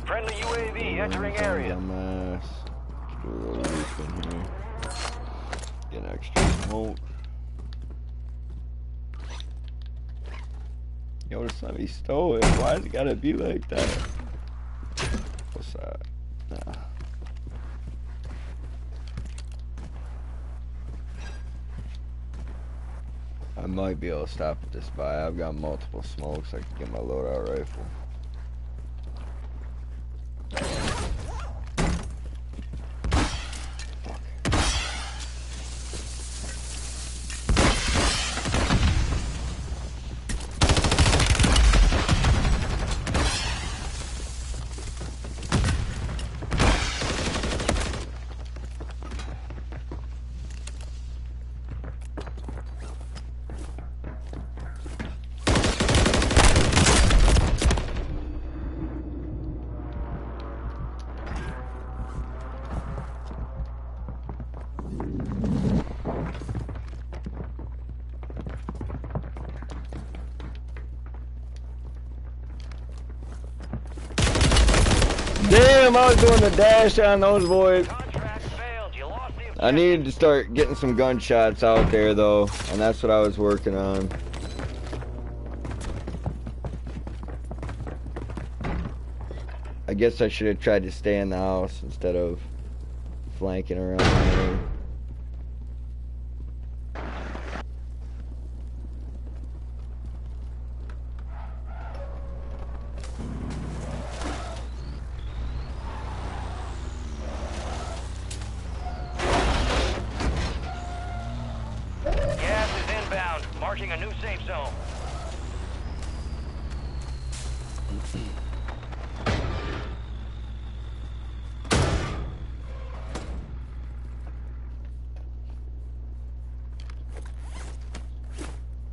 Friendly UAV entering area. Dumbass. Do a little roof in here. Get extra smoke. Yo, somebody stole it. Why's it gotta be like that? What's that? Nah. I might be able to stop at this buy. I've got multiple smokes. I can get my loadout rifle. Damn, I was doing the dash on those boys. I needed to start getting some gunshots out there though, and that's what I was working on. I guess I should have tried to stay in the house instead of flanking around there. Marking a new safe zone.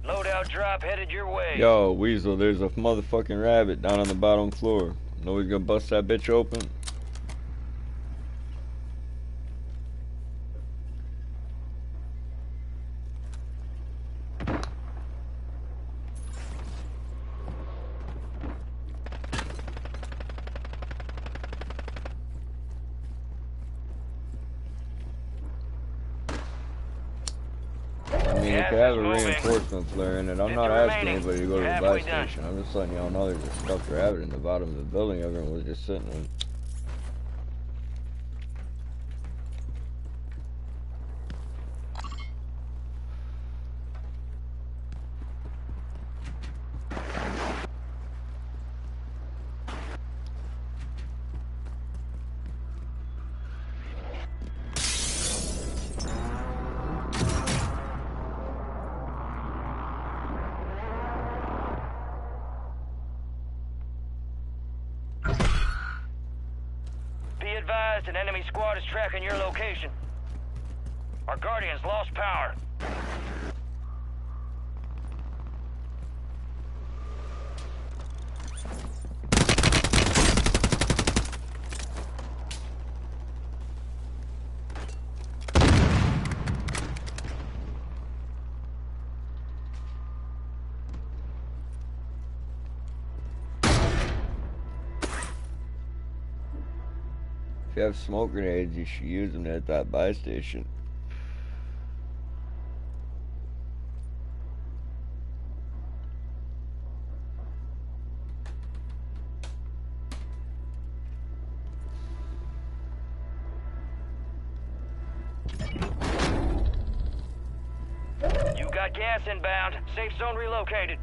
Loadout drop headed your way. Yo, Weasel, there's a motherfucking rabbit down on the bottom floor. Nobody's gonna bust that bitch open. They have a reinforcement flare in it. I'm not asking anybody to go to the buy station. I'm just letting y'all know there's a stuffed rabbit in the bottom of the building everyone was just sitting in. advised, an enemy squad is tracking your location. Our Guardians lost power. If you have smoke grenades, you should use them at that buy station. You got gas inbound. Safe zone relocated.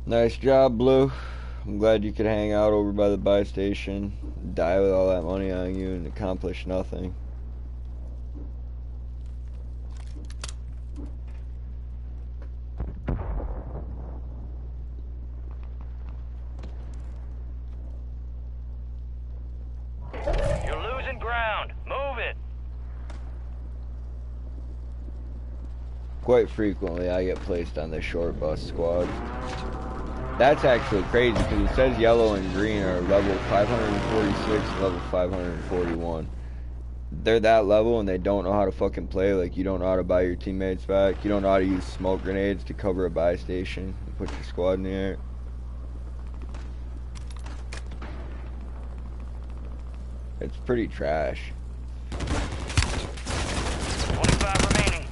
Nice job, Blue. I'm glad you could hang out over by the buy station, die with all that money on you, and accomplish nothing. You're losing ground. Move it. Quite frequently, I get placed on the short bus squad. That's actually crazy because it says yellow and green are level 546 and level 541. They're that level and they don't know how to fucking play. Like, you don't know how to buy your teammates back. You don't know how to use smoke grenades to cover a buy station and put your squad in the air. It's pretty trash. 25 remaining.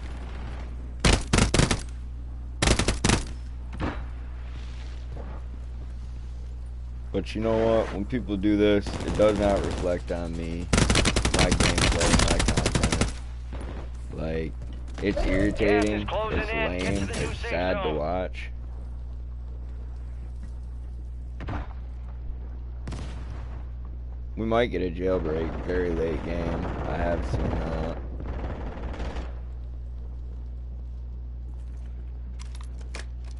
But you know what? When people do this, it does not reflect on me, my gameplay, my content. Like, it's irritating, it's lame, it's sad to watch. We might get a jailbreak very late game. I have seen that.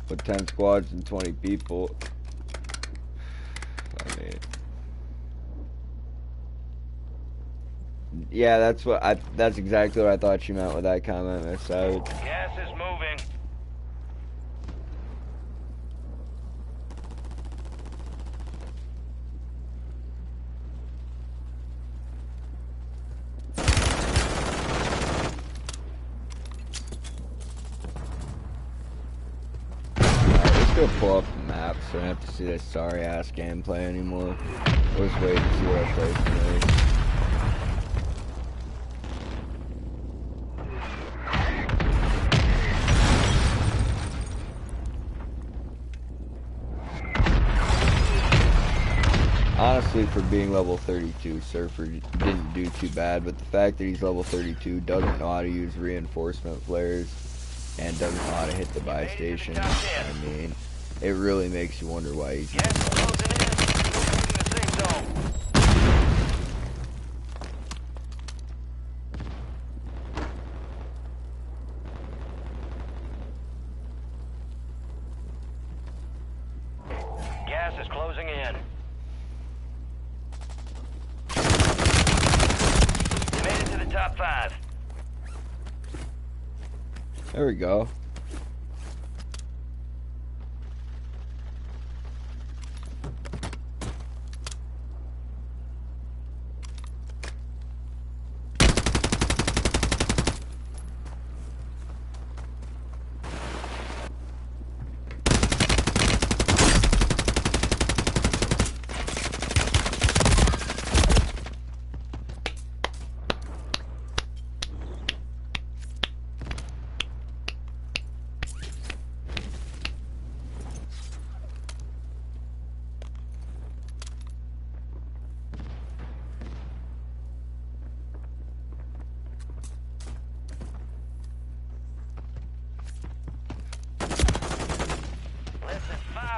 With 10 squads and 20 people. I mean, yeah, that's exactly what I thought you meant with that comment, Miss Savage. Gas is moving. Let's go pull up the map so I don't have to see this sorry ass gameplay anymore. We'll just wait and see what I play today. Honestly, for being level 32, Surfer didn't do too bad, but the fact that he's level 32 doesn't know how to use reinforcement flares and doesn't know how to hit the buy station, I mean, it really makes you wonder why he's Gas is closing in. Moving to the safe zone. Gas is closing in. You made it to the top 5. There we go.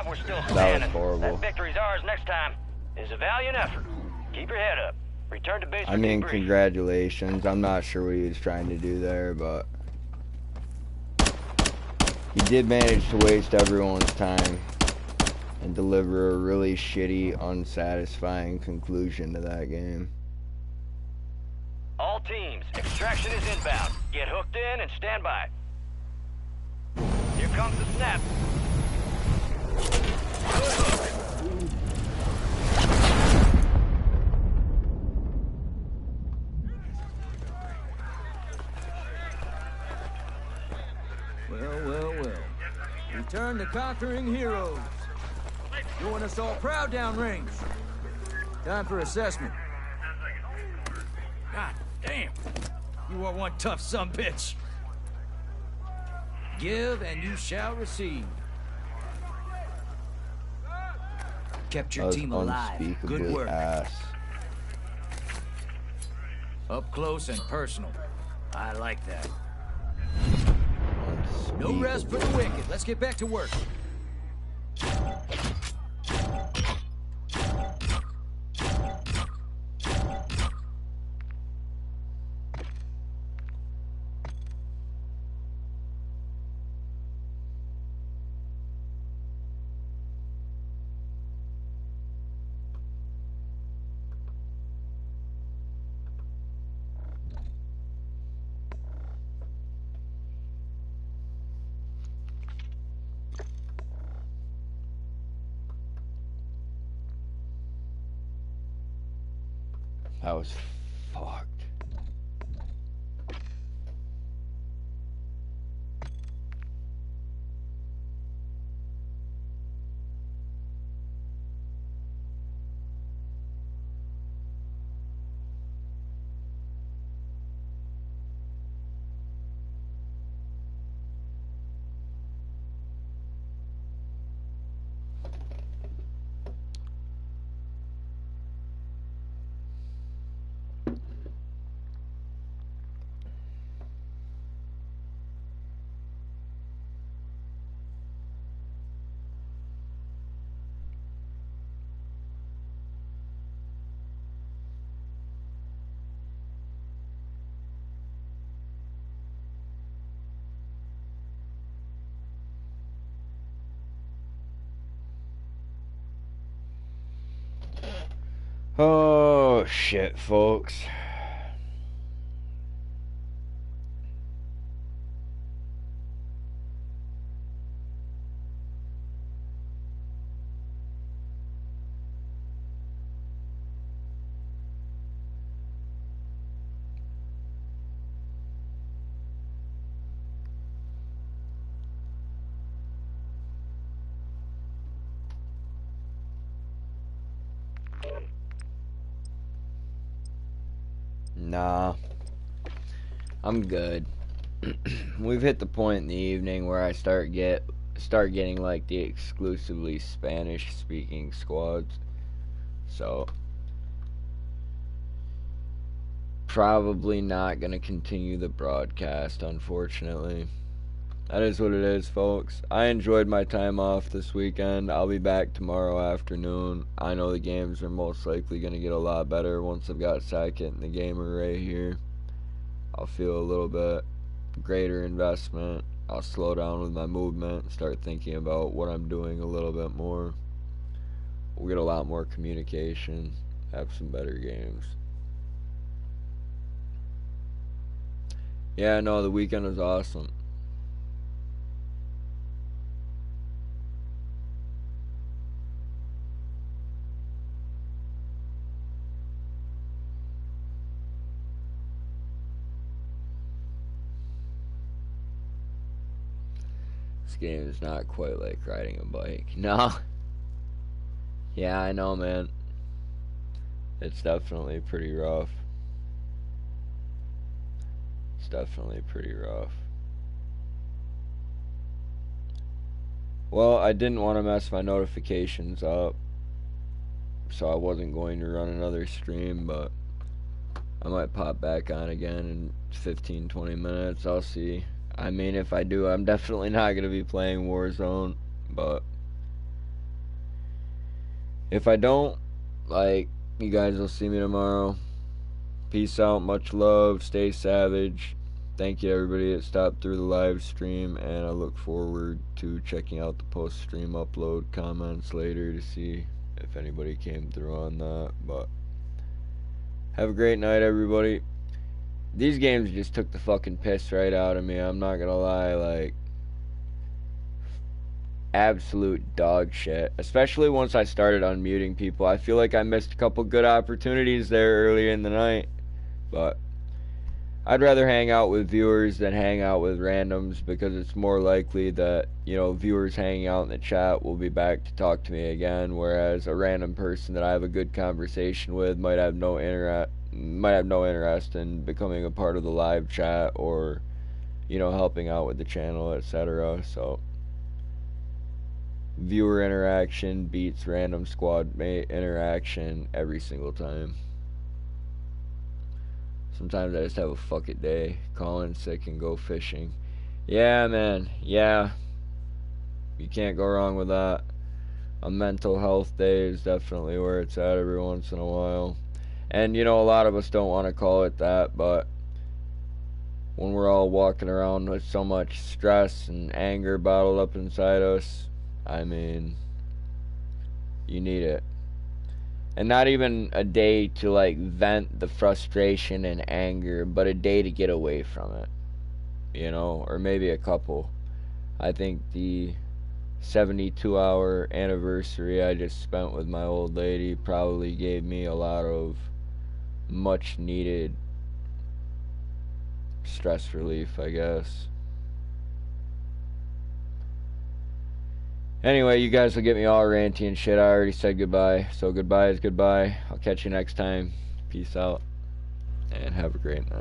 We're still That was standing. horrible. That victory's ours next time. It's a valiant effort. Keep your head up. Return to base for I mean, debrief. congratulations. I'm not sure what he was trying to do there, but He did manage to waste everyone's time and deliver a really shitty, unsatisfying conclusion to that game. All teams, extraction is inbound. Get hooked in and stand by. Here comes the snap. Good hook. Well. Return to conquering heroes. Doing us all proud downrange. Time for assessment. God damn. You are one tough sumbitch. Give and you shall receive. Kept your team alive. Good work. Ass. Up close and personal. I like that. No rest for the wicked. Let's get back to work. That was fucked. Oh shit, folks. Nah, I'm good. We've hit the point in the evening where I start getting like the exclusively Spanish speaking squads. So probably not gonna continue the broadcast, unfortunately. That is what it is, folks. I enjoyed my time off this weekend. I'll be back tomorrow afternoon. I know the games are most likely going to get a lot better once I've got Sackett and the game array here. I'll feel a little bit greater investment. I'll slow down with my movement and start thinking about what I'm doing a little bit more. We'll get a lot more communication, have some better games. Yeah, no, the weekend was awesome. This game is not quite like riding a bike. No. Yeah, I know, man. It's definitely pretty rough. It's definitely pretty rough. Well, I didn't want to mess my notifications up, so I wasn't going to run another stream, but I might pop back on again in 15-20 minutes. I'll see. I mean, if I do, I'm definitely not going to be playing Warzone, but if I don't, like, you guys will see me tomorrow. Peace out, much love, stay savage, thank you everybody that stopped through the live stream, and I look forward to checking out the post-stream upload comments later to see if anybody came through on that. But have a great night, everybody. These games just took the fucking piss right out of me. I'm not gonna lie, like, absolute dog shit. Especially once I started unmuting people. I feel like I missed a couple good opportunities there earlier in the night. But I'd rather hang out with viewers than hang out with randoms, because it's more likely that, you know, viewers hanging out in the chat will be back to talk to me again, whereas a random person that I have a good conversation with might have no interest in becoming a part of the live chat or, you know, helping out with the channel, etc. So viewer interaction beats random squad mate interaction every single time. Sometimes I just have a fuck it day, call in sick and go fishing. Yeah, man, yeah. You can't go wrong with that. A mental health day is definitely where it's at every once in a while. And, you know, a lot of us don't want to call it that, but when we're all walking around with so much stress and anger bottled up inside us, I mean, you need it. And not even a day to, like, vent the frustration and anger, but a day to get away from it, you know, or maybe a couple. I think the 72-hour anniversary I just spent with my old lady probably gave me a lot of much needed stress relief, I guess. Anyway, you guys will get me all ranty and shit. I already said goodbye, so goodbye is goodbye. I'll catch you next time. Peace out, and have a great night.